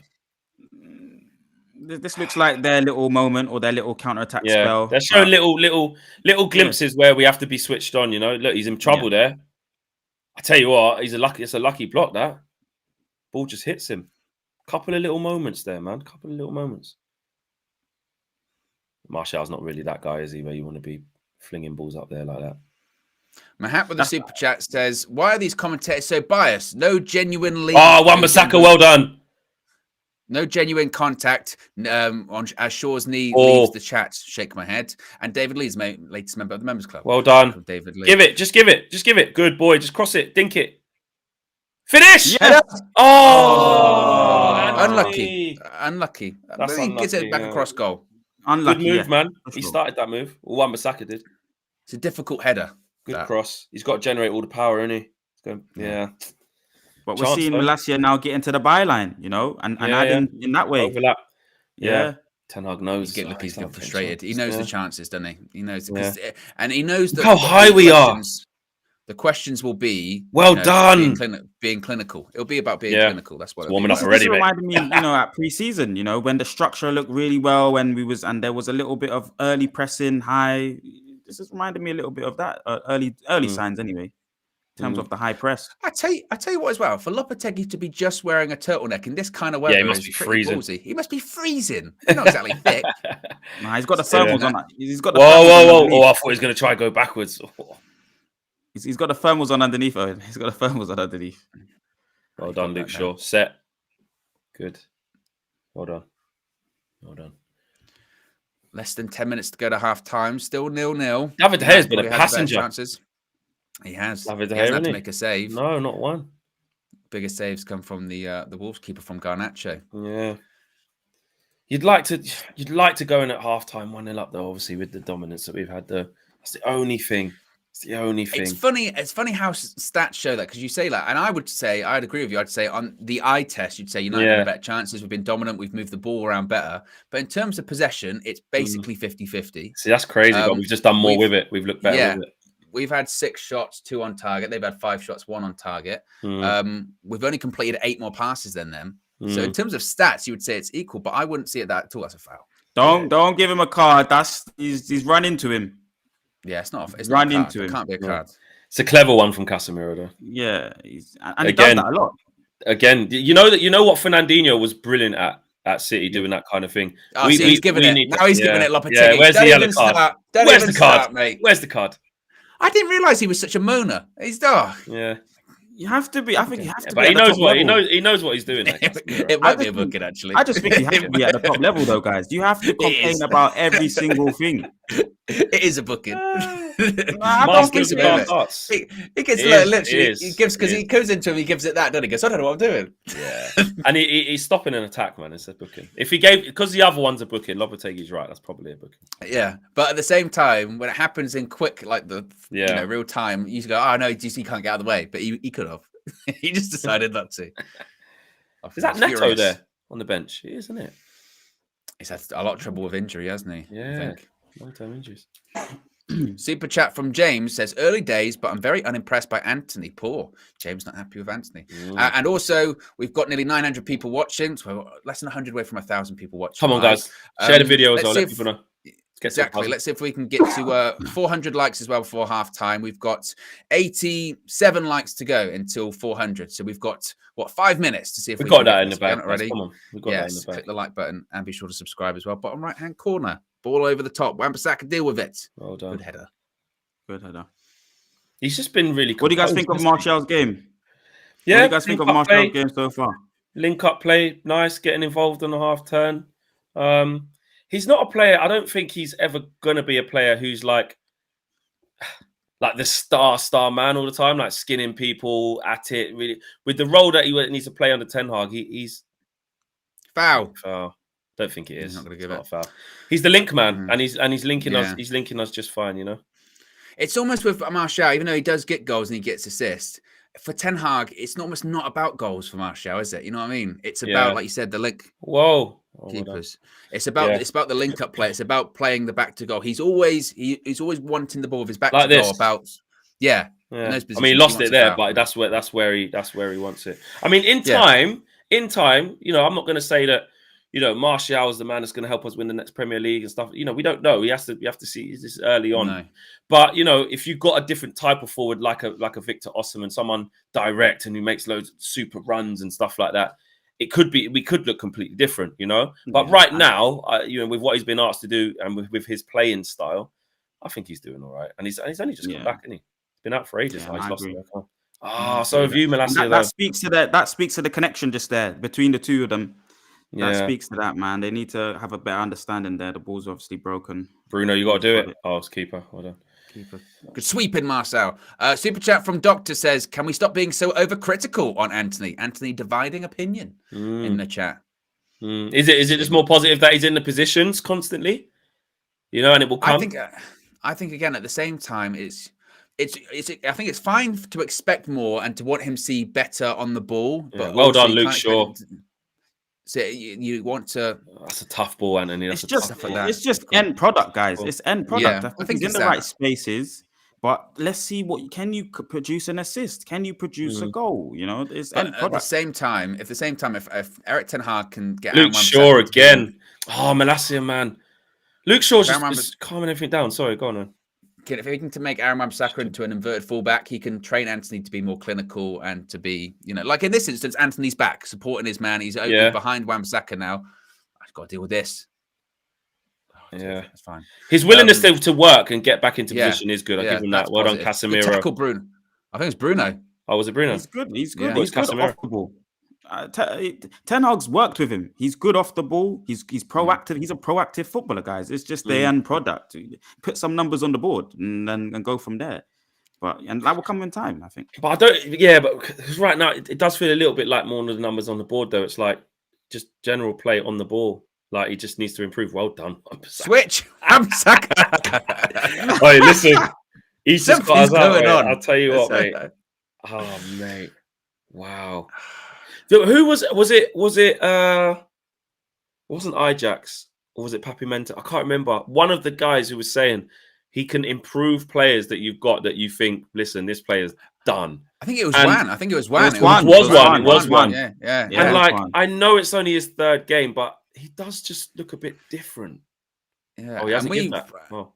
This looks like their little moment or their little counter-attack spell. They're showing little glimpses where we have to be switched on. Look, he's in trouble there. I tell you what, it's a lucky block. That ball just hits him. Couple of little moments there, man. Couple of little moments. Martial's not really that guy, is he? Where you want to be flinging balls up there like that. Mahat with the super chat says, "Why are these commentators so biased? No genuine lead." Oh, Wan-Bissaka, well done. No genuine contact as Shaw's knee leaves the chat. Shake my head. And David Lee's latest member of the Members Club. Well done. David Lee. Give it. Just give it. Good boy. Just cross it. Dink it. Finish! Yeah. Oh! Unlucky. That's he gets it back across goal. Unlucky. Good move, man. He started that move. Well, Wan-Bissaka did. It's a difficult header. Good cross. He's got to generate all the power, isn't he? Yeah. But we're seeing Malacia now get into the byline, and adding in that way. Overlap. Yeah. Ten Hag knows. He's getting frustrated. He knows the chances, doesn't he? He knows, and he knows how high we are. The questions will be done. Being clinical. It'll be about being clinical. That's what. Warming up already. This reminded me, at pre-season, when the structure looked really well, when there was a little bit of early pressing, high. This has reminded me a little bit of that early signs, anyway. In terms of the high press. I tell you what as well, for Lopetegui to be just wearing a turtleneck in this kind of weather, he must be freezing. Ballsy. He must be freezing. He's not exactly thick. Nah, he's got the thermals on. He's got the whoa. Oh, I thought he was going to try and go backwards. He's got the thermals on underneath. He's got the thermals on underneath. Well done, Luke Shaw. Set. Good. Well done. Less than 10 minutes to go to half time. Still 0-0. David De Gea's been a passenger. He has. David De Gea, he hasn't had to make a save. No, not one. Biggest saves come from the Wolves keeper from Garnacho. Yeah. You'd like to go in at half time 1-0 up though, obviously with the dominance that we've had there. That's the only thing. It's funny how stats show that, because you say that, and I'd agree with you. I'd say on the eye test, you'd say United have better chances. We've been dominant. We've moved the ball around better. But in terms of possession, it's basically 50-50. See, that's crazy. But we've just done more with it. We've looked better with it. We've had 6 shots, 2 on target. They've had 5 shots, 1 on target. We've only completed 8 more passes than them. So in terms of stats, you would say it's equal, but I wouldn't see it that at all. That's a foul. Don't give him a card. He's run into him. Yeah, it's not. It's run not into him. It can't be a card. It's a clever one from Casemiro, though. Yeah, and he does that a lot. Again, you know what Fernandinho was brilliant at City, doing that kind of thing. He's giving it. Now he's giving it Lopetegui. Yeah, where's the yellow card? Where's the card, mate? Where's the card? I didn't realise he was such a moaner. He's Yeah. You have to be. I think you have to. But he knows what he's doing. It might be a booking, actually. I just think you have to be at the top level, though, guys. You have to complain about every single thing. It is a booking. He gets literally. He gives, because he goes into him. He gives it that. Doesn't he? Goes, I don't know what I'm doing. Yeah, and he's stopping an attack, man. It's a booking. If he gave, because the other one's a booking, Lopetegui's right. That's probably a booking. Yeah, but at the same time, when it happens in quick, like real time, you go, oh no, he can't get out of the way, but he could have. He just decided not to. Is that Neto there on the bench? He is, isn't it? He's had a lot of trouble with injury, hasn't he? Yeah, I think. Long-term injuries. Super chat from James says, early days, but I'm very unimpressed by Antony. Poor. James not happy with Antony. And also, we've got nearly 900 people watching. So we're less than 100 away from 1,000 people watching. Come on, guys. Share the video as well. Let people know. Exactly. Let's see if we can get to 400 likes as well before half time. We've got 87 likes to go until 400. So we've got, 5 minutes to see if we've got that in the back already. Come on. We've got that in the back. Click the like button and be sure to subscribe as well. Bottom right-hand corner. Ball over the top. Wan-Bissaka, deal with it. Well done. Good header. Good header. He's just been really. What do you guys think of Martial's game? Yeah, what do you guys think of Martial's game so far? Link up play, nice, getting involved on the half turn. He's not a player. I don't think he's ever going to be a player who's like the star man all the time, like skinning people at it. Really, with the role that he needs to play under Ten Hag, he's foul. Don't think it is. He's not going to give it. Foul. He's the link man, and he's linking us. He's linking us just fine, you know. It's almost with Martial, even though he does get goals and he gets assists. For Ten Hag, it's almost not about goals for Martial, is it? You know what I mean? It's about, like you said, the link. Whoa, keepers. It's about the link up play. It's about playing the back to goal. He's always wanting the ball with his back like to this. goal. About yeah. I mean, he lost it there, but that's where he wants it. I mean, in time, you know, I'm not going to say that. You know, Martial is the man that's going to help us win the next Premier League and stuff. You know, we don't know. We have to see this early on. No. But you know, if you've got a different type of forward, like a Victor Osimhen, someone direct and who makes loads of super runs and stuff like that, we could look completely different. You know, but right now, you know, with what he's been asked to do and with his playing style, I think he's doing all right. And he's only just come back, isn't he? He's been out for ages. Yeah, He's lost it. So have you, Malacia. That speaks to the connection just there between the two of them. That speaks to that, man. They need to have a better understanding there. The ball's obviously broken. Bruno, you got to do it. Oh, it's keeper. Well done. Keeper. Good sweeping, Marcel. Super chat from Doctor says, can we stop being so overcritical on Antony? Antony dividing opinion in the chat. Is it just more positive that he's in the positions constantly? You know, and it will come. I think again, at the same time, I think it's fine to expect more and to want him see better on the ball. Yeah, but well done, Luke Shaw. So you want to? That's a tough ball, Antony. It's just end product, guys. It's end product. I think he's in the right spaces, but let's see what can you produce an assist? Can you produce a goal? You know, it's end product. At the same time, if Eric Ten Hag can get Luke Shaw again, Malacia, man, Luke Shaw's just calming everything down. Sorry, go on, man. If he can make Aaron Wan-Bissaka into an inverted fullback, he can train Antony to be more clinical and to be, you know, like in this instance, Antony's back, supporting his man. He's behind Wan-Bissaka now. I've got to deal with this. That's fine. His willingness to work and get back into position is good. I give him that. Well done, Casemiro. Good tackle, Bruno. I think it's Bruno. Oh, was it Bruno? He's good. He's good. He's good off the ball. Ten Hag's worked with him. He's good off the ball. He's proactive. He's a proactive footballer, guys. It's just the end product. Put some numbers on the board and go from there. And that will come in time, I think. But I don't. Yeah, but right now it does feel a little bit like more of the numbers on the board, though. It's like just general play on the ball. Like he just needs to improve. Well done. Switch. Wan-Bissaka. Hey, listen. He's just got us out. I'll tell you what, mate. Oh, mate. Wow. Who was it? It wasn't Ajax or was it Papimenta? I can't remember. One of the guys who was saying he can improve players that you've got that you think, listen, this player's done. I think it was Wan. It was Wan. It was Wan. Yeah. And I know it's only his third game, but he does just look a bit different. Yeah. Oh, he hasn't given that. Oh.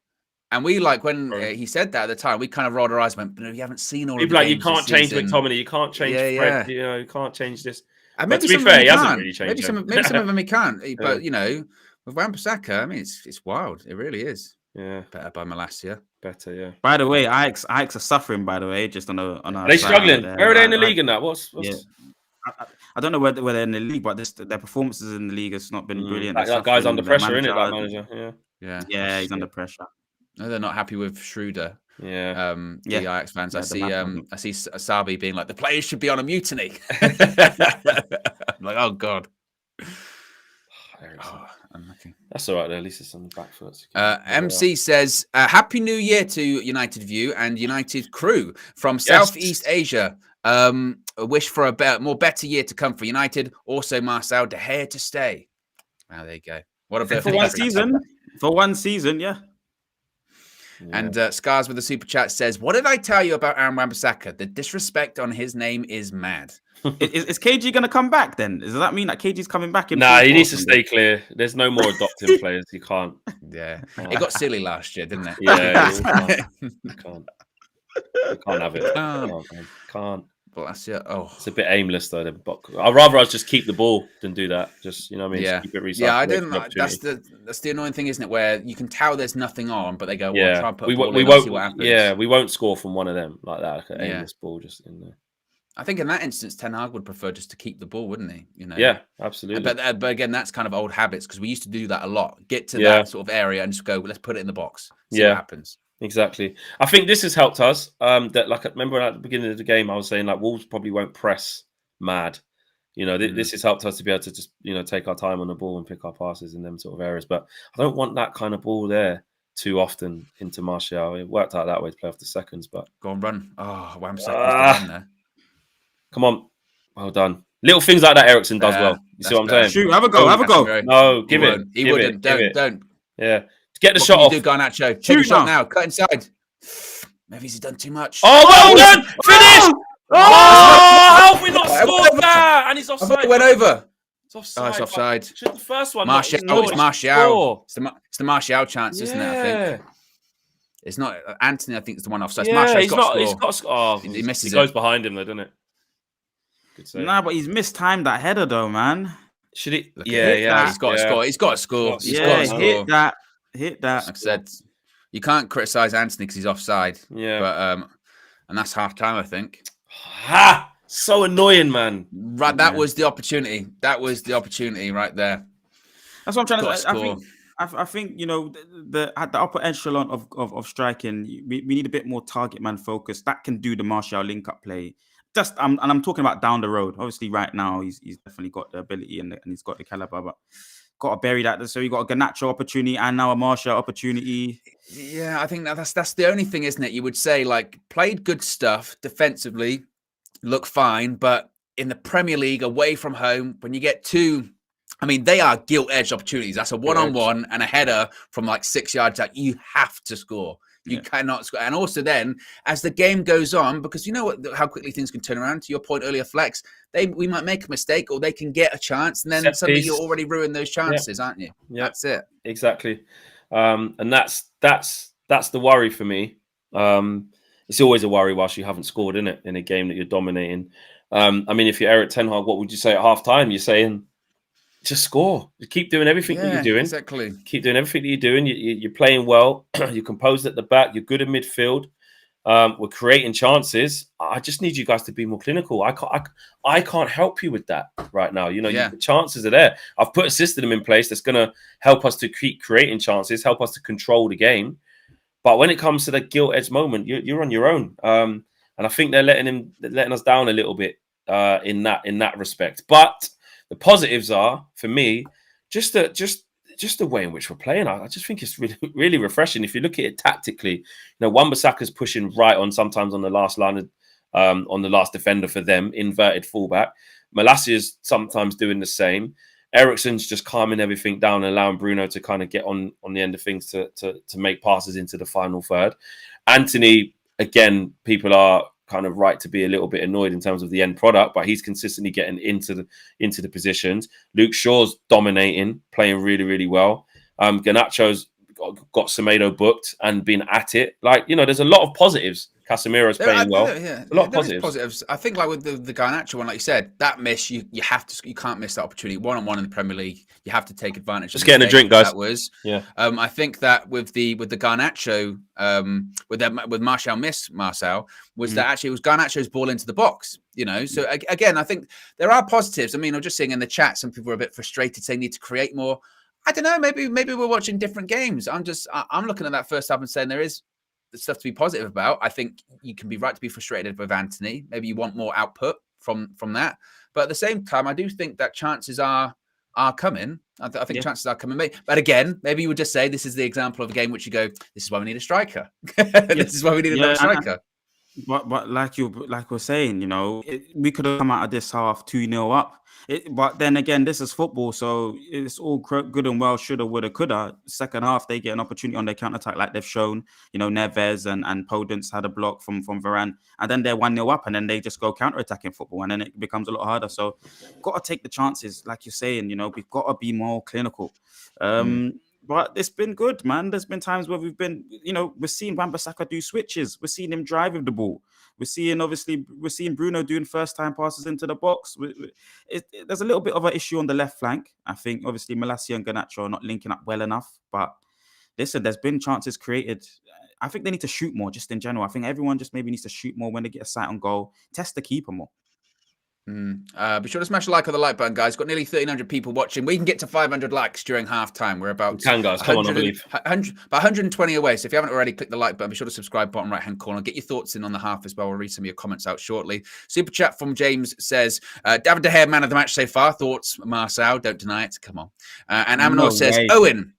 And we when he said that at the time, we kind of rolled our eyes and went, but we haven't seen all of the games you can't change McTominay, you can't change Fred, you know, you can't change this. And maybe to be fair, he hasn't really changed. Maybe some of them he can't. But you know, with Wan-Bissaka, I mean, it's wild. It really is. Yeah. Better by Malacia. Better, yeah. By the way, Ajax are suffering. By the way, just on a. Are they struggling? Where are they in the league in that? What's... Yeah. I don't know whether they're in the league, but their performances in the league has not been brilliant. That guy's under pressure, isn't it? That manager, yeah, he's under pressure. No, they're not happy with Schroeder. Yeah. The Ajax fans. I see Asabi being like, the players should be on a mutiny. I'm like, oh God. Unlucky. That's all right, though. At least it's on the back foot. MC says, Happy New Year to United View and United crew from Southeast Asia. A wish for a better year to come for United. Also, Marcel, De Gea to stay. Wow, there you go. What a for one season. For one season, yeah. And Scars with the super chat says, what did I tell you about Aaron Wan-Bissaka? The disrespect on his name is mad. Is KG going to come back then? Does that mean that KG's coming back? He needs to stay clear. There's no more adopting players. You can't. Yeah. It got silly last year, didn't it? Yeah. You can't have it. Can't. Bless you. Oh, it's a bit aimless though. I'd rather us just keep the ball than do that. Just, you know what I mean? yeah, Just keep it recycled. yeah. I didn't. That's the annoying thing, isn't it? Where you can tell there's nothing on, but they go, "Well, try and put a ball in and see what happens." Yeah, we won't score from one of them like that. Like an aimless ball just in there. I think in that instance, Ten Hag would prefer just to keep the ball, wouldn't he? You know. Yeah, absolutely. But again, that's kind of old habits because we used to do that a lot. Get to that sort of area and just go, let's put it in the box. See what happens. Exactly. I think this has helped us. That, like, I remember at the beginning of the game, I was saying like Wolves probably won't press mad. You know, this has helped us to be able to just, you know, take our time on the ball and pick our passes in them sort of areas. But I don't want that kind of ball there too often into Martial. It worked out that way to play off the seconds, but go on, run. Oh, Wham seconds to run there. Come on. Well done. Little things like that Eriksen does well. You see what I'm saying? Shoot, have a go, have a go. No, give it. He wouldn't. Don't. Yeah. Get the shot off. Do Garnacho. Take a shot now. Cut inside. Maybe he's done too much. Oh, well done. Finish. How have we not scored that? And he's offside. It went over. It's offside. It's offside. The first one. Martial. It's Martial. It's the Martial chance, isn't it? I think. It's not Antony. I think it's the one offside. Yeah, he's got to score. Oh, he misses. He goes behind him, though, doesn't it? Nah, but he's mistimed that header, though, man. Should he? He's got to score. He's got to score. Hit that. Hit that. Like I said, you can't criticize Antony because he's offside. Yeah. But and that's half time, I think. Ha! So annoying, man. Right, that was the opportunity. That was the opportunity right there. That's what I'm trying to say. I think, you know, at the upper echelon of striking, we need a bit more target man focus. That can do the Martial link-up play. I'm talking about down the road. Obviously, right now, he's definitely got the ability and he's got the caliber, but got to bury that. So you got a Garnacho opportunity and now a Martial opportunity. Yeah, I think that's the only thing, isn't it? You would say, like, played good stuff defensively, look fine, but in the Premier League, away from home, when you get two, I mean, they are gilt-edged opportunities. That's a one-on-one and a header from like 6 yards out. You have to score. You cannot score. And also then, as the game goes on, because you know how quickly things can turn around. To your point earlier, Flex, we might make a mistake or they can get a chance, and then suddenly you're already ruined those chances, aren't you? Yeah, that's it. Exactly. And that's the worry for me. It's always a worry whilst you haven't scored in a game that you're dominating. I mean, if you're Erik Ten Hag, what would you say at half time? You're saying, just score. Just keep doing everything that you're doing. Exactly. Keep doing everything that you're doing. You're playing well. You're composed at the back. You're good in midfield. We're creating chances. I just need you guys to be more clinical. I can't help you with that right now. You know, the chances are there. I've put a system in place that's going to help us to keep creating chances, help us to control the game. But when it comes to the gilt-edged moment, you're on your own. And I think they're letting us down a little bit in that respect. But the positives are, for me, just the way in which we're playing. I just think it's really, really refreshing. If you look at it tactically, you know, Wan-Bissaka's pushing right on sometimes on the last line, on the last defender for them, inverted fullback. Malacia's sometimes doing the same. Eriksen's just calming everything down and allowing Bruno to kind of get on the end of things to make passes into the final third. Antony, again, people are kind of right to be a little bit annoyed in terms of the end product, but he's consistently getting into the positions. Luke Shaw's dominating, playing really, really well. Garnacho's got Semedo booked and been at it. Like, you know, there's a lot of positives. Casemiro's playing well. A lot of positives. I think, like with the Garnacho one, like you said, that miss, you can't miss that opportunity. One-on-one in the Premier League, you have to take advantage. Just getting a drink, guys. That was, I think that with the Garnacho, with Martial was that actually it was Garnacho's ball into the box. You know, so again, I think there are positives. I mean, I'm just seeing in the chat, some people are a bit frustrated, saying need to create more. I don't know. Maybe we're watching different games. I'm looking at that first half and saying there is stuff to be positive about. I think you can be right to be frustrated with Antony. Maybe you want more output from that. But at the same time, I do think that chances are coming. I think chances are coming. But again, maybe you would just say this is the example of a game which you go, this is why we need a striker. This is why we need another striker. But like we're saying, you know, we could have come out of this half 2-0 up. But then again, this is football, so it's all good and well. Shoulda, woulda, coulda. Second half, they get an opportunity on their counter-attack, like they've shown. You know, Neves and Podence had a block from Varane, and then they're 1-0 up, and then they just go counter-attacking football, and then it becomes a lot harder. So, got to take the chances, like you're saying. You know, we've got to be more clinical. But it's been good, man. There's been times where we've been, you know, we're seeing Wan-Bissaka do switches. We're seeing him drive with the ball. We're seeing Bruno doing first-time passes into the box. There's a little bit of an issue on the left flank. I think obviously Malacia and Garnacho are not linking up well enough. But listen, there's been chances created. I think they need to shoot more, just in general. I think everyone just maybe needs to shoot more when they get a sight on goal. Test the keeper more. Be sure to smash a like on the like button, guys. Got nearly 1,300 people watching. We can get to 500 likes during halftime. We're about 120 away. So if you haven't already, click the like button. Be sure to subscribe, bottom right hand corner. Get your thoughts in on the half as well. We'll read some of your comments out shortly. Super chat from James says, David De Gea, man of the match so far. Thoughts, Marcel? Don't deny it. Come on. And Amanor says, Owen.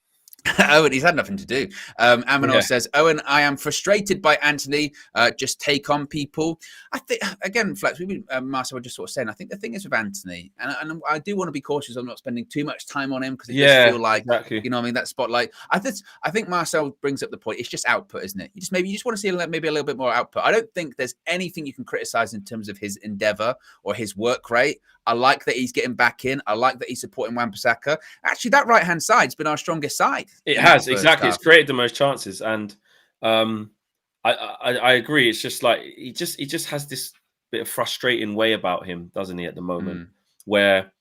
Owen, he's had nothing to do. Amanor says, Owen, I am frustrated by Antony. Just take on people. I think, again, Flex, Marcel was just sort of saying, I think the thing is with Antony, and I do want to be cautious on not spending too much time on him because it does feel like, you know what I mean, that spotlight. I think Marcel brings up the point. It's just output, isn't it? You just want to see maybe a little bit more output. I don't think there's anything you can criticize in terms of his endeavor or his work rate. I like that he's getting back in. I like that he's supporting Wan-Bissaka. Actually, that right-hand side's been our strongest side. It has, exactly. It's created the most chances. And I agree. It's just like he just has this bit of frustrating way about him, doesn't he, at the moment, where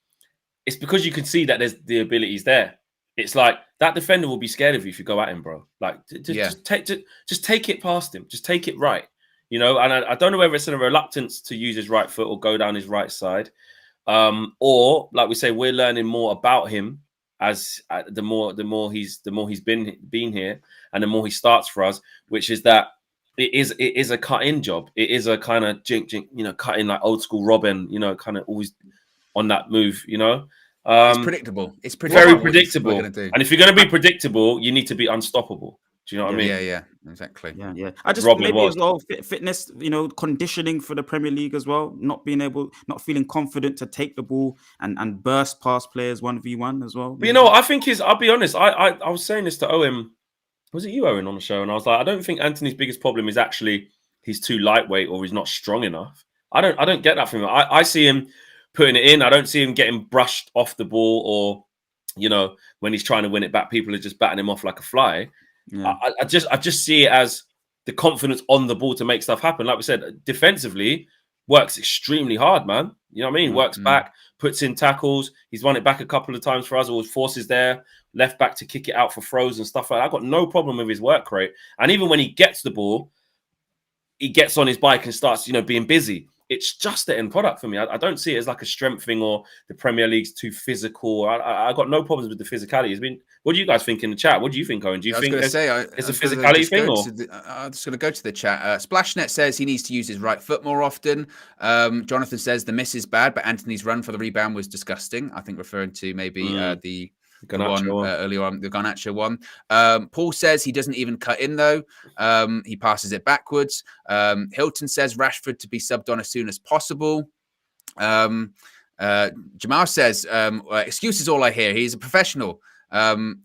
it's because you can see that there's the abilities there. It's like that defender will be scared of you if you go at him, bro. Like, just take it past him. Just take it right. You know, and I don't know whether it's in a reluctance to use his right foot or go down his right side. Or like we say, we're learning more about him as the more he's been here, and the more he starts for us, which is that it is a cut-in job. It is a kind of jink, you know, cut in like old school Robin, you know, kind of always on that move, you know. It's predictable. It's predictable. Very predictable. And if you're going to be predictable, you need to be unstoppable. Do you know what I mean? Yeah, exactly. Yeah. I just maybe as well fitness, you know, conditioning for the Premier League as well. Not feeling confident to take the ball and burst past players 1v1 as well. But you know what I think is, I'll be honest. I was saying this to Owen. Was it you, Owen, on the show? And I was like, I don't think Antony's biggest problem is actually he's too lightweight or he's not strong enough. I don't get that from him. I see him putting it in. I don't see him getting brushed off the ball, or, you know, when he's trying to win it back, people are just batting him off like a fly. Yeah. I just see it as the confidence on the ball to make stuff happen. Like we said, defensively works extremely hard, man. You know what I mean? Works back, puts in tackles. He's won it back a couple of times for us. Always forces there, left back to kick it out for throws and stuff like that. I've got no problem with his work rate. And even when he gets the ball, he gets on his bike and starts, you know, being busy. It's just the end product for me. I don't see it as like a strength thing or the Premier League's too physical. I got no problems with the physicality. I mean, what do you guys think in the chat? What do you think, Owen? Do you think it's a physicality thing? I'm just going to go to the chat. Splashnet says he needs to use his right foot more often. Jonathan says the miss is bad, but Antony's run for the rebound was disgusting. I think referring to maybe the one earlier on, the Garnacho one. Paul says he doesn't even cut in though. He passes it backwards. Hilton says Rashford to be subbed on as soon as possible. Jamal says excuse is all I hear. He's a professional. And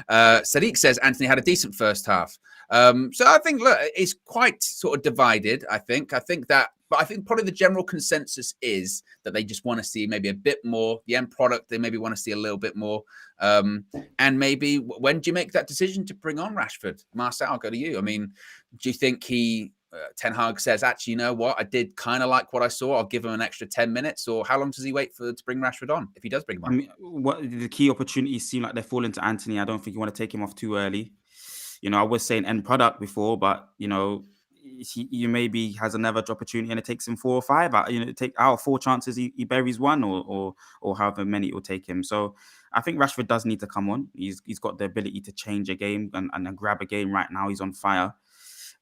Sadiq says Antony had a decent first half. So I think, look, it's quite sort of divided. I think probably the general consensus is that they just want to see maybe a bit more. The end product, they maybe want to see a little bit more. And maybe when do you make that decision to bring on Rashford? Marcel, I'll go to you. I mean, do you think Ten Hag says, actually, you know what? I did kind of like what I saw. I'll give him an extra 10 minutes. Or how long does he wait to bring Rashford on, if he does bring him on? I mean, what the key opportunities seem like they're falling to Antony. I don't think you want to take him off too early. You know, I was saying end product before, but, you know, he maybe has another opportunity and it takes him 4 or 5 out. You know, take out of 4 chances, he buries 1 or however many it will take him. So I think Rashford does need to come on. He's got the ability to change a game and grab a game right now. He's on fire.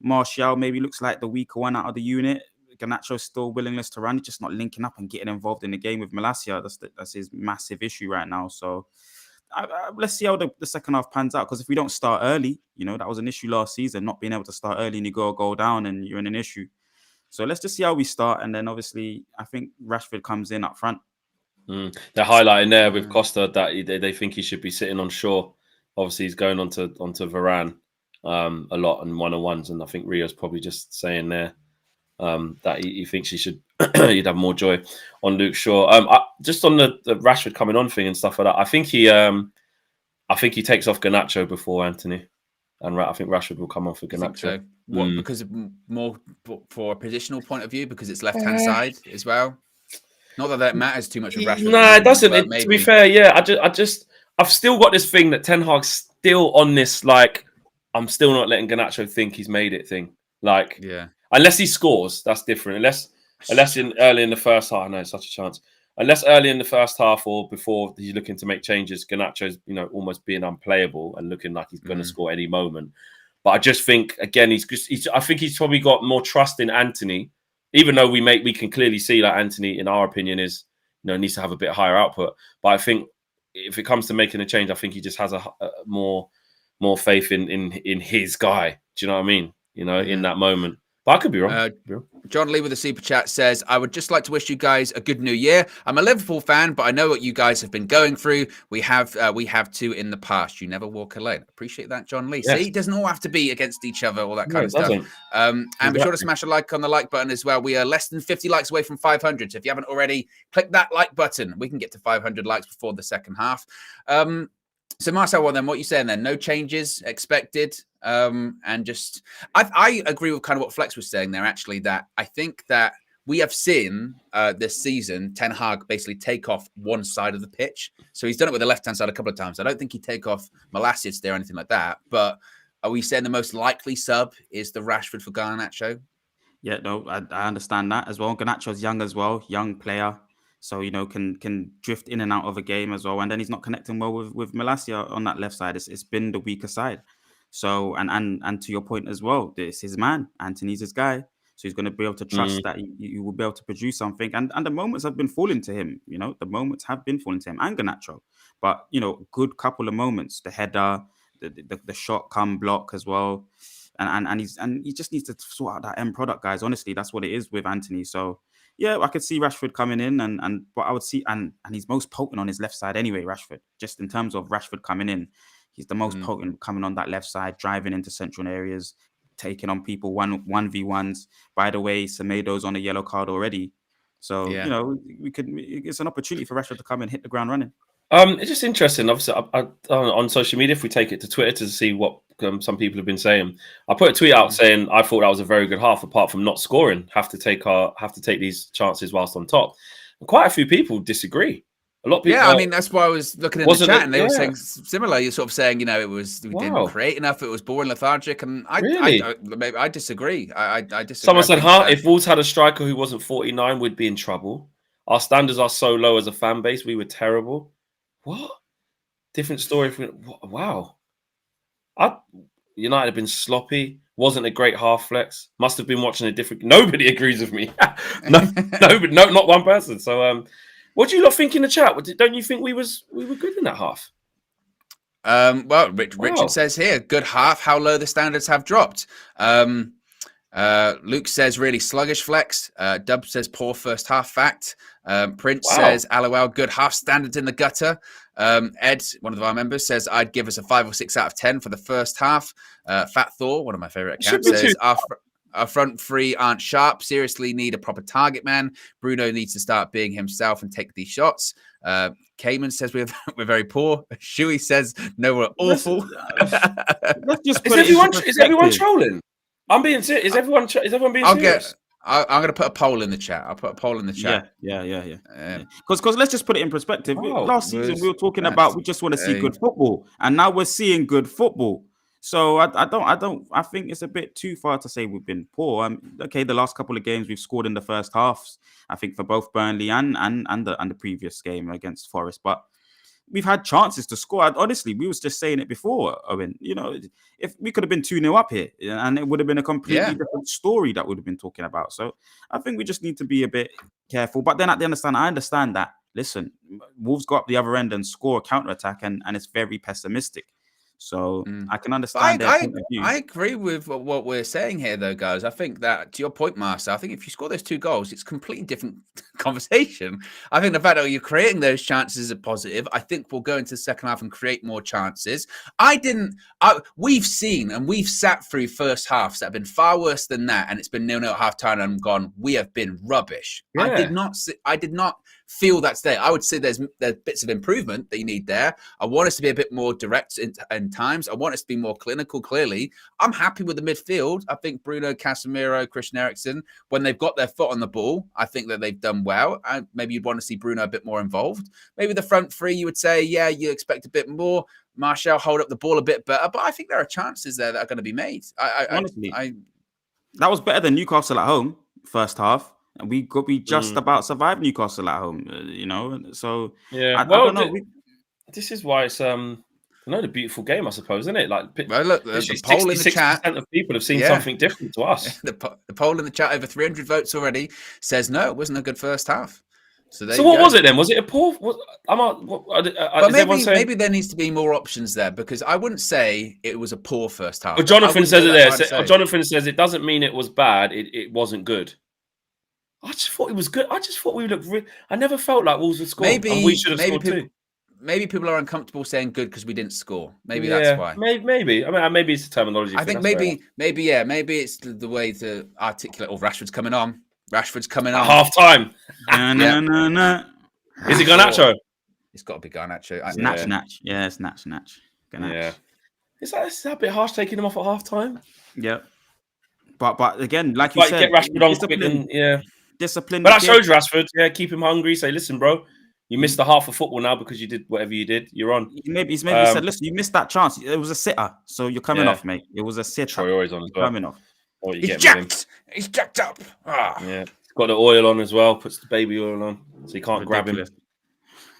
Martial maybe looks like the weaker one out of the unit. Garnacho's still willingness to run, he's just not linking up and getting involved in the game with Malacia. That's his massive issue right now. So let's see how the second half pans out. Because if we don't start early, you know, that was an issue last season, not being able to start early and you go a goal down and you're in an issue. So let's just see how we start. And then obviously, I think Rashford comes in up front. They're highlighting there with Costa that they think he should be sitting on Shaw. Obviously, he's going onto Varane a lot and one-on-ones, and I think Rio's probably just saying there that he thinks he'd have more joy on Luke Shaw. Just on the Rashford coming on thing and stuff like that, I think he takes off Garnacho before Antony. and I think Rashford will come on for I think Garnacho. so. What, because of more for a positional point of view, because it's left-hand side as well? Not that matters too much for Rashford. No, it doesn't. Maybe. To be fair, yeah, I've still got this thing that Ten Hag's still on this, like, I'm still not letting Garnacho think he's made it thing. Like, yeah, unless he scores, that's different. Unless early in the first half, no, such a chance. Unless early in the first half or before he's looking to make changes, Garnacho's, almost being unplayable and looking like he's going to score any moment. But I just think, again, I think he's probably got more trust in Antony, even though we can clearly see that Antony, in our opinion, is needs to have a bit higher output. But I think if it comes to making a change, I think he just has a more faith in his guy. Do you know what I mean? In that moment. But I could be wrong. John Lee with a super chat says, I would just like to wish you guys a good new year. I'm a Liverpool fan, but I know what you guys have been going through. We have too in the past. You never walk alone. Appreciate that, John Lee. Yes. See, it doesn't all have to be against each other, all that kind of stuff. And be sure to smash a like on the like button as well. We are less than 50 likes away from 500. So if you haven't already, click that like button. We can get to 500 likes before the second half. So Marcel, what are you saying then? No changes expected, and just I agree with kind of what Flex was saying there. Actually, that I think that we have seen this season Ten Hag basically take off one side of the pitch. So he's done it with the left hand side a couple of times. I don't think he'd take off Molasses there or anything like that. But are we saying the most likely sub is the Rashford for Garnacho? Yeah, no, I understand that as well. Garnacho's young as well, young player. So, can drift in and out of a game as well. And then he's not connecting well with Malacia on that left side. It's been the weaker side. So, and to your point as well, it's his man. Antony's his guy. So he's going to be able to trust that you will be able to produce something. And the moments have been falling to him. The moments have been falling to him and Garnacho. But, good couple of moments. The header, the shot come block as well. And he just needs to sort out that end product, guys. Honestly, that's what it is with Antony. So, yeah, I could see Rashford coming in, and but I would see, and he's most potent on his left side anyway, Rashford. Just in terms of Rashford coming in, he's the most potent coming on that left side, driving into central areas, taking on people 1v1s. By the way, Semedo's on a yellow card already. So, it's an opportunity for Rashford to come and hit the ground running. It's just interesting. Obviously, on social media, if we take it to Twitter to see what some people have been saying, I put a tweet out saying I thought that was a very good half. Apart from not scoring, have to take these chances whilst on top. And quite a few people disagree. A lot of people. Yeah, I mean that's why I was looking in the chat, and they were saying similar. You're sort of saying, we didn't create enough. It was boring, lethargic, and I disagree. I disagree. Someone said, if Wolves had a striker who wasn't 49, we'd be in trouble. Our standards are so low as a fan base. We were terrible. What? Different story. Wow. United have been sloppy. Wasn't a great half Flex. Must have been watching a different. Nobody agrees with me. No, not one person. So, what do you lot think in the chat? Don't you think we were good in that half? Well, Richard says here, good half. How low the standards have dropped. Luke says really sluggish Flex. Dub says poor first half fact. Prince says LOL, good half, standards in the gutter. Ed, one of our members, says I'd give us a 5 or 6 out of 10 for the first half. Fat Thor, one of my favorite accounts, says our front three aren't sharp. Seriously need a proper target man. Bruno needs to start being himself and take these shots. Cayman says we're very poor. Shuey says no, we're awful. Let's just is everyone trolling? I'm being serious. Is everyone being serious? I'm going to put a poll in the chat. I'll put a poll in the chat. Yeah. Because let's just put it in perspective. Last season we were talking about we just want to see good football, and now we're seeing good football. So I think it's a bit too far to say we've been poor. Okay, the last couple of games we've scored in the first halves. I think for both Burnley and the previous game against Forest, but we've had chances to score. Honestly, we was just saying it before, Owen. If we could have been 2-0 up here, and it would have been a completely different story that we'd have been talking about. So I think we just need to be a bit careful. But then I understand that. Listen, Wolves go up the other end and score a counter-attack, and it's very pessimistic. So I can understand their point of view. I agree with what we're saying here, though, guys. I think that, to your point, Marcel, I think if you score those 2 goals, it's completely different conversation. I think the fact that you're creating those chances is a positive. I think we'll go into the second half and create more chances. We've seen and we've sat through first halves that have been far worse than that, and it's been 0-0 at half time and gone, we have been rubbish. Yeah. I did not feel that's there. I would say there's bits of improvement that you need there. I want us to be a bit more direct in times. I want us to be more clinical, clearly. I'm happy with the midfield. I think Bruno, Casemiro, Christian Eriksen, when they've got their foot on the ball, I think that they've done well. Maybe you'd want to see Bruno a bit more involved. Maybe the front three, you would say, yeah, you expect a bit more. Marcel hold up the ball a bit better, but I think there are chances there that are going to be made. Honestly, that was better than Newcastle at home first half. And we just about survived Newcastle at home, So yeah, I don't know. This is why it's the beautiful game, I suppose, isn't it? Like, well, look, the poll in the chat of people have seen something different to us. The poll in the chat, over 300 votes already, says no, it wasn't a good first half. So what was it then? Was it a poor? Maybe there needs to be more options there, because I wouldn't say it was a poor first half. But Jonathan says it there. Jonathan says it doesn't mean it was bad. It wasn't good. I just thought it was good. I just thought we looked. I never felt like Wolves would score. And we should have scored too. Maybe people are uncomfortable saying good because we didn't score. Maybe that's why. Maybe. I mean, maybe it's the terminology. I think maybe it's the way to articulate. Oh, Rashford's coming on. Half time. No. Is it Garnacho? It's got to be Garnacho. Snatch. Yeah, it's Snatch. Garnacho. Yeah. Is that a bit harsh taking him off at half time? Yeah. But again, like you said, get Rashford on quick and discipline. But that shows Rashford. Yeah, keep him hungry. Say, listen, bro, you missed the half of football now because you did whatever you did. You're on. Maybe said, listen, you missed that chance. It was a sitter, so you're coming off, mate. It was a sitter. Troy always on as well. Coming off. He's jacked. He's jacked up. Yeah, he's got the oil on as well. Puts the baby oil on, so you can't grab him.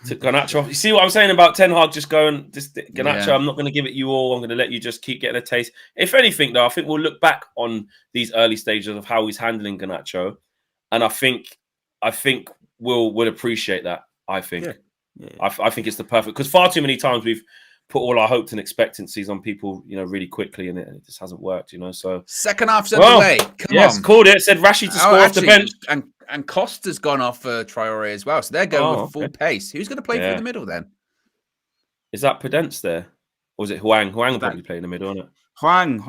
To Garnacho. You see what I'm saying about Ten Hag just going, Garnacho, I'm not going to give it you all. I'm going to let you just keep getting a taste. If anything, though, I think we'll look back on these early stages of how he's handling Garnacho, and I think we'll appreciate that. I think. Yeah. I think it's the perfect, because far too many times we've put all our hopes and expectancies on people, really quickly, and it just hasn't worked, So second half's underway. Come on. Called it. Said Rashi to score off the bench. And Costa's gone off for Traore as well. So they're going with full pace. Who's going to play through the middle then? Is that Pedence there? Or is it Huang? Huang will probably play in the middle, isn't it? Huang.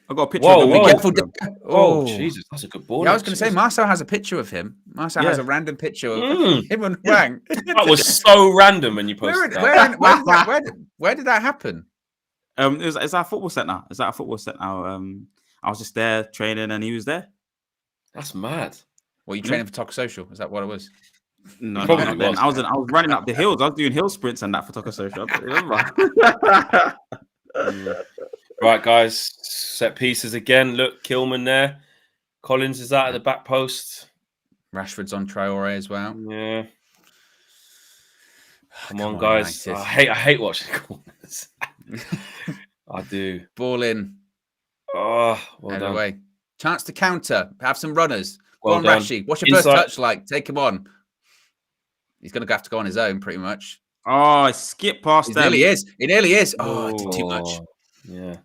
I got a picture of him. Oh, Jesus. That's a good ball. Yeah, I was going to say, Marcel has a picture of him. Marcel has a random picture of him and Huang. That was so random when you posted that. Where did that happen? It's our football set now. I was just there training and he was there. That's mad. Were you training for Talk Social? Is that what it was? No, not then. I was running up the hills. I was doing hill sprints and that for Talk Social. Right, guys. Set pieces again. Look, Kilman there. Collins is out at the back post. Rashford's on Traore as well. Yeah. Come on, guys. I hate watching corners. I do. Ball in. Oh, well done. Away. Chance to counter. Have some runners. Well go on, Rashi. What's your first touch like? Take him on. He's going to have to go on his own, pretty much. Oh, skip past them. He nearly is. Oh, too much. Yeah.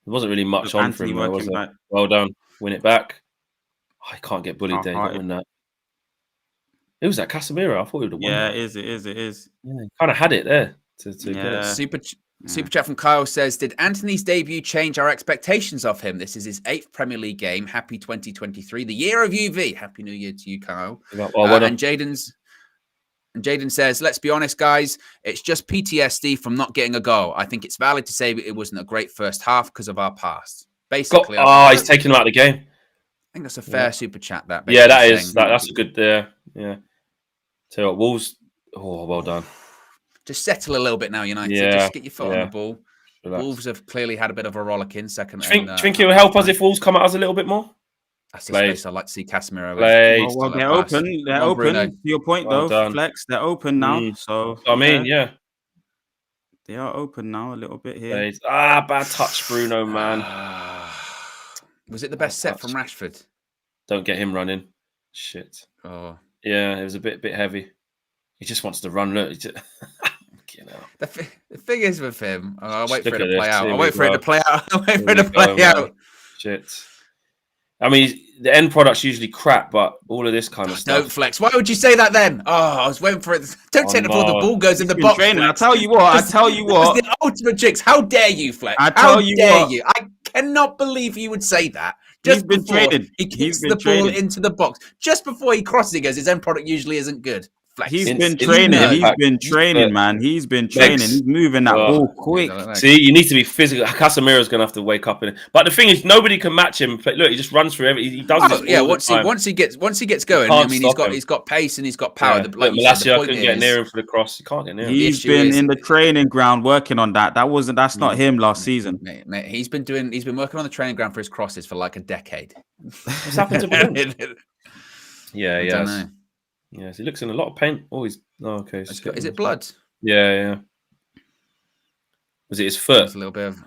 There wasn't really much on for him, was it? Well done. Win it back. Oh, I can't get bullied there. Win that. It was that Casemiro. I thought he would have won. Yeah, it is. Yeah, kind of had it there. Super chat from Kyle says, did Antony's debut change our expectations of him? This is his 8th Premier League game. Happy 2023, the year of UV. Happy New Year to you, Kyle. And Jaden says, let's be honest, guys, it's just PTSD from not getting a goal. I think it's valid to say it wasn't a great first half because of our past. Basically, he's taken him out of the game. I think that's a fair super chat. That's a good. Yeah. So Wolves. Oh, well done. Just settle a little bit now, United. Yeah. Just get your foot on the ball. Relax. Wolves have clearly had a bit of a rollicking second. Do you think it will help us if Wolves come at us a little bit more? That's the space I'd like to see Casemiro. Well, they're open. They're open. To your point, though, Flex. They're open now. So they are open now a little bit here. Bad touch, Bruno, man. Was it the best set from Rashford? Don't get him running. Shit. Oh. Yeah, it was a bit heavy. He just wants to run. Look. The thing is with him, I'll wait for it to play out. I'll wait for it to play out. Shit. I mean, the end product's usually crap, but all of this kind of stuff. Don't flex. Why would you say that then? Oh, I was waiting for it. Don't take it before the ball goes in the box. I tell you what. That's the ultimate jinx. How dare you, Flex? How dare you? I cannot believe you would say that. Just He's been traded. He kicks the ball into the box. Just before he crosses, he goes, his end product usually isn't good. Flex. He's been training. He's been training, man. He's been training. He's moving that ball quick. See, you need to be physical. Casemiro's going to have to wake up in it. But the thing is, nobody can match him. Look, he just runs through everything. He does this all the time. Once he gets going, I mean, he's got pace and he's got power. Yeah. Malacia couldn't get near him for the cross. He can't get near him. He's been in the training ground working on that. That's not him last season. Mate, he's been working on the training ground for his crosses for like a decade. What's happened to him? Yeah, I don't know. Yes, he looks in a lot of pain. Okay. Is it blood? Yeah. Was it his foot? It's a little bit of...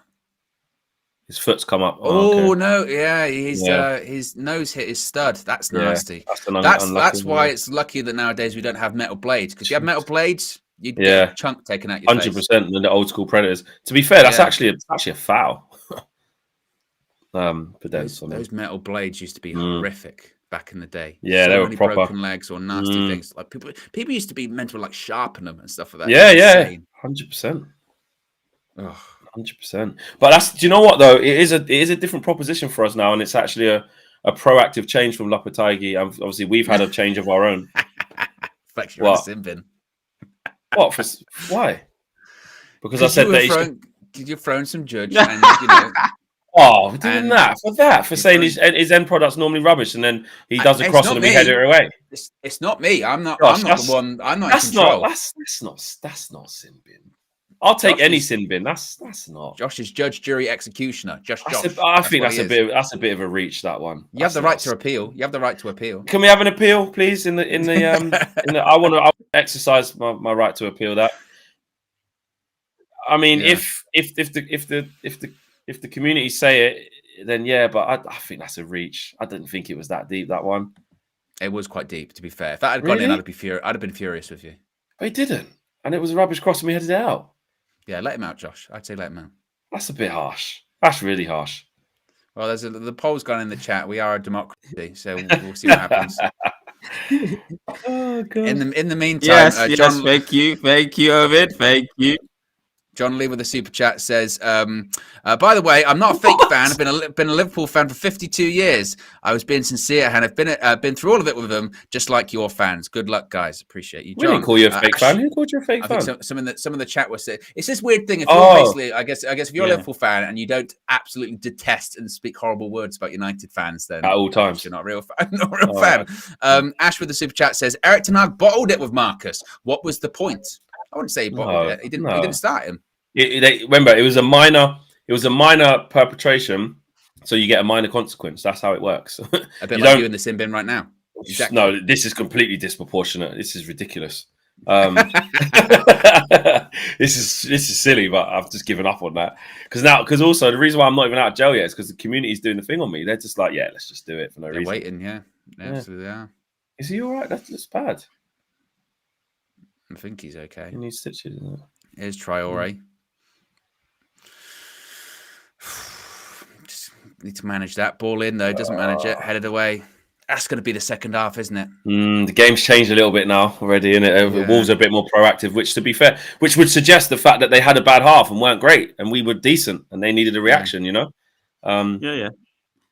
His foot's come up. No, yeah, his nose hit his stud. That's nasty. That's why it's lucky that nowadays we don't have metal blades. Because if you have metal blades, you'd get a chunk taken out your 100%. And the old school Predators. To be fair, that's actually a foul. But those metal blades used to be horrific. Back in the day, they were proper broken legs or nasty things. Like people used to be meant to like sharpen them and stuff like that. Yeah, 100%, 100%. But do you know what though? It is a different proposition for us now, and it's actually a proactive change from Lopetegui. Obviously, we've had a change of our own. Flex, you're a sin bin. What? Why? Because I said that you're throwing some judge, and Oh, doing for saying his end product's normally rubbish, and then he does a cross and we head it away. It's not me. I'm not the one. I'm not in control. That's not sin bin. I'll take any sin bin. That's not. Josh is judge, jury, executioner. Josh. I think that's a bit of a reach. That one. You have the right to appeal. You have the right to appeal. Can we have an appeal, please? I want to exercise my right to appeal that. I mean, if the community say it, then but I think that's a reach. I didn't think it was that deep, that one. It was quite deep, to be fair. If that had gone in, I'd have been furious with you. But he didn't. And it was a rubbish cross and we headed it out. Yeah, let him out, Josh. I'd say let him out. That's a bit harsh. That's really harsh. Well, the poll's gone in the chat. We are a democracy, so we'll see what happens. Oh, God. In the meantime, John, thank you, Ovid. Thank you. John Lee with the super chat says, by the way, I'm not a fake fan. I've been a Liverpool fan for 52 years. I was being sincere and I've been through all of it with them, just like your fans. Good luck, guys. Appreciate you, John. We didn't call you a fake fan. Who called you a fake fan? Think some of the chat was saying it's this weird thing. If you're basically, I guess if you're a Liverpool fan and you don't absolutely detest and speak horrible words about United fans, then at all times you're not a real fan. Not a real fan. Ash with the super chat says Eric Ten Hag bottled it with Marcus. What was the point? I wouldn't say he bottled it. He didn't start him. Remember, it was a minor perpetration, so you get a minor consequence. That's how it works. A bit like you in the sin bin right now. Exactly. No, this is completely disproportionate. This is ridiculous. This is silly, but I've just given up on that because also the reason why I'm not even out of jail yet is because the community's doing the thing on me. They're just like, let's just do it for no reason. Waiting, absolutely. Yeah. Is he all right? That's bad. I think he's okay. He needs stitches. Isn't it? Here's Traore. Just need to manage that ball in though. Doesn't manage it. Headed away. That's going to be the second half, isn't it? The game's changed a little bit now already, isn't it? The Wolves are a bit more proactive, which, to be fair, which would suggest the fact that they had a bad half and weren't great, and we were decent, and they needed a reaction. You know.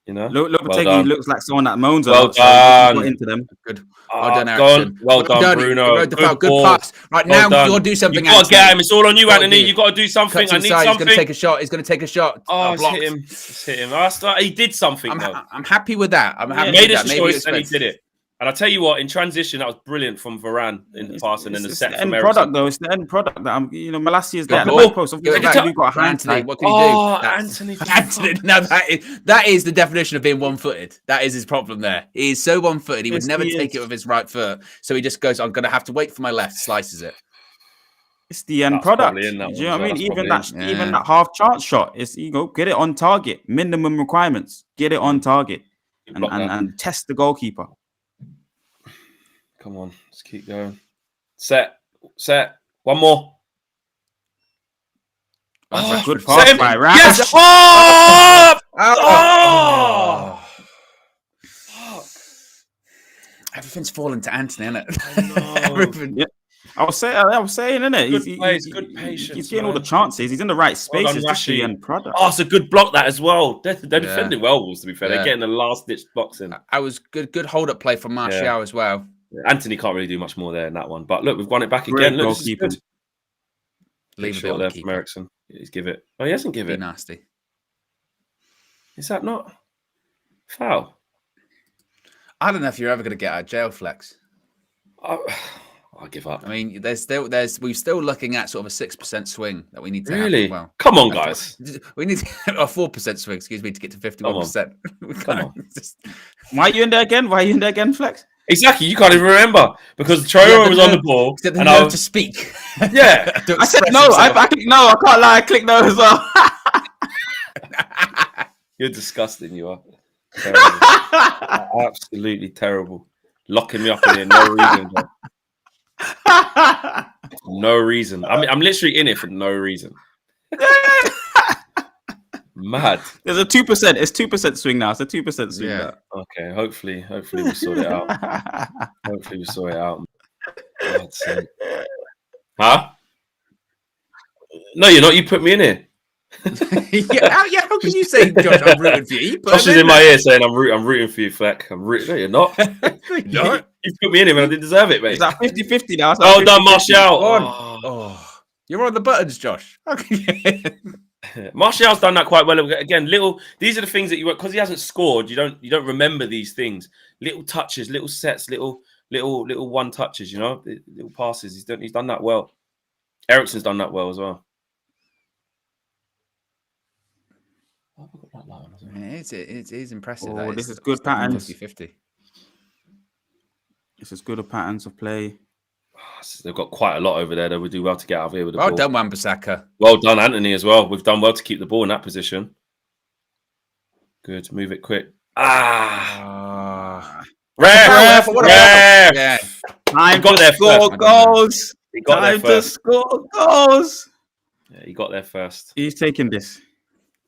You know, Lopetegui looks like someone that moans a well lot. Done. So into them. Good. Well done, Ericsson. Well done, Bruno. Good pass. Right now, you've got to do something. You've got to get him. It's all on you, Antony. You've got to do something. I need something. He's going to take a shot. He's going to take a shot. Oh, it's hit him. He did something. I'm happy with that. I'm happy. He made his choice and he did it. And I tell you what, in transition, that was brilliant from Varane in the pass, and then the set from Ericsson. Product though, it's the end product that Malacia is there at the back post. You've got Antony. What can you do? Antony. Now that is the definition of being one-footed. That is his problem there. He is so one-footed. He would never take it with his right foot. So he just goes, "I'm going to have to wait for my left." Slices it. It's the end product. Do you know what I mean? Even that half chance shot is get it on target. Minimum requirements. Get it on target, and test the goalkeeper. Come on, let's keep going. Set. One more. That's a good pass by Rashford. Yes! Everything's fallen to Antony, isn't it? I know. Everything. Yeah. I was saying, isn't it? Good plays, good patience. He's getting all the chances. He's in the right spaces. Well Just the end product. Oh, it's a good block that as well. They're defending well, Wolves, to be fair. Yeah. They're getting the last ditch blocks in. I was good hold up play from Martial as well. Antony can't really do much more there in that one. But look, we've won it back again. Look, this is good. Leave short there from Ericsson. He's give it. Oh, he hasn't give it. Nasty. Is that not foul? I don't know if you're ever going to get out of jail, Flex. I'll give up. I mean, we're still looking at sort of a 6% swing that we need to really. Have. Well, come on, guys. We need a 4% swing. Excuse me, to get to 51%. Come on. Why are you in there again, Flex? Exactly, you can't even remember because Traore was on the ball. And I to speak. Yeah, I said no. I clicked no. I can't lie. I clicked no as well. You're disgusting. You are terrible. Absolutely terrible. Locking me up in here, no reason. No reason. I mean, I'm literally in it for no reason. Mad. There's a 2%. It's 2% swing now. It's a 2% swing. Yeah. Now. Okay. Hopefully we sort it out. Hopefully we sort it out. Huh? No, you're not. You put me in here. How can you say, Josh, I'm rooting for you? Josh is in my ear saying, I'm rooting for you, Fleck. I'm rooting. No, you're not. No. You put me in here and I didn't deserve it, mate. It's like 50-50 now. Well done, Martial. Oh. You're on the buttons, Josh. Martial's done that quite well. Again, these are the things that you because he hasn't scored, you don't remember these things. Little touches, little sets, little one touches, little passes. He's done that well. Ericsson's done that well as well. It is impressive. Oh, this is good patterns. 50-50. This is good patterns of play. They've got quite a lot over there. They would do well to get out of here with the ball. Well done, Wan-Bissaka. Well done, Antony, as well. We've done well to keep the ball in that position. Good. Move it quick. Ref! Yeah. Time to score goals. Time to score goals. Yeah, he got there first. He's taking this.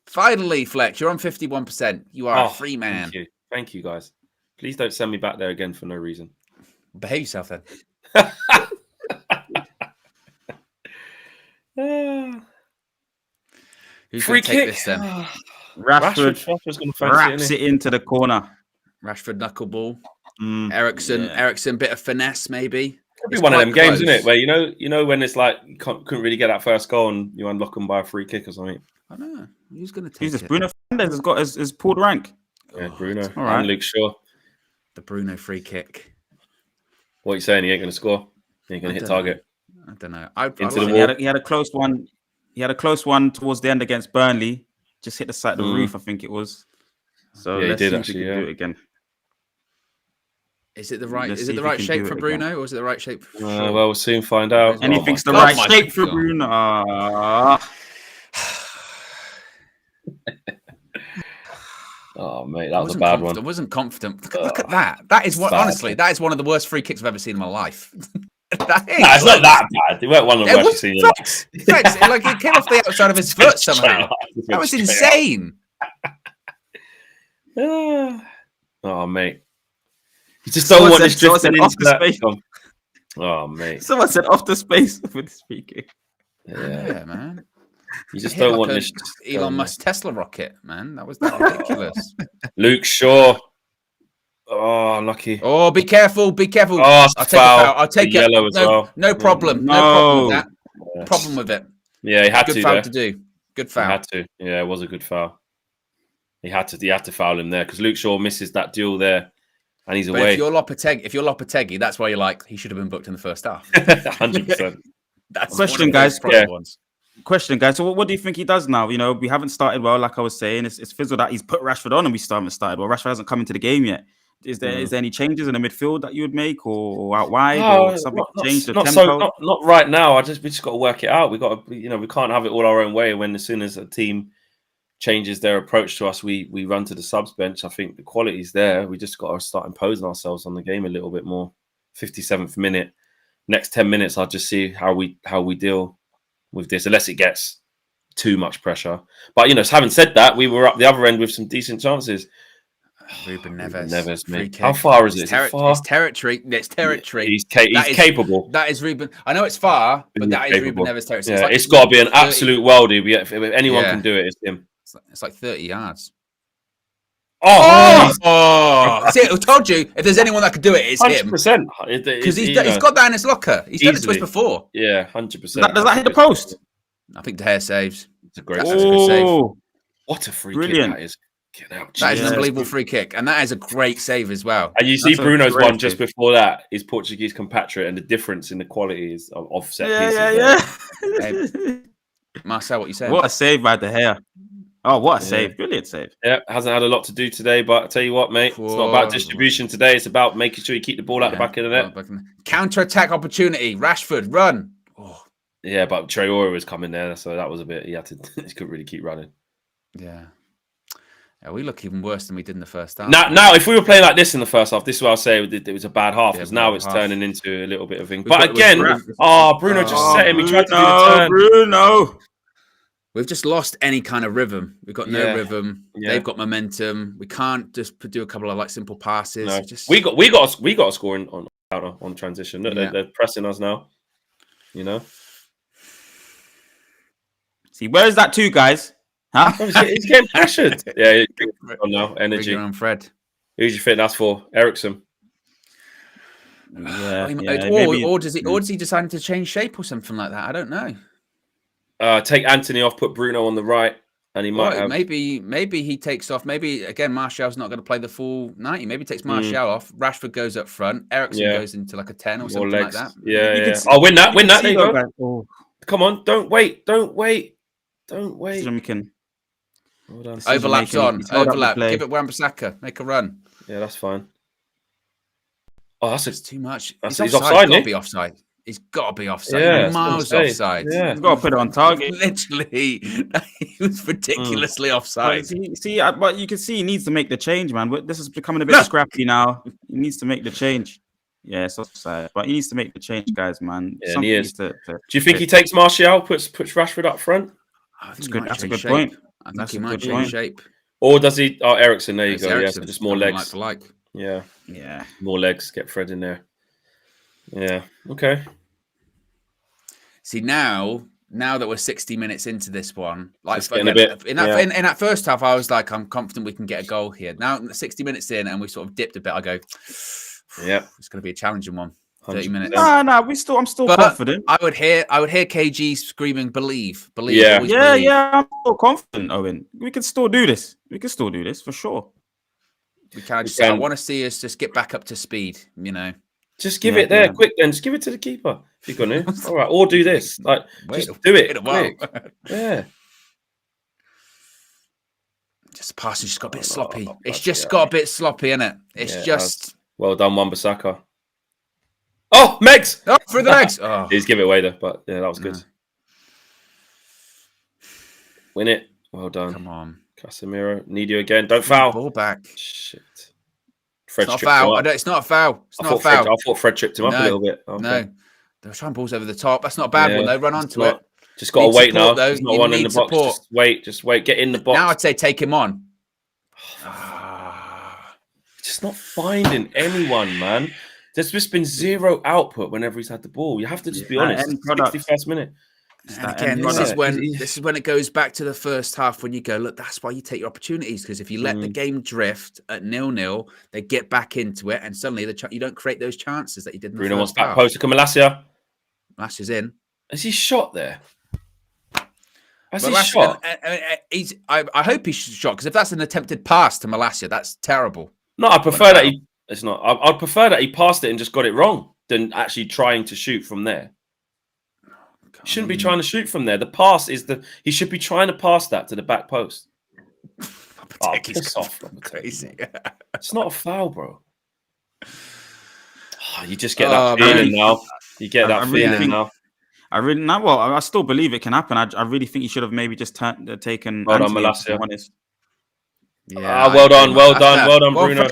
Finally, Flex, you're on 51%. You are a free man. Thank you, guys. Please don't send me back there again for no reason. Behave yourself then. Who's free kick this then? Rashford going to wraps it into the corner. Rashford knuckleball. Ericsson, bit of finesse maybe. Could be one of them games, isn't it? Where you know when it's like you couldn't really get that first goal and you unlock them by a free kick or something. I don't know. Who's going to take Jesus, it? Bruno Fernandes has got his pulled rank. Yeah, Bruno right. And Luke Shaw. The Bruno free kick. What are you saying? He ain't going to score. He ain't going to hit target. I don't know. He had a close one. He had a close one towards the end against Burnley. Just hit the side of the roof, I think it was. So yeah, let's he did see actually. if he can do it again. Is it the right? Is it the right shape for Bruno, or is it the right shape? Well, we'll soon find out. Anything's the right shape for Bruno. Oh mate, that was a bad one. I wasn't confident. Look at that. That is what. Honestly, that is one of the worst free kicks I've ever seen in my life. It's not that bad. It weren't one of the worst you've seen. Like it came off the outside of his foot somehow. That was insane. Oh mate, you just don't want this drifting into that. Space. Oh mate, someone said off the space with this free kick. Yeah, man. You just don't want this. Elon Musk Tesla rocket, man. That was ridiculous. Luke Shaw. Oh, lucky. Oh, be careful. Be careful. Oh, I'll take it. Yellow as well. No problem. No problem with that. Yes. Problem with it. Yeah, he had Good foul to do. Good foul. He had to. Yeah, it was a good foul. He had to foul him there because Luke Shaw misses that duel there, and he's away. If you're Lopetegui, that's why you're like he should have been booked in the first half. 100%. That's question, guys. Question, guys. So, what do you think he does now? We haven't started well, like I was saying. It's fizzled out. He's put Rashford on, and we haven't started well. Rashford hasn't come into the game yet. Is there any changes in the midfield that you would make, or out wide, or something change the tempo? Not right now. We just got to work it out. We got to, we can't have it all our own way. When as soon as a team changes their approach to us, we run to the subs bench. I think the quality's there. We just got to start imposing ourselves on the game a little bit more. 57th minute, next 10 minutes, I'll just see how we deal with this, unless it gets too much pressure. But having said that, we were up the other end with some decent chances. Ruben Neves. Neves, Free mate. kick. How far is it? Is it far? It's territory. It's territory. He's capable. That is Ruben. I know it's far, but that is capable. Ruben Neves territory. Yeah, it's got to be an absolute worldie. If anyone can do it, it's him. It's like 30 yards. Oh! See, I told you, if there's anyone that could do it, it's 100%. him. Because he's got that in his locker. He's done it to us before. Yeah, 100%. Does that hit the post? I think De Gea saves. It's a great save. What a free Brilliant. kick that is. That is an unbelievable free kick. And that is a great save as well. And you see Bruno's one just before that, his Portuguese compatriot, and the difference in the quality is of set pieces. Yeah. Marcel, what you saying? What a save by De Gea. Oh, what a save. Brilliant save. Yeah, hasn't had a lot to do today, but I tell you what, mate, it's not about distribution today. It's about making sure you keep the ball out the back of the net. Counter-attack opportunity. Rashford, run. Oh. Yeah, but Traore was coming there, so that was a bit, he couldn't really keep running. Yeah. We look even worse than we did in the first half. Now, if we were playing like this in the first half, this is what I'll say it was a bad half, because now it's turning into a little bit of thing. But again, Bruno just set him. He tried to do the turn. Bruno. We've just lost any kind of rhythm. We've got no rhythm. Yeah. They've got momentum. We can't just do a couple of like simple passes. No. We got a score on transition. Look, they're pressing us now. You know. See, where's that two guys? Huh? He's getting pressured. Yeah, now energy. On Fred. Who do you think that's for? Ericsson. Or does he decide to change shape or something like that? I don't know. Take Antony off, put Bruno on the right, and he might have... Maybe he takes off. Maybe again, Martial's not going to play the full 90. Maybe he takes Martial off. Rashford goes up front. Ericsson goes into like a 10 or something like that. Yeah. I'll win that. There you go. Come on, don't wait. Overlaps on. Overlap. Give it Wan-Bissaka. Make a run. Yeah, that's fine. Oh, that's too much. He's offside. He's got to be offside. He's got to be offside. Yeah, miles offside. Yeah, he's got to put it on target. Literally, he was ridiculously offside. But you can see he needs to make the change, man. This is becoming a bit scrappy now. He needs to make the change. Yeah, it's offside, but he needs to make the change, guys, man. Yeah, he is. Do you think he takes Martial, puts Rashford up front? That's a good point. I think he might change shape. Or does he? Oh, Ericsson, there you go. Ericsson, just more legs. Yeah. More legs. Get Fred in there. Yeah. Okay. See, now that we're 60 minutes into this one, like in that first half, I was like, I'm confident we can get a goal here. Now 60 minutes in, and we sort of dipped a bit. I go, yeah, it's going to be a challenging one. 30 minutes. No, I'm still confident. I would hear KG screaming, "Believe, believe." Yeah, believe. I'm still confident, Owen. We can still do this. For sure. We can. I want to see us just get back up to speed. You know. Just give it there, quick. Then just give it to the keeper if you're gonna. All right, or do this. Like, just do it. Yeah. Just passing just got a bit sloppy. It's just got a bit sloppy, isn't it? It's just. Well done, Wan-Bissaka. Oh, Megs! Oh, through the legs. Oh. He's give it away though, but yeah, that was good. Win it. Well done. Come on, Casemiro. Need you again. Don't foul. Ball back. Shit. It's not a foul. It's not a foul. It's not a foul. I thought Fred tripped him up a little bit. Okay. No, they were trying balls over the top. That's not a bad one though. Run onto it. Just got to wait now. There's not one in the box. Just wait. Get in the box. Now I'd say take him on. Just not finding anyone, man. There's just been zero output whenever he's had the ball. You have to just be honest. 61st minute. And again, this is when it goes back to the first half when you go, look, that's why you take your opportunities, because if you let the game drift at 0-0, they get back into it, and suddenly you don't create those chances that you did in the Bruno first wants back post to Malacia. Malasia's in. Has he shot there? Has he shot? I hope he's shot, because if that's an attempted pass to Malacia, that's terrible. No, I prefer that it's not. I'd prefer that he passed it and just got it wrong than actually trying to shoot from there. He shouldn't be trying to shoot from there. The pass is he should be trying to pass that to the back post. Piss off. Crazy. It's not a foul, bro. Oh, you just get that feeling now. You get that feeling now. I still believe it can happen. I really think he should have maybe just taken. Well done, Malacia. Yeah. Well done, Bruno.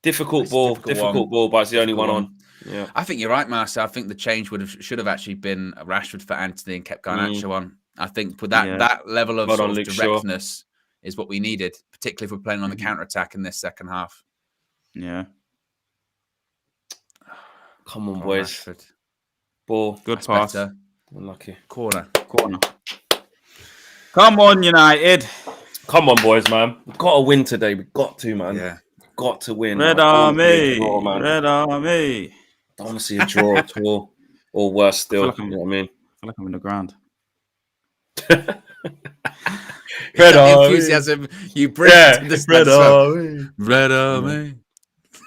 Difficult ball, but it's the only one on. Yeah, I think you're right, Marcel. I think the change should have actually been Rashford for Antony and kept Garnacho on. I think with that level of, sort of directness, is what we needed, particularly if we're playing on the counter-attack in this second half. Yeah. Come on, boys. Rashford. Ball. Good That's pass. better. Unlucky. Corner. Come on, United. Come on, boys, man. We've got to win today. We've got to, man. Yeah. Got to win. Red I don't wanna see Army. a draw, man. Red Army. I want to see a draw at all. Or worse still. like You know what I mean? I feel like I'm in the ground. Red Army. Enthusiasm you bring to this Red Army. Red Army.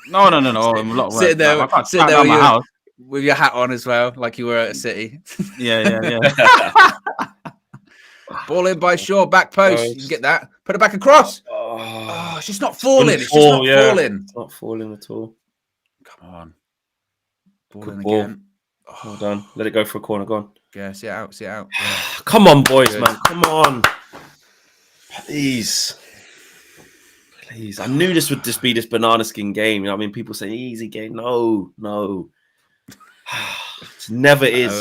No. I'm a lot worse. Sitting there, Like, I can't out my house. with your hat on as well, like you were at City. Yeah. Ball in by Shaw, back post. You can get that. Put it back across. Oh, it's just not falling. It's just not falling. It's not falling at all. Come on. Ball Good in ball. again. Well done. Let it go for a corner. Go on. Yeah, see it out. Yeah. Come on, boys, Good. man. Come on. Please. I knew this would just be this banana skin game. You know what I mean? People say easy game. No. It never is.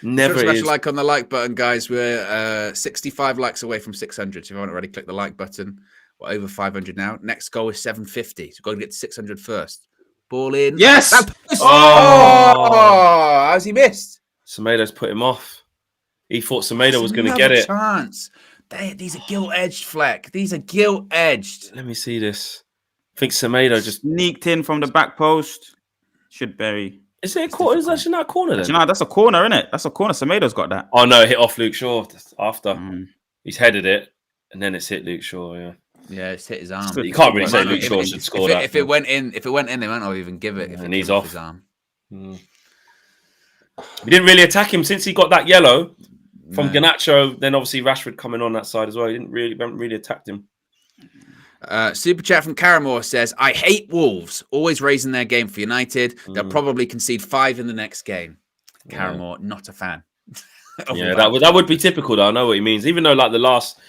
Never smash is. a like on the like button, guys. We're 65 likes away from 600. So if you haven't already clicked the like button, we're over 500 now. Next goal is 750. So we've got to get to 600 first. Ball in. Yes. Oh, how's he missed? Semedo's put him off. He thought Semedo was going to get it. Chance. These are gilt-edged, Fleck. These are gilt-edged. Let me see this. I think Semedo just sneaked in from the back post. Should bury. Is it a corner? Is actually not a corner then? You know, that's a corner, isn't it? That's a corner. Semedo's got that. Oh no, it hit off Luke Shaw after. He's headed it, and then it's hit Luke Shaw. Yeah, it's hit his arm. You can't really say Luke Shaw should score that. If it went in, they might not even give it. And he's off his arm. We didn't really attack him since he got that yellow from Garnacho. Then obviously Rashford coming on that side as well. We haven't really attacked him. Super chat from Caramore says, I hate Wolves, always raising their game for United. They'll probably concede 5 in the next game. Caramore, not a fan. Yeah, that would be typical though. I know what he means. Even though like the last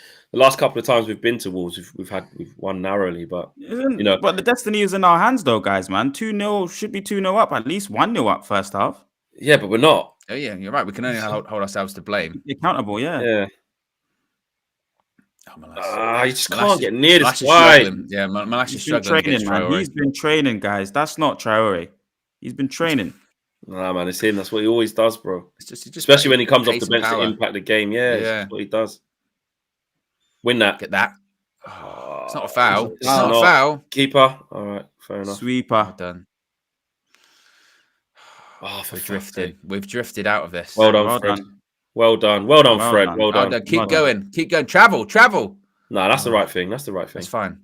couple of times we've been to Wolves, we've won narrowly, but you know. But the destiny is in our hands though, guys, man. 2-0 should be 2-0 up, at least 1-0 up first half. Yeah, but we're not. Oh yeah, you're right. We can only hold ourselves to blame. Accountable, yeah. You just can't get near this guy. Yeah, Malash is struggling. Training, man. He's been training, guys. That's not Traore. He's been training. Nah, man, it's him. That's what he always does, bro. Especially when he comes off the bench to impact the game. Yeah, that's what he does. Win that. Get that. Oh, it's not a foul. It's not a foul. Keeper. All right, fair enough. Sweeper. Well done. We've drifted out of this. Well done, Fred. Well done, Fred. Well done. Keep going. Travel. No, that's the right thing. That's fine.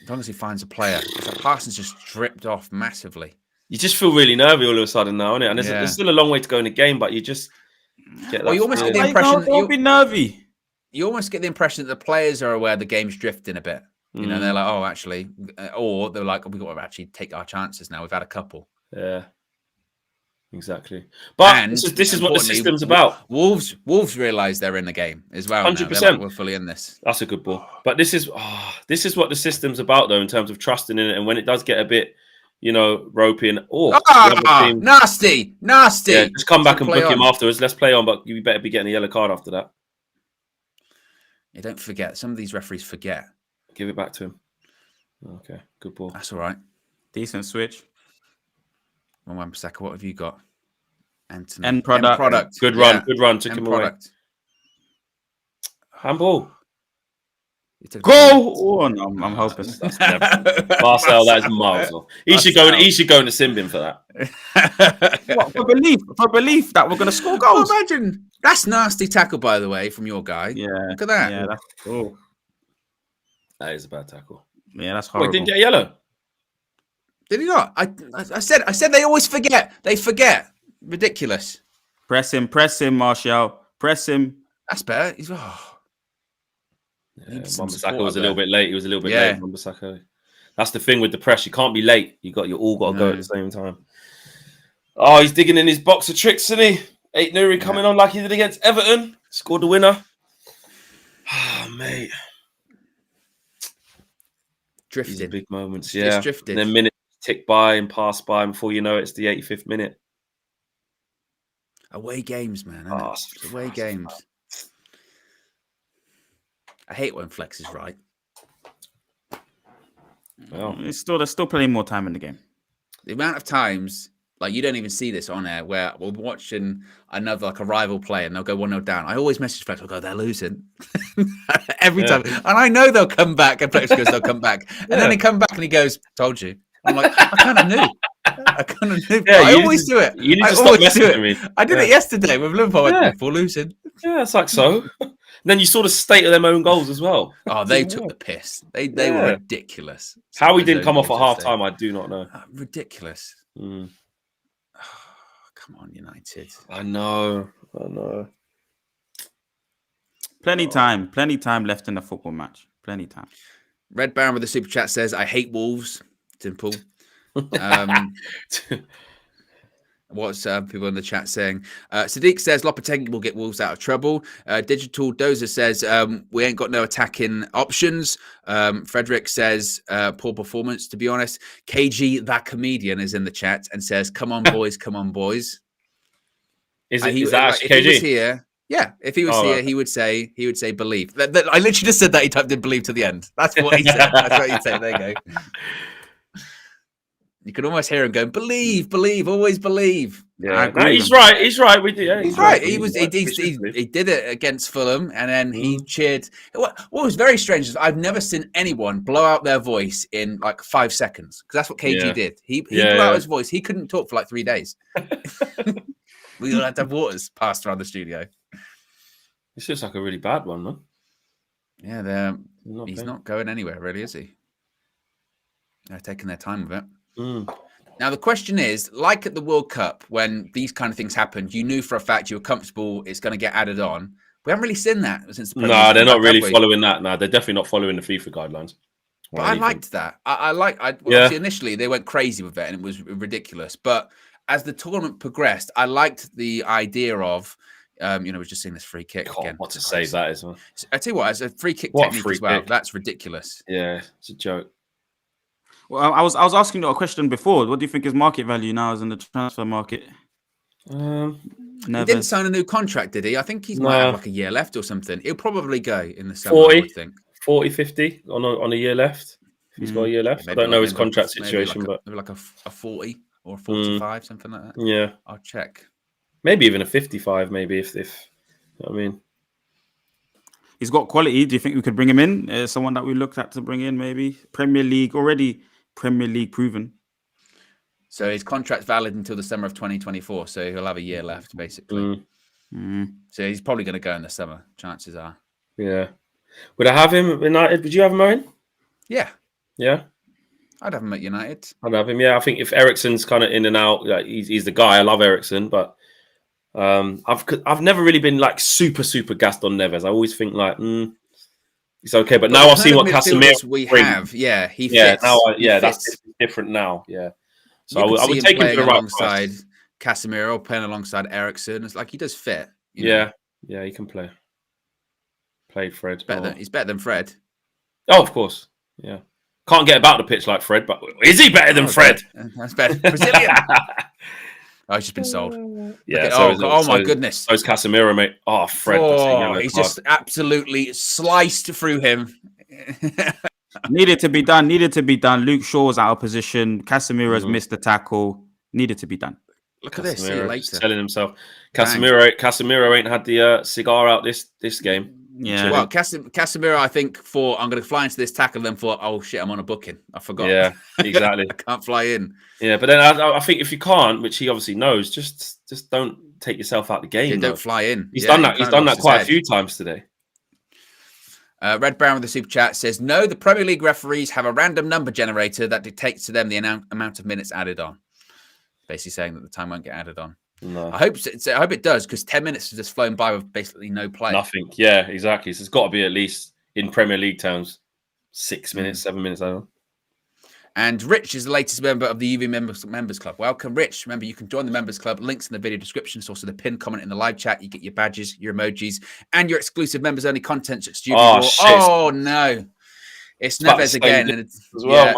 As long as he finds a player. Parsons just dripped off massively. You just feel really nervy all of a sudden now, innit? And there's still a long way to go in the game, but you just get that. Well, you almost get the impression. Don't be nervy. You almost get the impression that the players are aware the game's drifting a bit. You know, they're like, oh, actually, or they're like, we've got to actually take our chances now. We've had a couple. Yeah. Exactly, but this is what the system's about. Wolves realise they're in the game as well. 100%, like, we're fully in this. That's a good ball. But this is what the system's about, though, in terms of trusting in it. And when it does get a bit, ropey, nasty. Yeah, just come back and book him afterwards. Let's play on, but you better be getting a yellow card after that. Yeah, don't forget. Some of these referees forget. Give it back to him. Okay, good ball. That's all right. Decent switch. Owen Marcel, what have you got? Antony. End product. Good run. Took him away. Handball. Goal! Oh, no, I'm hoping. Marcel, that is miles off. He should go into Simbin for that. What, for belief that we're going to score goals. Oh, imagine. That's nasty tackle, by the way, from your guy. Yeah. Look at that. Yeah, that's cool. That is a bad tackle. Yeah, that's horrible. Wait, didn't get a yellow? Did he not? I said they always forget. They forget. Ridiculous. Press him, Martial. Press him. That's better. Wan-Bissaka was a little bit late. He was a little bit late. Wan-Bissaka. That's the thing with the press. You can't be late. You all got to go at the same time. Oh, he's digging in his box of tricks, isn't he? Antony coming on like he did against Everton. Scored the winner. Oh, mate. Drifting. These big moments, Just drifted. And then minutes tick by and pass by, and before you know it, it's the 85th minute. Away games, man. Away games. I hate when Flex is right. Well, There's still plenty more time in the game. The amount of times, like, you don't even see this on air, where we're watching another, like, a rival play and they'll go 1-0 down. I always message Flex, I'll go, they're losing. Every time. And I know they'll come back. And Flex goes, they'll come back. And then they come back and he goes, told you. I'm like, I kind of knew. Yeah, I always do it. You need I to stop always messing do with it. me. I did it yesterday with Liverpool. I went, for losing. Yeah, it's like so. Then you saw the state of their own goals as well. Oh, they took the piss. They were ridiculous. How he didn't come off at half time, I do not know. Ridiculous. Mm. Oh, come on, United. I know. Plenty time left in the football match. Plenty time. Red Baron with the super chat says, I hate Wolves. Simple. What's people in the chat saying? Sadiq says Lopetegui will get Wolves out of trouble. Digital Dozer says we ain't got no attacking options. Frederick says poor performance, to be honest. KG, that comedian, is in the chat and says, come on, boys, come on, boys. Is that if KG? he was here, if he was here, he would say believe. I literally just said that he typed in believe to the end. That's what he said. That's what he said. There you go. You can almost hear him going, believe, always believe. Yeah, he's right. He's right. We do. Yeah, he's right. He did it against Fulham, and then he cheered. What was very strange is I've never seen anyone blow out their voice in like 5 seconds, because that's what KG did. He blew out his voice. He couldn't talk for like 3 days. We all had to have waters passed around the studio. This looks like a really bad one, man. Yeah, he's not going anywhere, really, is he? They're taking their time with it. Now, the question is, like at the World Cup, when these kind of things happened, you knew for a fact you were comfortable it's going to get added on. We haven't really seen that since the No, they're not really following that. No, they're definitely not following the FIFA guidelines. But I liked that. Obviously, initially, they went crazy with it and it was ridiculous. But as the tournament progressed, I liked the idea of, we're just seeing this free kick again. What to say that is, man. I tell you what, as a free kick technique as well, that's ridiculous. Yeah, it's a joke. Well, I was asking you a question before. What do you think his market value now is in the transfer market? He didn't sign a new contract, did he? I think he might have like a year left or something. He'll probably go in the summer, 40, I would think. 40, 50 on a year left. He's got a year left. I don't know his contract situation, but maybe like a 40 or 45, something like that. Yeah. I'll check. Maybe even a 55, maybe if you know what I mean. He's got quality. Do you think we could bring him in? Someone that we looked at to bring in, maybe? Premier League proven. So his contract's valid until the summer of 2024. So he'll have a year left, basically. So he's probably going to go in the summer. Chances are. Yeah. Would I have him at United? Would you have him, Owen? Yeah. Yeah. I'd have him at United. I'd have him. Yeah. I think if Eriksen's kind of in and out, like he's the guy. I love Eriksen, but I've never really been like super gassed on Neves. I always think like it's okay, but now I've seen what Casemiro we have. Yeah, he fits. Yeah, now that's different now. Yeah, so I would take him to the right alongside Casemiro, playing alongside Eriksen. It's like he does fit. Yeah, he can play. Play Fred. He's better than Fred. Oh, of course. Yeah, can't get about the pitch like Fred, but is he better than Fred? That's better. Brazilian. He's just been sold. Yeah. My goodness. So's Casemiro, mate. Oh, Fred. He's just absolutely sliced through him. Needed to be done. Luke Shaw's out of position. Casemiro's missed the tackle. Needed to be done. Look at this. See you later. Telling himself. Casemiro ain't had the cigar out this game. Yeah. Well, Casemiro, I think, I'm going to fly into this tackle, then thought, oh shit, I'm on a booking. I forgot. Yeah, exactly. I can't fly in. Yeah, but then I think if you can't, which he obviously knows, just don't take yourself out the game. Don't fly in. He's done that. He's done that quite a few times today. Red Brown with the super chat says, no, the Premier League referees have a random number generator that dictates to them the amount of minutes added on. Basically saying that the time won't get added on. No. I hope it does, because 10 minutes has just flown by with basically no play. Nothing. Yeah, exactly. So it's got to be at least in Premier League terms 6 minutes, 7 minutes. I don't know. And Rich is the latest member of the UV Members Club. Welcome, Rich. Remember, you can join the Members Club. Links in the video description. It's also the pinned comment in the live chat. You get your badges, your emojis, and your exclusive members-only content at Studio. Oh, no. It's Neves again. And man.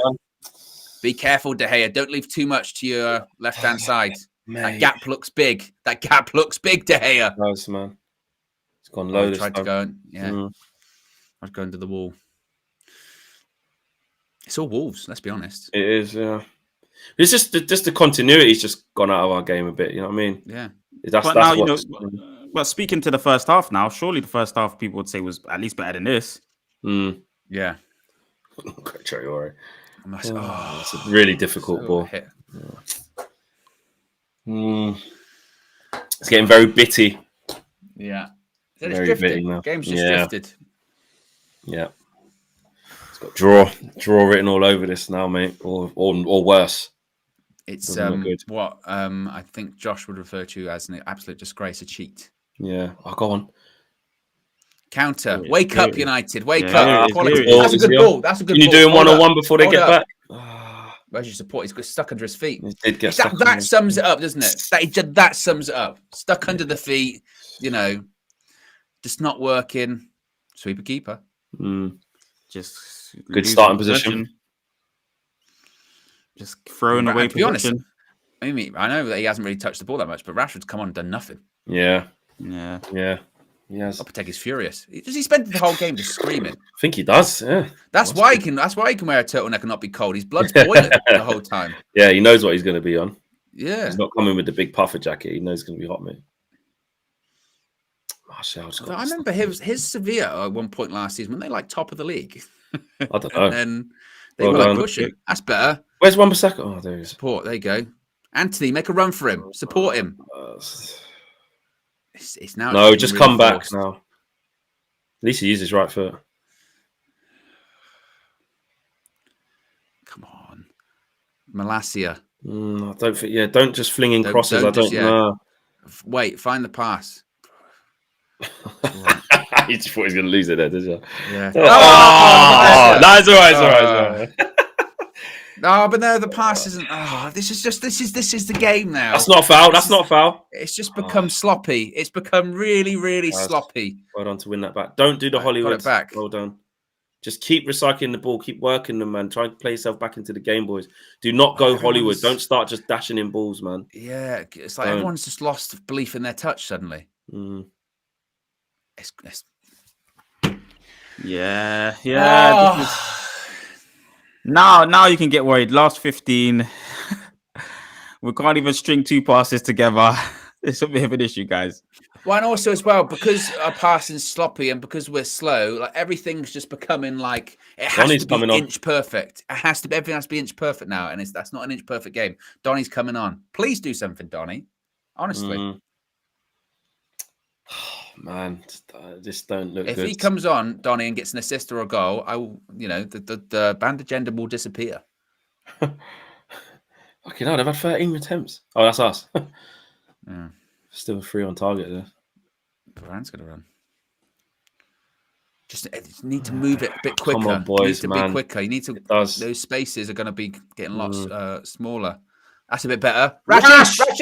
Be careful, De Gea. Don't leave too much to your left-hand side. That gap looks big. De Gea. Nice, man. It's gone low. Tried to go in. Yeah. I'd go under the wall. It's all Wolves, let's be honest. It is, yeah. It's just the continuity's just gone out of our game a bit, you know what I mean? Yeah. But now, but speaking to the first half now, surely the first half people would say was at least better than this. Yeah. Traore. It's a really difficult ball. It's getting very bitty. Yeah. Very it's drifted. bitty now. Game's just drifted. Yeah. It's got draw written all over this now, mate. Or worse. It's what I think Josh would refer to as an absolute disgrace, a cheat. Yeah. Oh, go on. Counter. Wake up, United. Wake up. That's a good ball. That's a good ball. Can you do him one-on-one before they get back? Where's your support? He's got stuck under his feet. That sums it up, doesn't it? That sums it up. Stuck under the feet, just not working. Sweeper keeper. Just good starting position. Just throwing away to be honest, I know that he hasn't really touched the ball that much, but Rashford's come on and done nothing. Yeah. Yes. Lopetegui's furious. Does he spend the whole game just screaming? I think he does. Yeah. That's why he can wear a turtleneck and not be cold. His blood's boiling the whole time. Yeah, he knows what he's going to be on. Yeah. He's not coming with the big puffer jacket. He knows it's going to be hot, mate. Marcel. I remember his Sevilla at one point last season when they like top of the league. I don't know. And then they were like pushing. That's better. Where's Wan-Bissaka? Oh, there he is. Support. There you go. Antony, make a run for him. Support him. It's now. No, just really come back now. At least he uses his right foot. Come on, Malacia. I don't think. Yeah, don't just fling in crosses. I don't know. Wait, find the pass. You just thought he was going to lose it there, did you? Yeah. That's all right. No, but no, the pass isn't. This is the game now. That's not a foul. That's not a foul. It's just become sloppy. It's become really, really sloppy. Well done to win that back. Don't do the Hollywood. Got it back. Well done. Just keep recycling the ball. Keep working them, man. Try and play yourself back into the game, boys. Do not go Hollywood. Don't start just dashing in balls, man. Yeah, it's like everyone's just lost belief in their touch suddenly. Yeah. Now you can get worried. Last 15, we can't even string two passes together. It's a bit of an issue, guys. Well, and also as well, because our passing's sloppy and because we're slow, like everything's just becoming like it has to be inch perfect. Everything has to be inch perfect now, and that's not an inch perfect game. Donny's coming on. Please do something, Donny. Honestly. Man, just don't look if good. He comes on, Donny, and gets an assist or a goal, I will, the band agenda will disappear. Okay, no, they've had 13 attempts. Oh, that's us. Yeah. Still 3 on target there. Varane's going to run. Just need to move it a bit quicker. Come on, boys, be quicker. You need to. Those spaces are going to be getting lots smaller. That's a bit better. Rashford!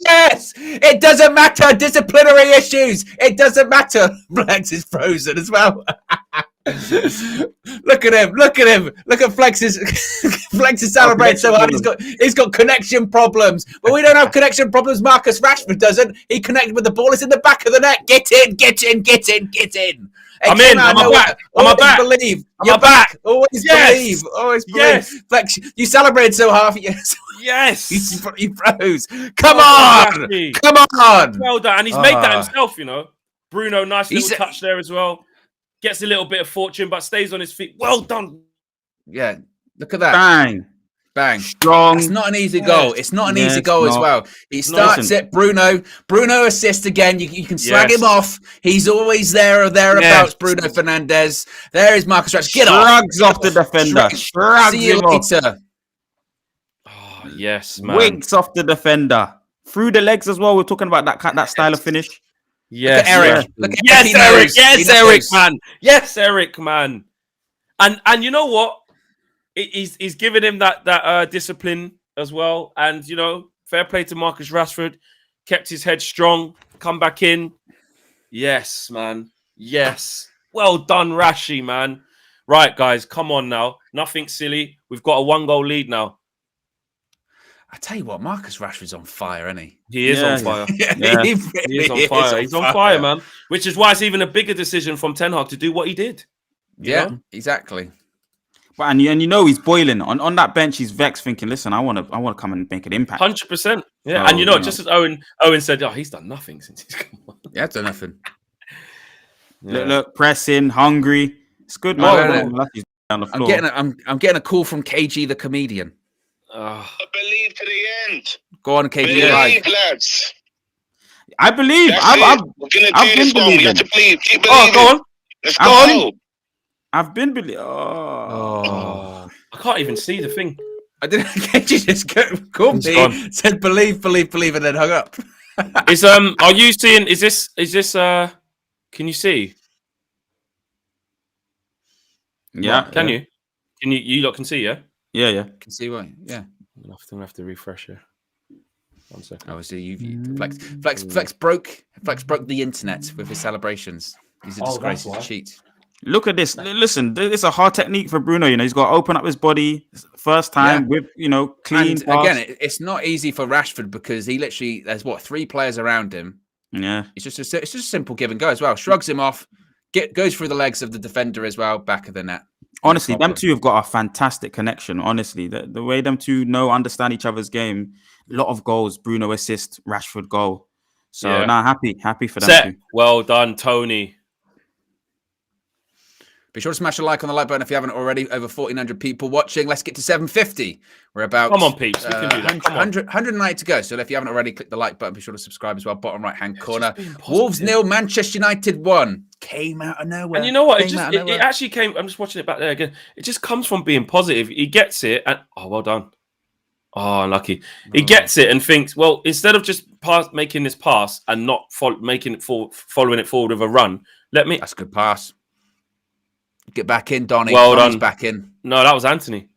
Yes! It doesn't matter. Disciplinary issues. It doesn't matter. Flex is frozen as well. Look at him. Look at Flex's celebrating so hard. He's got connection problems. But we don't have connection problems. Marcus Rashford doesn't. He connected with the ball. It's in the back of the net. Get in. Hey, I'm in. I'm back. Believe. You're back. Always believe. Always believe. Yes. Flex, you celebrated so hard. Yes. You froze. Come on. Well done. And he's made that himself, Bruno, nice little touch there as well. Gets a little bit of fortune, but stays on his feet. Well done. Yeah. Look at that. Bang. Strong. It's not an easy goal. It's not an easy goal as well. He starts it. Bruno assist again. You can slag him off. He's always there or thereabouts. Bruno Fernandes. There is Marcus Rashford. Get off. Shrugs off the defender. See you later. Oh, yes, man. Winks off the defender. Through the legs as well. We're talking about that style of finish. Yes, Eric. Eric. Yes, Eric, man. And you know what? He's giving him that discipline as well. And fair play to Marcus Rashford. Kept his head strong. Come back in. Yes, man. Yes. Well done, Rashi, man. Right, guys, come on now. Nothing silly. We've got a 1-goal lead now. I tell you what, Marcus Rashford's on fire, isn't he? He is on fire. Yeah. He He is on fire. He's on fire, man. Which is why it's even a bigger decision from Ten Hag to do what he did. Yeah, know? exactly. But and you know he's boiling on that bench. He's vexed, thinking, "Listen, I want to come and make an impact." 100%. Yeah, So, and you know, just as Owen said, he's done nothing since he's come on. Yeah, done nothing. Yeah. Look, pressing, hungry. It's good, man. He's down the floor. I'm getting a call from KG the comedian. I believe to the end. Go on, KG. Believe, lads. I believe. I've been believing. Keep believing. Oh, go on. Let's go. I've been believing. Oh. I can't even see the thing. I didn't. KG just called me, said believe, and then hung up. Are you seeing? Is this? Can you see? Yeah. Can you? Can you lot can see? Yeah. Yeah. Can see why. Yeah. I'm gonna have to refresh here. 1 second. Obviously, Flex broke the internet with his celebrations. He's a disgrace. He's a cheat. Look at this. Listen, it's a hard technique for Bruno. You know, he's got to open up his body first time with clean. And again, it's not easy for Rashford because he literally there's 3 players around him. Yeah, it's just a simple give and go as well. Shrugs him off, goes through the legs of the defender as well, back of the net. Honestly, them two have got a fantastic connection. Honestly, the way them two understand each other's game. A lot of goals. Bruno assist, Rashford goal. So happy for them. Well done, Tony. Be sure to smash a like on the like button if you haven't already. Over 1,400 people watching. Let's get to 750. We're about come on, peeps. We can do that. 190 to go. So if you haven't already, click the like button. Be sure to subscribe as well. Bottom right hand corner. Wolves 0, Manchester United 1. Came out of nowhere. And you know what? It actually came. I'm just watching it back there again. It just comes from being positive. He gets it, and well done. Oh, unlucky. He gets it and thinks, well, instead of just making this pass and not following it forward with a run, that's a good pass. Get back in, Donny. Well done. Back in. No, that was Antony.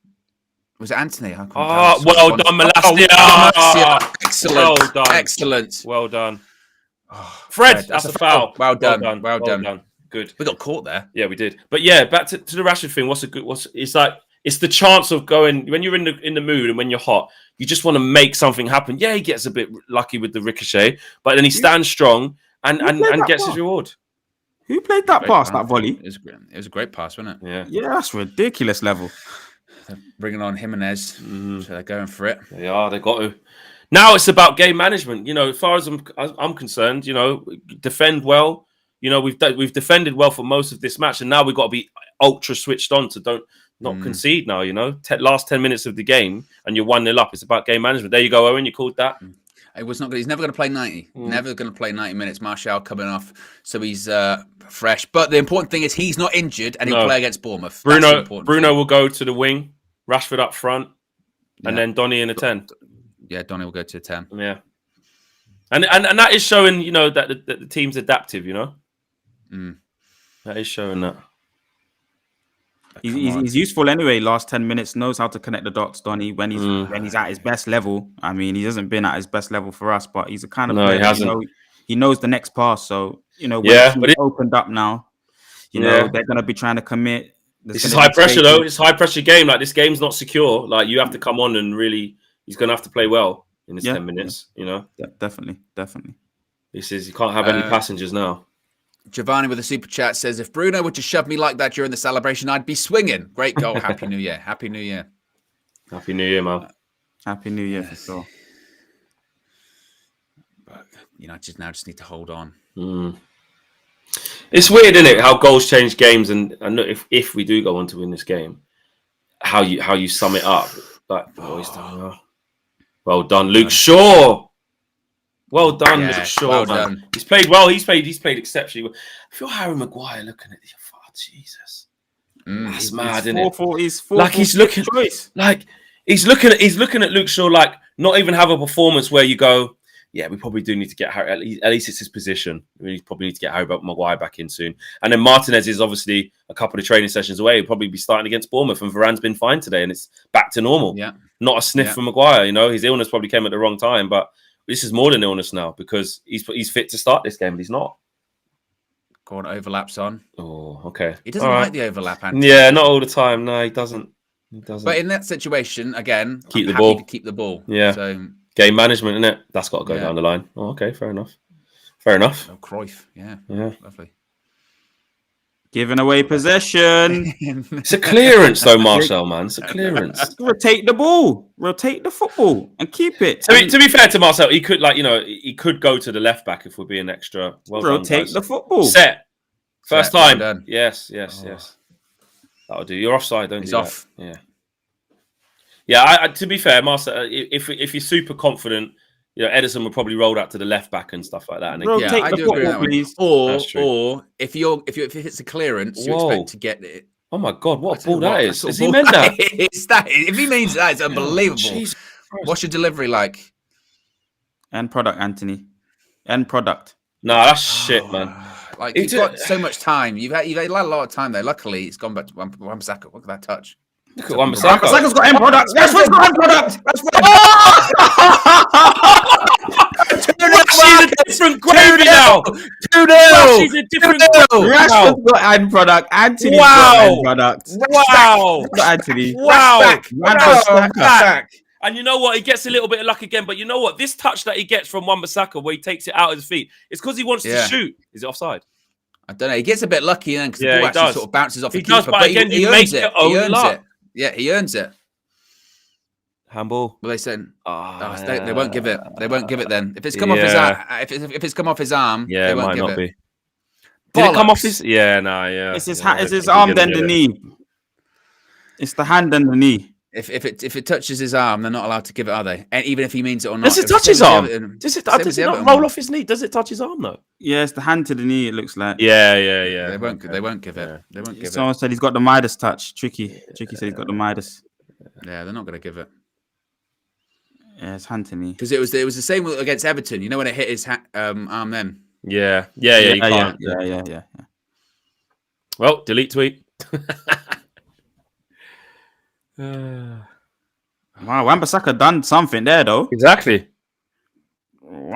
Was it Antony? Well done, Malacia. Excellent. Well done. Excellent. Well done. Fred, that's a foul. Well done. Good. We got caught there. Yeah, we did. But yeah, back to the Rashford thing. It's the chance of going when you're in the mood and when you're hot, you just want to make something happen. Yeah, he gets a bit lucky with the ricochet, but then he stands strong and gets his reward. Who played that pass, that volley? It was a great pass, wasn't it? Yeah, that's ridiculous level. They're bringing on Jimenez, so they're going for it. They are. They got to. Now it's about game management. As far as I'm concerned, defend well. We've defended well for most of this match, and now we've got to be ultra switched on to not concede now. Last 10 minutes of the game, and you're 1-0 up. It's about game management. There you go, Owen. You called that. It was not good. He's never going to play 90. Never going to play 90 minutes. Martial coming off, so he's fresh. But the important thing is he's not injured, and he'll play against Bournemouth. Bruno will go to the wing. Rashford up front, and then Donny in a 10. Yeah, Donny will go to a 10. Yeah, and that is showing, that the team's adaptive. That is showing that. He's useful anyway. Last 10 minutes, knows how to connect the dots. Donny when he's at his best level. I mean, he hasn't been at his best level for us, but he's a kind of player, he hasn't. He knows the next pass. So when it's opened up now, they're going to be trying to commit. This is high pressure though. It's high pressure game. Like this game's not secure. Like you have to come on and really. He's going to have to play well in this 10 minutes. Yeah, definitely. This is you can't have any passengers now. Giovanni with a super chat says, if Bruno were to shove me like that during the celebration, I'd be swinging. Great goal. Happy New Year. Happy New Year. Happy New Year, man. Happy New Year for sure. But United now just need to hold on. It's weird, isn't it? How goals change games, and if we do go on to win this game, how you sum it up. Like, well done, Luke Shaw. Well done, Luke Shaw. Well done. He's played well. He's played exceptionally well. I feel Harry Maguire looking at this. Oh, Jesus, that's mad, isn't it? He's looking at Luke Shaw like not even have a performance where you go, yeah, we probably do need to get Harry. At least it's his position. We probably need to get Harry Maguire back in soon. And then Martinez is obviously a couple of training sessions away. He'll probably be starting against Bournemouth, and Varane's been fine today, and it's back to normal. Yeah, not a sniff for Maguire. His illness probably came at the wrong time, but this is more than illness now because he's fit to start this game, but he's not. Go on, overlaps on. Oh, okay. He doesn't like the overlap, Antony. Yeah, not all the time. No, he doesn't. But in that situation, again, Keep I'm the happy ball. to keep the ball. Yeah. So game management, isn't it? That's got to go Yeah. down the line. Oh, okay, fair enough. Fair enough. Oh, Cruyff. Yeah. Yeah. Lovely. Giving away possession. It's a clearance, though, Marcel, man. It's a clearance. Rotate the ball. Rotate the football and keep it. To be fair to Marcel, he could, he could go to the left back if we're being extra. Well rotate done, guys. the football. Set. First Set, time. well done. Yes. That'll do. You're offside, don't He's do off. That. Yeah. Yeah, to be fair, Marcel, if you're super confident, Edison would probably roll out to the left back and stuff like that. And then Rotate I the do agree with football, that please. Or if it's a clearance, you expect to get it. Oh my God, what ball What that is? sort Has of he ball meant that? is that? If he means that, it's unbelievable. Jesus Christ. What's your delivery like? End product, Antony. End product. No, that's shit, man. Like you've got so much time. You've had a lot of time there. Luckily, it's gone back to Wan-Bissaka. Look at that touch. Look at Wan-Bissaka. Wan-Bissaka's got end product. Rashford's got end product. She's a different gravy now. 2-0. She's a different Rashford's got end product. Antony's Wow. got end product. Wow. Got Antony. Wow. Wan-Bissaka. And you know what? He gets a little bit of luck again. But you know what? This touch that he gets from Wan-Bissaka where he takes it out of his feet, it's because he wants to shoot. Is it offside? I don't know. He gets a bit lucky then because the ball he actually does. sort of bounces off the He keeper. does, but again, he you earns make it. your own He earns luck. it. Yeah, he earns it. Handball. Well, they said Oh, they won't give it. They won't give it then. If it's come off his if it's come off his arm, Yeah, they it won't might give not it. be. Did it come off his? Bollocks. Yeah, no, yeah. It's his Yeah, it's his they're arm, gonna then give the it. knee. It's the hand and the knee. If it touches his arm, they're not allowed to give it, are they? And even if he means it or not. Does it touch his arm? Does it not roll off his knee? Does it touch his arm though? Yeah, it's the hand to the knee. It looks like. Yeah. They won't give it. Yeah. They won't give Someone said he's got the Midas touch. Tricky said he's got the Midas. it. Yeah, they're not going to give it. Yeah, it's hand to knee. Because it was the same against Everton. You know when it hit his arm then? Yeah. You can't. Yeah. Well, delete tweet. Wow, Wan-Bissaka done something there though. Exactly.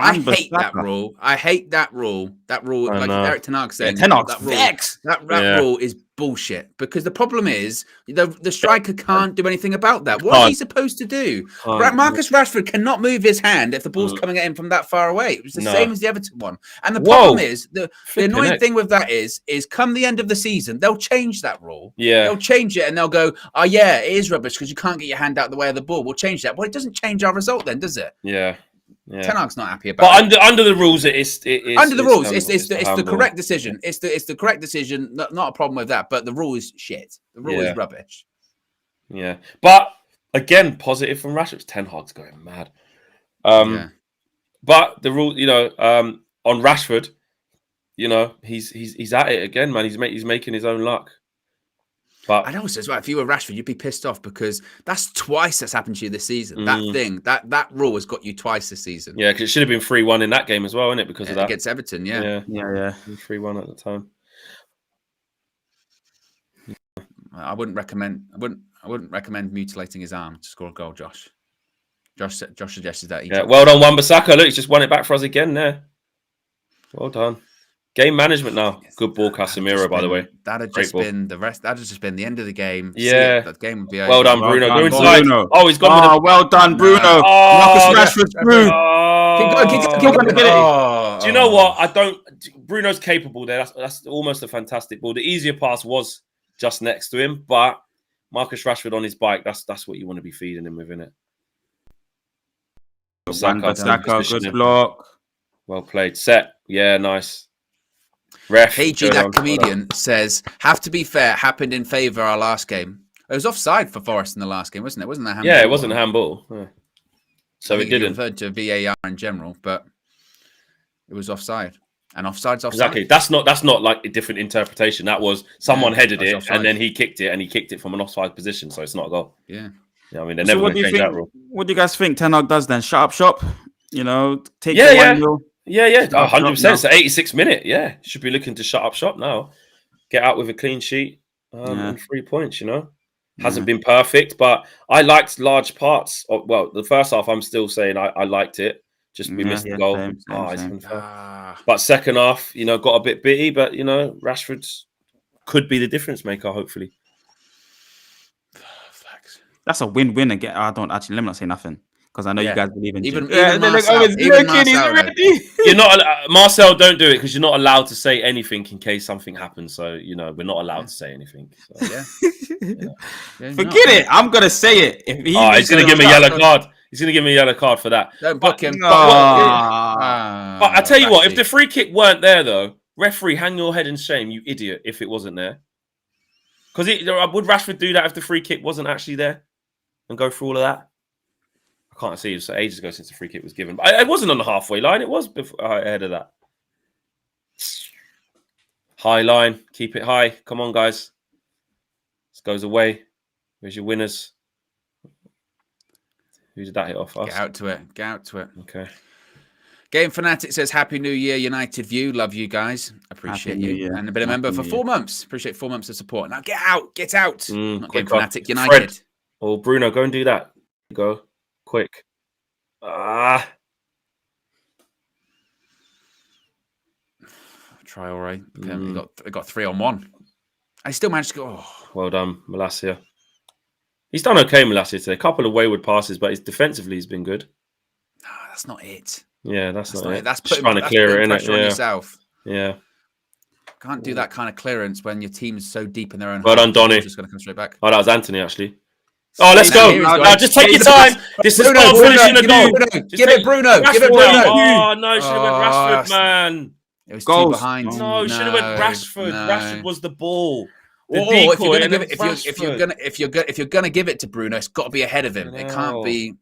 I hate that rule. I hate that rule. That rule, I like know. Eric Ten Hag saying, Ten Hag's that rule, vexed. that rule is bullshit. Because the problem is the striker can't do anything about that. What is he supposed to do? Marcus Rashford cannot move his hand if the ball's coming at him from that far away. It was the same as the Everton one. And the problem is the annoying thing with that is come the end of the season, they'll change that rule. Yeah. They'll change it and they'll go, oh yeah, it is rubbish because you can't get your hand out the way of the ball. We'll change that. Well, it doesn't change our result then, does it? Yeah. Ten Hag's not happy about it. But under the rules, it is Under the rules, it's the handball. correct decision. It's the correct decision. Not a problem with that. But the rule is shit. The rule is rubbish. Yeah, but again, positive from Rashford. Ten Hag's going mad. But the rule, on Rashford, he's at it again, man. He's making his own luck. But I know, so as well. If you were Rashford, you'd be pissed off because that's twice that's happened to you this season. That rule has got you twice this season. Yeah, because it should have been 3-1 in that game as well, isn't it? Because of that against Everton. Yeah. 3-1 at the time. I wouldn't recommend mutilating his arm to score a goal, Josh. Josh suggested that. Well done, Wan-Bissaka. Look, he's just won it back for us again there. Well done. Game management now. Good ball, Casemiro, by the way. That'd just been the rest. That'd just been the end of the game. Yeah. That game would be over. Well done, Bruno. Go inside. He's gone with well done, Bruno. Marcus Rashford through. Keep Do you know what? Bruno's capable there. That's almost a fantastic ball. The easier pass was just next to him, but Marcus Rashford on his bike, that's what you want to be feeding him with, isn't it? Saka, good block. Well played. Set. Yeah, nice. Ref. KG, that comedian, says, have to be fair, happened in favour our last game. It was offside for Forest in the last game, wasn't it? Wasn't that handball? Yeah, it wasn't a handball. Yeah. So it didn't. Referred to VAR in general, but it was offside. And offside's offside. Exactly. That's not like a different interpretation. That was someone headed it offside. And then he kicked it from an offside position, so it's not a goal. Yeah. I mean, they're never going to change that rule. What do you guys think Ten Hag does then? Shut up shop? Take the 1-0. Yeah, 100%. It's the 86th minute. Yeah, should be looking to shut up shop now. Get out with a clean sheet and 3 points. Hasn't been perfect, but I liked large parts. The first half, I'm still saying I liked it. Just we missed the goal. Same. But second half, got a bit bitty. But Rashford could be the difference maker. Hopefully. That's a win-win again. I don't actually. Let me not say nothing because I know you guys believe in even Marcel. You're not Marcel. Don't do it because you're not allowed to say anything in case something happens. So we're not allowed to say anything. So. Forget it. I'm gonna say it. If he's gonna give me a yellow card. He's gonna give me a yellow card for that. Don't book him. But I tell you what, if the free kick weren't there though, referee, hang your head in shame, you idiot. If it wasn't there, because would Rashford do that if the free kick wasn't actually there and go through all of that? I can't see. It was ages ago since the free kick was given. But it wasn't on the halfway line. It was before, ahead of that. High line. Keep it high. Come on, guys. This goes away. Where's your winners? Who did that hit off? Us? Get out to it. Get out to it. Okay. Game Fanatic says, Happy New Year, United View. Love you guys. Appreciate you. And been a member for 4 months. Appreciate 4 months of support. Now get out. Get out. Not Game Fanatic, United. Fred. Oh, Bruno, go and do that. Go. Quick. Try all right. We got 3-on-1. I still managed to go. Oh. Well done, Malacia. He's done okay, Malacia, today. A couple of wayward passes, but defensively he's been good. No, that's not it. Yeah, that's not it. That's trying to clear it, pressure on yourself. Yeah. Can't do that kind of clearance when your team's so deep in their own. Well done, Donny. Just going to come straight back. Oh, that was Antony, actually. Oh, let's go. Now, just take your time. This is not finishing the goal. Give it Bruno. Give it Bruno. Oh, no, should have went Rashford, man. It was too behind. No, should have went Rashford. No. Rashford was the ball. If you're gonna give it to Bruno, it's got to be ahead of him. It can't be.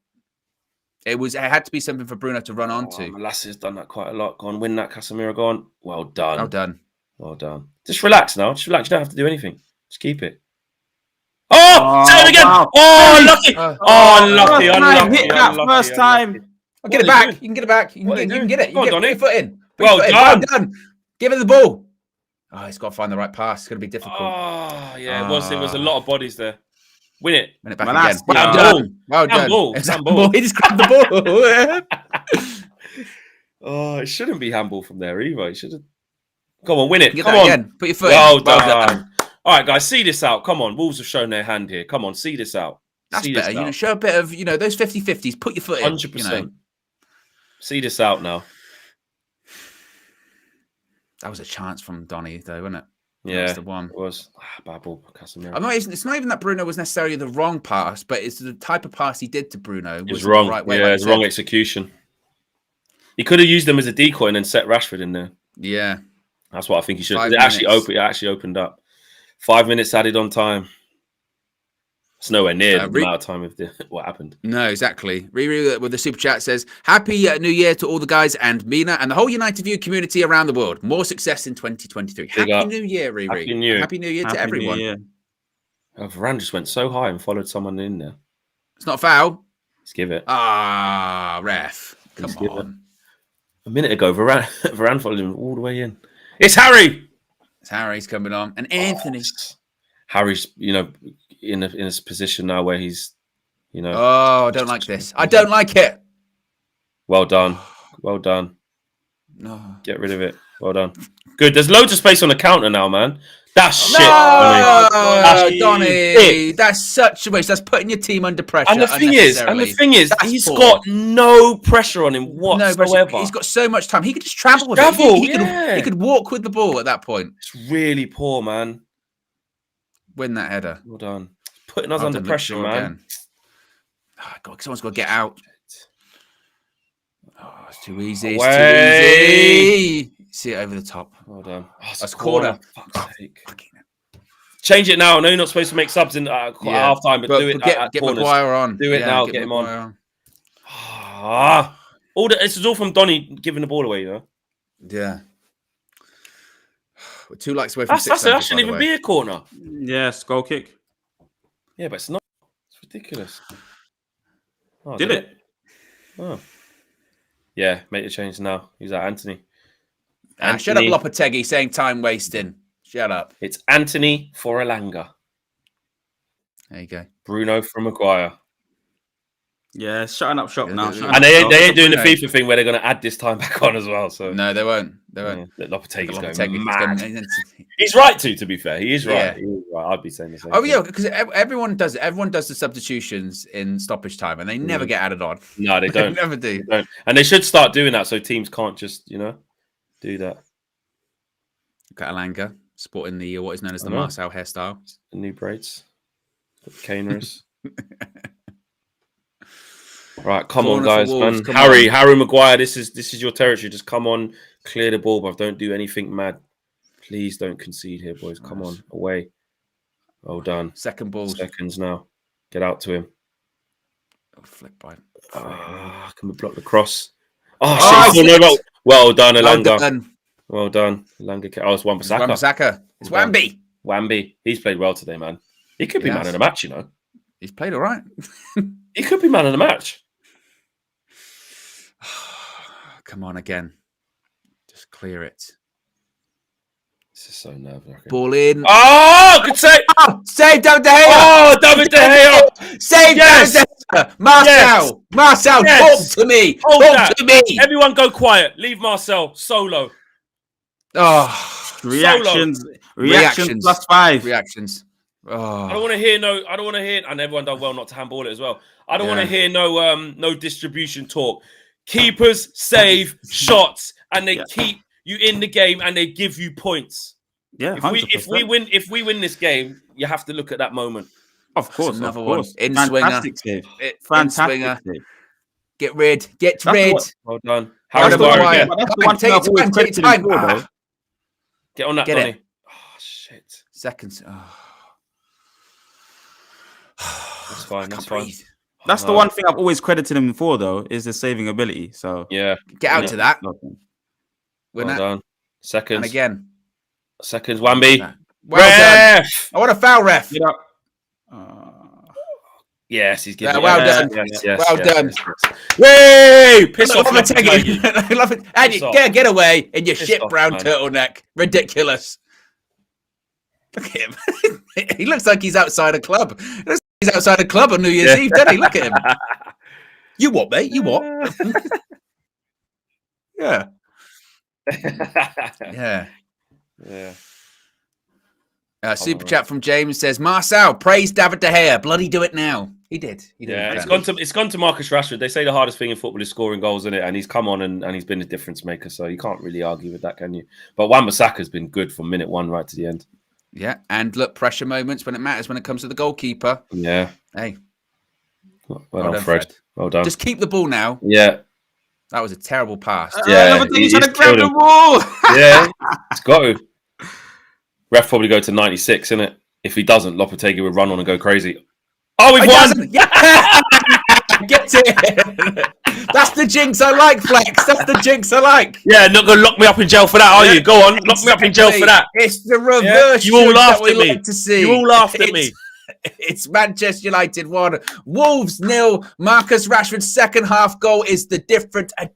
It had to be something for Bruno to run onto. Malacia's done that quite a lot. Go on, win that, Casemiro. Go on. Well done. Well done. Well done. Just relax now. Just relax. You don't have to do anything. Just keep it. Oh, say it again. Wow. Oh, lucky. Unlucky. Unlucky. Hit that first time. I'll get it back. You can get it back. You can get it. You can get your foot in. Well done. Give it the ball. Oh, he's got to find the right pass. It's going to be difficult. Oh, yeah, it was. There was a lot of bodies there. Win it. Win it back again. Well done. Well done. Handball. He just grabbed the ball. Oh, it shouldn't be handball from there either. It should have. Come on, win it. Come on. Again. Put your foot in. Well done. All right, guys, see this out. Come on. Wolves have shown their hand here. Come on, see this out. That's better. Show a bit of, those 50-50s. Put your foot in. 100%. See this out now. That was a chance from Donny, though, wasn't it? Yeah, the one. It was. Bad ball, Casemiro. It's not even that Bruno was necessarily the wrong pass, but it's the type of pass he did to Bruno. It was wrong. Right way, yeah, it was wrong execution. He could have used them as a decoy and then set Rashford in there. Yeah. That's what I think he should. It actually opened up. 5 minutes added on time. It's nowhere near the amount of time of what happened. No, exactly. Riri with the super chat says, Happy New Year to all the guys and Mina and the whole United View community around the world. More success in 2023. Happy New Year, Riri. Happy New Year to everyone. Varane just went so high and followed someone in there. It's not a foul. Let's give it. Ref. Come on. A minute ago, Varane followed him all the way in. It's Harry. Harry's coming on. And Anthony. Harry's, in his position now where he's, Oh, I don't like this. I don't like it. Well done. Well done. No. Get rid of it. Well done. Good. There's loads of space on the counter now, man. That's shit, Donny. That's such a waste. That's putting your team under pressure. And the thing is, he's got no pressure on him whatsoever. No, he's got so much time. He could just travel with it. He could walk with the ball at that point. It's really poor, man. Win that header. Well done. Putting us under pressure, man. Again. Oh, God, someone's got to get out. Oh, it's too easy. It's too easy. See it over the top. Well done. That's corner. Fuck's sake. Change it now. I know you're not supposed to make subs in half time, but do it at get corners. Maguire on. Do it now. Get him on. This is all from Donny giving the ball away, Yeah. We're 2 likes away from that shouldn't even be a corner. Yes, goal kick. Yeah, but it's not. It's ridiculous. Oh, did it? Oh. Yeah, make the change now. Use that Antony. Shut up, Lopetegui, saying time wasting. Shut up. It's Antony for Elanga. There you go. Bruno for Maguire. Yeah, shutting up shop now. And they ain't doing the FIFA thing where they're going to add this time back on as well. So no, they won't. They won't. Lopetegui's going mad. He's He's right to be fair. He is right. Yeah. He is right. I'd be saying the same. Oh yeah, because everyone does it. Everyone does the substitutions in stoppage time, and they never get added on. No, they don't. They never do. They don't. And they should start doing that so teams can't just do that. Look at Alanga sporting the what is known as the Marcel hairstyle. The new braids. Caners. Right, come on, guys, man. Harry Maguire, this is your territory. Just come on, clear the ball, but don't do anything mad. Please don't concede here, boys. Come on, away. Well done. Second ball. Seconds now. Get out to him. Flick by. Can we block the cross? No. Well done, Alanga. Well done. Alanga. Oh, it's Wan-Bissaka. It's Wambi. Wambi. He's played well today, man. He could be man of the match, He's played all right. He could be man of the match. Come on again. Just clear it. This is so nerve-wracking. Ball in. Oh, good save. Save David De Gea. Oh, David De Gea. Save David De Gea. Marcel. Marcel, talk to me. Talk to me. Everyone go quiet. Leave Marcel solo. Oh, reactions +5. Reactions. Oh. I don't want to hear and everyone done well not to handball it as well. I don't want to hear no distribution talk. Keepers save shots and they keep you in the game and they give you points. Yeah, if we win this game, you have to look at that moment. Of course, another one. In fantastic swinger. Save. Fantastic save. Get rid. Well done. Harry Maguire. That's the one thing I've always credited him for, though. Get on that, Get Donny. it. Oh shit. Seconds. That's fine. That's fine. That's the one thing I've always credited him for, though, is his saving ability. So get out to that. Well done. Seconds. And again. Seconds. Wambi. Well done. I want a foul, ref. Yes, he's giving. Well done. Yes, well done. Way! Piss off. I love it. And you get away in your shit brown turtleneck. Ridiculous. Look at him. He looks like he's outside a club. He's outside a club on New Year's Eve, doesn't he? Look at him. You what, mate? You what? Yeah. Super chat from James says, Marcel, praise David De Gea. Bloody do it now. He did. It's gone to Marcus Rashford. They say the hardest thing in football is scoring goals, isn't it? And he's come on and he's been a difference maker. So you can't really argue with that, can you? But Wan-Bissaka's been good from minute one right to the end. Yeah, and look, pressure moments when it matters when it comes to the goalkeeper. Yeah. Hey. Well done, Fred. Well done. Just keep the ball now. Yeah. That was a terrible pass. Yeah. He's trying to grab the ball. Yeah. It's got to. Ref probably go to 96, isn't it? If he doesn't, Lopetegui would run on and go crazy. Oh, we've won! Yeah. Get it. That's the jinx I like, Flex. That's the jinx I like. Yeah, not going to lock me up in jail for that, are you? Go on, lock me up in jail for that. It's the reverse. You all laughed at me. Like to see. You all laughed at me. It's Manchester United 1, Wolves 0. Marcus Rashford's second half goal is a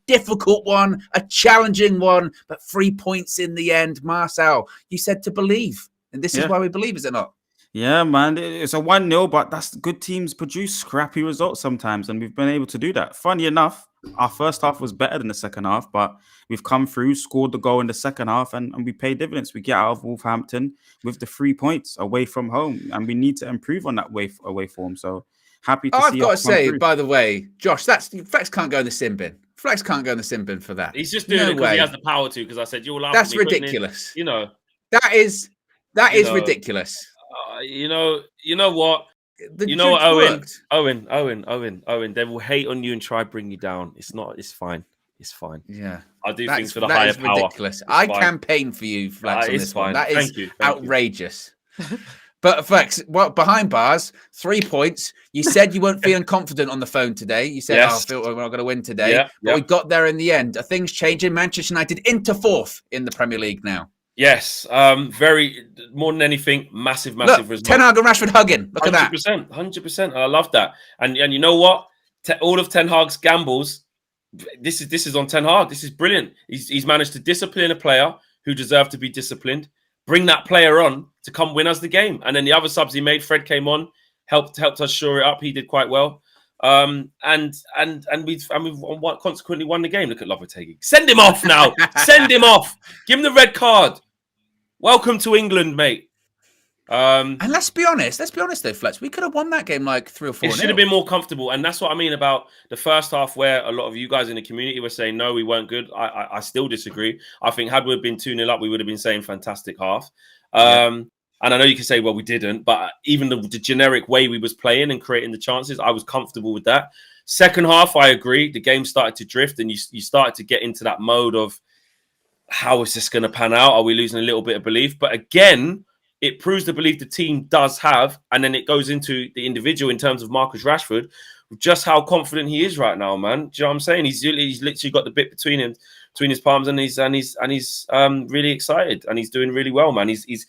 difficult one, a challenging one, but 3 points in the end. Marcel, you said to believe, and this is why we believe, is it not? Yeah, man, it's a 1-0, but that's good teams produce scrappy results sometimes, and we've been able to do that. Funny enough, our first half was better than the second half, but we've come through, scored the goal in the second half, and we pay dividends. We get out of Wolverhampton with the 3 points away from home, and we need to improve on that away form. So happy to see. I've got to say, through. by the way, Josh, Flex can't go in the sin bin. Flex can't go in the sin bin for that. He's just doing it because he has the power to. Because I said you'll laugh. That's at me, ridiculous. You know, that is ridiculous. You know what? Owen. They will hate on you and try to bring you down. It's not. It's fine. It's fine. Yeah, I do things for the higher power. Ridiculous. I campaign for you, Flex, on this one. That is outrageous. But Flex, behind bars, 3 points. You said you weren't feeling confident on the phone today. You said, I feel we're not going to win today. But we got there in the end. Are things changing? Manchester United into 4th in the Premier League now. Yes, very more than anything, massive result. Ten Hag and Rashford hugging. Look at that. 100%. I love that. And you know what? All of Ten Hag's gambles. This is on Ten Hag. This is brilliant. He's managed to discipline a player who deserved to be disciplined. Bring that player on to come win us the game. And then the other subs he made, Fred came on, helped us shore it up. He did quite well. And we've consequently won the game. Look at Lopetegui. Send him off now. Send him off. Give him the red card. Welcome to England, mate. And let's be honest though, Fletch. We could have won that game like 3 or 4. It should have been more comfortable, and that's what I mean about the first half, where a lot of you guys in the community were saying no, we weren't good. I still disagree. I think had we been 2-0 up, we would have been saying fantastic half. And I know you can say, well, we didn't, but even the generic way we was playing and creating the chances, I was comfortable with that. Second half, I agree. The game started to drift, and you started to get into that mode of how is this going to pan out? Are we losing a little bit of belief? But again, it proves the belief the team does have, and then it goes into the individual in terms of Marcus Rashford, just how confident he is right now, man. Do you know what I'm saying? He's literally got the bit between his palms, and he's really excited, and he's doing really well, man. He's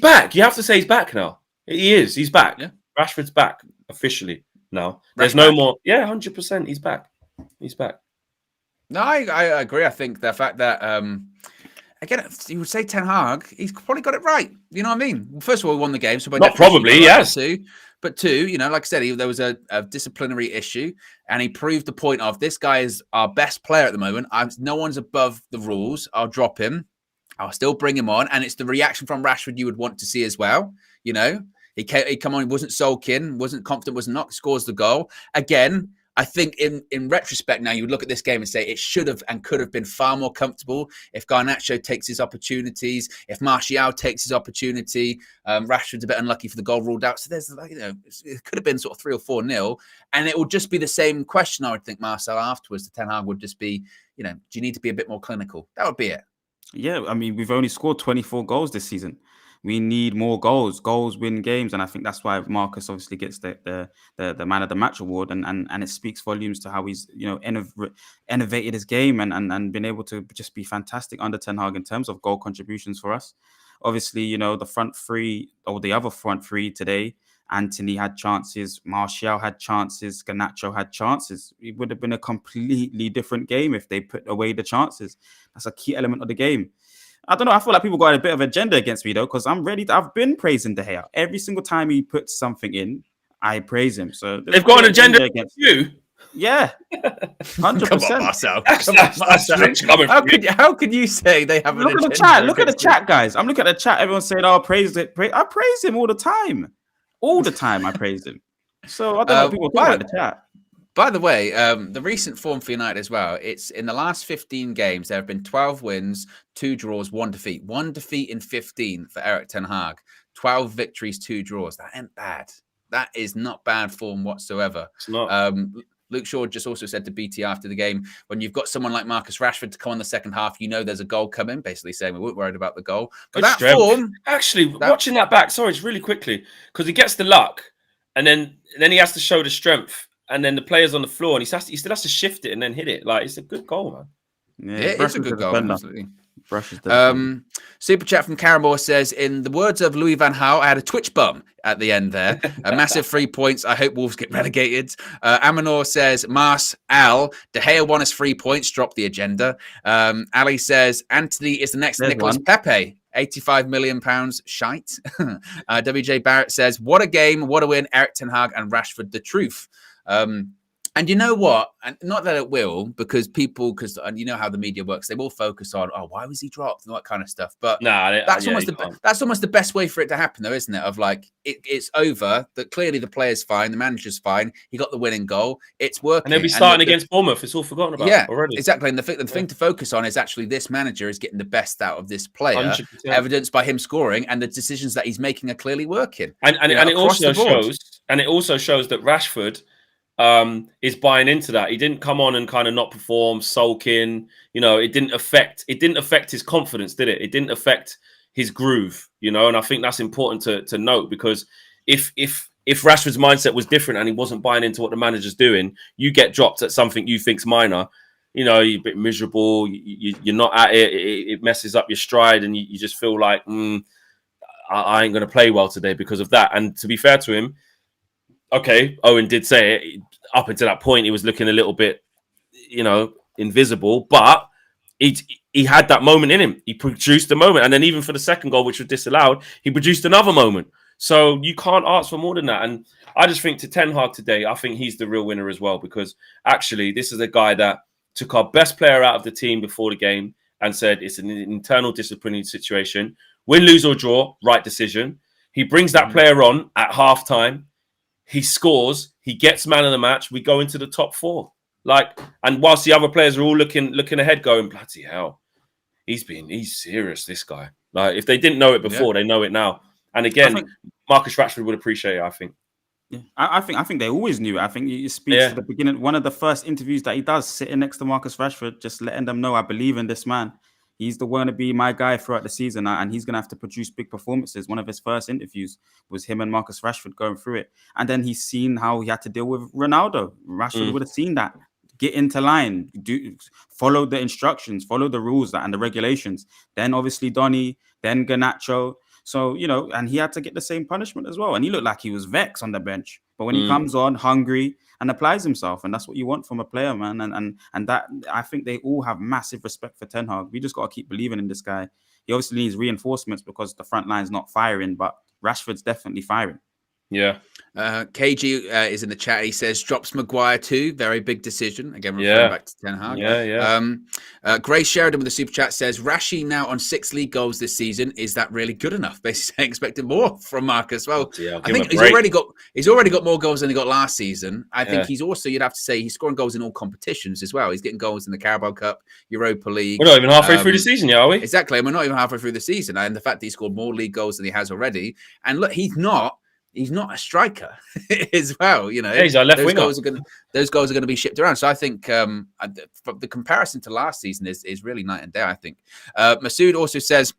back. You have to say he's back now. He is. He's back. Yeah. Rashford's back officially now. There's no more. Yeah, 100%. He's back. He's back. No, I agree. I think the fact that again, you would say Ten Hag, he's probably got it right. You know what I mean? First of all, we won the game, so not probably, yes. But two, like I said, there was a disciplinary issue, and he proved the point of this guy is our best player at the moment. No one's above the rules. I'll drop him. I'll still bring him on, and it's the reaction from Rashford you would want to see as well. He come on, he wasn't sulking, wasn't confident, was not scores the goal again. I think in retrospect now, you would look at this game and say it should have and could have been far more comfortable if Garnacho takes his opportunities, if Martial takes his opportunity. Rashford's a bit unlucky for the goal ruled out. So there's, it could have been sort of 3 or 4-0. And it would just be the same question, I would think, Marcel, afterwards. The Ten Hag would just be, do you need to be a bit more clinical? That would be it. Yeah, I mean, we've only scored 24 goals this season. We need more goals. Goals win games, and I think that's why Marcus obviously gets the man of the match award, and it speaks volumes to how he's innovated his game and been able to just be fantastic under Ten Hag in terms of goal contributions for us. Obviously, the front three or the other front three today. Antony had chances, Martial had chances, Garnacho had chances. It would have been a completely different game if they put away the chances. That's a key element of the game. I don't know. I feel like people got a bit of agenda against me, though, because I've been praising De Gea. Every single time he puts something in, I praise him. So they've got an agenda against you? Yeah. 100%. Come on, Marcel. How could you say they have an agenda? Look at the chat. Look at the chat, guys. I'm looking at the chat. Everyone's saying, I praise him all the time. All the time I praise him. So I don't know what people talk about the chat. By the way, the recent form for United as well, it's in the last 15 games, there have been 12 wins, 2 draws, 1 defeat. 1 defeat in 15 for Erik Ten Hag. 12 victories, 2 draws. That ain't bad. That is not bad form whatsoever. It's not. Luke Shaw just also said to BT after the game, when you've got someone like Marcus Rashford to come on the second half, there's a goal coming, basically saying we weren't worried about the goal. But that form... Actually, watching that back, sorry, it's really quickly, because he gets the luck, and then he has to show the strength. And then the player's on the floor, and he still has to shift it and then hit it. Like, it's a good goal, man. Yeah, it's a good goal. Absolutely. Super chat from Caramore says, in the words of Louis van Gaal, I had a twitch bum at the end there. A massive 3 points. I hope Wolves get relegated. Amanor says, Al, De Gea won us 3 points. Drop the agenda. Ali says, Antony is the next Nicolas Pepe. £85 million shite. WJ Barrett says, what a game, what a win. Erik Ten Hag and Rashford, the truth. And you know what? And not that it will, because you know how the media works, they will focus on, why was he dropped and all that kind of stuff. But that's almost the best way for it to happen, though, isn't it? Of like, it's over. That clearly the player's fine, the manager's fine. He got the winning goal. It's working. And they'll be starting against Bournemouth. It's all forgotten about already. Exactly. And the thing to focus on is actually this manager is getting the best out of this player, 100%. Evidenced by him scoring, and the decisions that he's making are clearly working. And it also shows that Rashford is buying into that. He didn't come on and kind of not perform, sulking. It didn't affect his confidence, did it? It didn't affect his groove, and I think that's important to note, because if Rashford's mindset was different and he wasn't buying into what the manager's doing, you get dropped at something you think's minor. You're a bit miserable. You're not at it. It messes up your stride, and you just feel like, I ain't going to play well today because of that. And to be fair to him, okay, Owen did say it. Up until that point, he was looking a little bit, invisible. But he had that moment in him. He produced a moment. And then even for the second goal, which was disallowed, he produced another moment. So you can't ask for more than that. And I just think to Ten Hag today, I think he's the real winner as well, because actually this is a guy that took our best player out of the team before the game and said it's an internal disciplinary situation. Win, lose or draw, right decision. He brings that player on at halftime. He scores. He gets man of the match. We go into the top 4. And whilst the other players are all looking ahead, going, bloody hell, he's serious, this guy. Like, if they didn't know it before, they know it now. And again, Marcus Rashford would appreciate it, I think. Yeah, I think they always knew it. I think it speaks to the beginning. One of the first interviews that he does, sitting next to Marcus Rashford, just letting them know, I believe in this man. He's the one to be my guy throughout the season, and he's going to have to produce big performances. One of his first interviews was him and Marcus Rashford going through it. And then he's seen how he had to deal with Ronaldo. Rashford would have seen that. Get into line, follow the instructions, follow the rules and the regulations. Then obviously Donny, then Garnacho. So, and he had to get the same punishment as well. And he looked like he was vexed on the bench. But when he comes on hungry and applies himself, and that's what you want from a player, man. And that, I think they all have massive respect for Ten Hag. We just got to keep believing in this guy. He obviously needs reinforcements because the front line's not firing, but Rashford's definitely firing. Yeah. KG is in the chat. He says drops Maguire too. Very big decision. Again, referring back to Ten Hag. Grace Sheridan with the super chat says Rashi now on 6 league goals this season. Is that really good enough? Basically, expecting more from Marcus. Well, I think he's already got more goals than he got last season. I think he's also, you'd have to say, he's scoring goals in all competitions as well. He's getting goals in the Carabao Cup, Europa League. We're not even halfway through the season yet, are we? Exactly. And we're not even halfway through the season. And the fact that he scored more league goals than he has already. And look, he's not a striker as well. He's our left winger. Those goals are going to be shipped around. So I think the comparison to last season is really night and day, I think. Masood also says,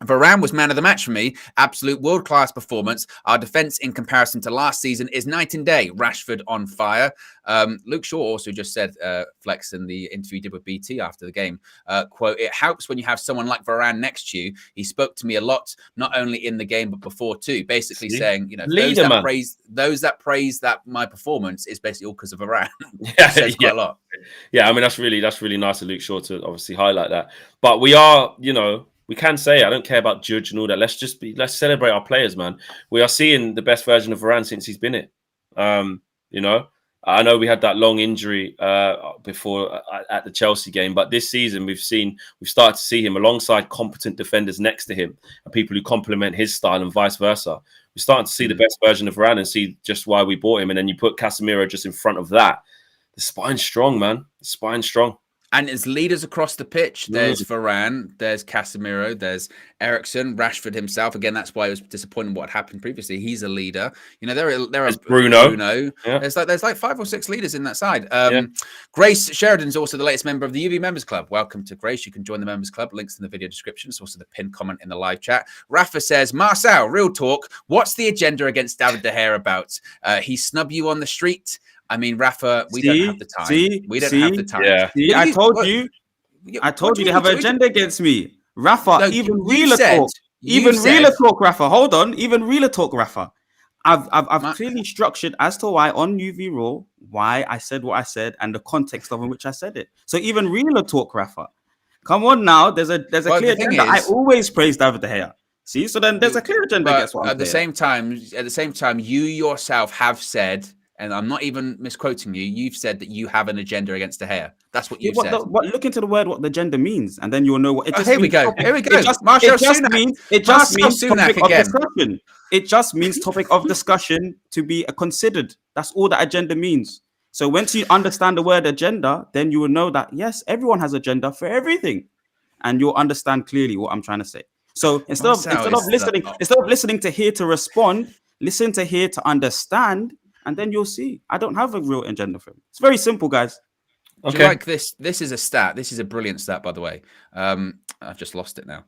Varane was man of the match for me. Absolute world-class performance. Our defence in comparison to last season is night and day. Rashford on fire. Luke Shaw also just said, Flex, in the interview he did with BT after the game, quote, it helps when you have someone like Varane next to you. He spoke to me a lot, not only in the game, but before too. Basically saying, those that praise that my performance is basically all because of Varane. Says quite a lot. Yeah, I mean, that's really nice of Luke Shaw to obviously highlight that. But we are, we can say, I don't care about judge and all that. Let's celebrate our players, man. We are seeing the best version of Varane since he's been it. I know we had that long injury before at the Chelsea game, but this season we've started to see him alongside competent defenders next to him and people who complement his style and vice versa. We're starting to see the best version of Varane and see just why we bought him. And then you put Casemiro just in front of that. The spine's strong, man. The spine's strong. And as leaders across the pitch, there's Varane, there's Casemiro, there's Eriksen, Rashford himself. Again, that's why it was disappointing what happened previously. He's a leader. There are Bruno. Yeah. There's like 5 or 6 leaders in that side. Grace Sheridan's also the latest member of the UV Members Club. Welcome to Grace. You can join the Members Club. Links in the video description. It's also the pinned comment in the live chat. Rafa says, Marcel, real talk. What's the agenda against David De Gea about? He snub you on the street? I mean, Rafa, we don't have the time. We don't have the time. Yeah. I told you they have an agenda against me. Rafa, even realer talk, Rafa. Hold on. Even realer talk, Rafa. I've clearly structured as to why on UV Raw, why I said what I said and the context of in which I said it. So even realer talk, Rafa. Come on now. There's a clear agenda. I always praise David De Gea. See, so then there's a clear agenda against what at the same time, you yourself have said, and I'm not even misquoting you, you've said that you have an agenda against De Gea. That's what you've said. Look into the word, what the agenda means, and then you'll know what it just Here we go. It just means topic of discussion. It just means topic of discussion to be considered. That's all that agenda means. So once you understand the word agenda, then you will know that, yes, everyone has agenda for everything. And you'll understand clearly what I'm trying to say. So instead of listening to hear to respond, listen to hear to understand. And then you'll see. I don't have a real agenda for him. It's very simple, guys. Okay. Do you like this? This is a stat. This is a brilliant stat, by the way. I've just lost it now.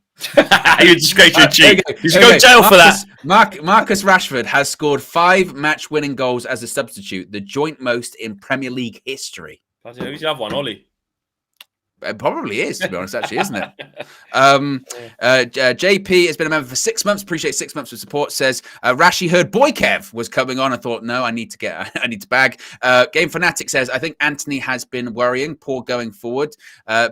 You just scraped your cheek. You should go to jail for that. Marcus Rashford has scored 5 match-winning goals as a substitute, the joint most in Premier League history. Who's the other one, Ollie? It probably is, to be honest, actually, isn't it? JP has been a member for 6 months. Appreciate 6 months of support. Says Rashi heard Boykev was coming on. I thought, no, I need to bag. Game Fanatic says, I think Antony has been worrying, poor going forward.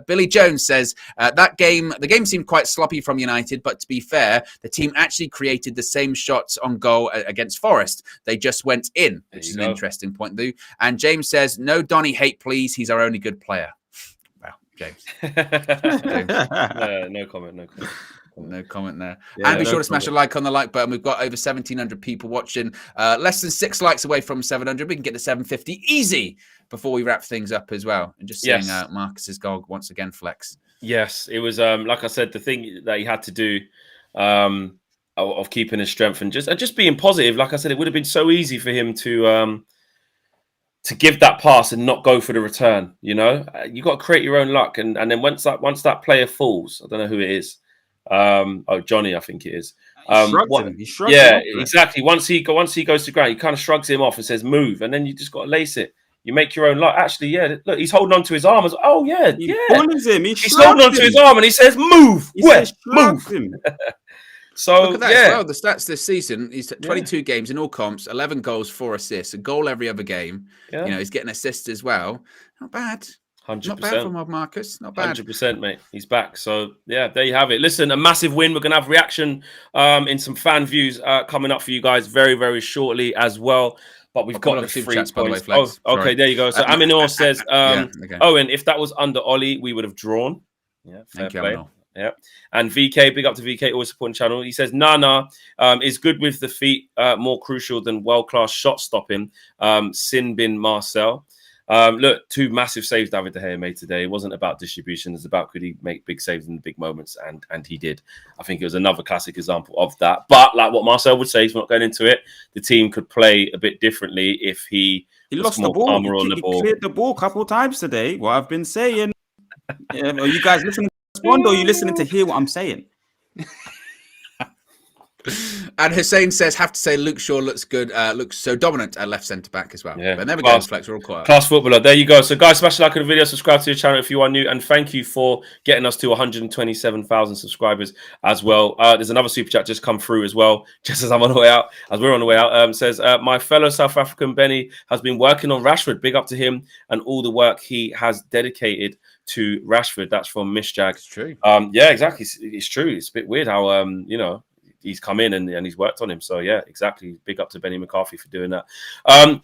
Billy Jones says the game seemed quite sloppy from United, but to be fair, the team actually created the same shots on goal against Forest. They just went in, which is an interesting point, though. And James says, no Donny hate, please. He's our only good player. James. No comment. No comment there. Yeah, and be sure to smash a like on the like button. We've got over 1,700 people watching. Less than 6 likes away from 700. We can get to 750 easy before we wrap things up as well. And just seeing Marcus's goal once again flex. Yes, it was like I said, the thing that he had to do of keeping his strength and just being positive. Like I said, it would have been so easy for him to give that pass and not go for the return. You know, you got to create your own luck, and then once that player falls, I don't know who it is. Johnny, I think it is. He shrugged him. Yeah, exactly. Once he goes to ground, he kind of shrugs him off and says, "Move," and then you just got to lace it. You make your own luck. Actually, yeah. Look, he's holding on to his arm. He bullies him. He's holding on to his arm and he says, "Move, move." Him. So look at that as well. The stats this season: he's 22 games in all comps, 11 goals, 4 assists, a goal every other game. Yeah. You know, he's getting assists as well. Not bad. 100%. Not bad from Marcus. Not bad. 100%, mate. He's back. So, yeah, there you have it. Listen, a massive win. We're going to have reaction in some fan views coming up for you guys very, very shortly as well. But we've got the 3 points. By the way, Flex. Oh, okay, there you go. So, Aminor says, Owen, if that was under Ollie, we would have drawn. Yeah, fair play. Yeah, and VK, big up to VK, always supporting channel. He says Nana is good with the feet, more crucial than world-class shot stopping. Sin bin Marcel. Look, 2 massive saves David De Gea made today. It wasn't about distribution. It's about could he make big saves in the big moments, and he did. I think it was another classic example of that. But like what Marcel would say, he's not going into it. The team could play a bit differently if he lost the ball. He cleared the ball a couple of times today. What I've been saying. Are you guys listening? Or are you listening to hear what I'm saying? And Hussein says, have to say Luke Shaw looks good, looks so dominant at left centre back as well. Yeah, but never goes flex, we're all quiet. Class footballer. There you go. So guys, smash a like on the video, subscribe to the channel if you are new, and thank you for getting us to 127,000 subscribers as well. There's another super chat just come through as well, just as I'm on the way out, as we're on the way out. Says my fellow South African Benny has been working on Rashford. Big up to him and all the work he has dedicated to Rashford. That's from Miss Jag. It's true. Yeah, exactly. It's true. It's a bit weird how you know, he's come in and he's worked on him. So yeah, exactly. Big up to Benny McCarthy for doing that.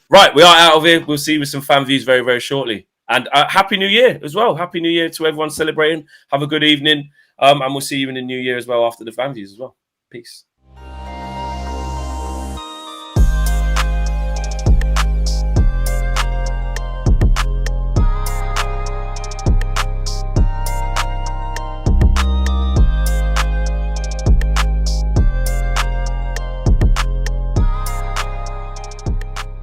Right, we are out of here. We'll see you with some fan views very, very shortly. And Happy New Year as well. Happy New Year to everyone celebrating. Have a good evening. And we'll see you in the new year as well after the fan views as well. Peace.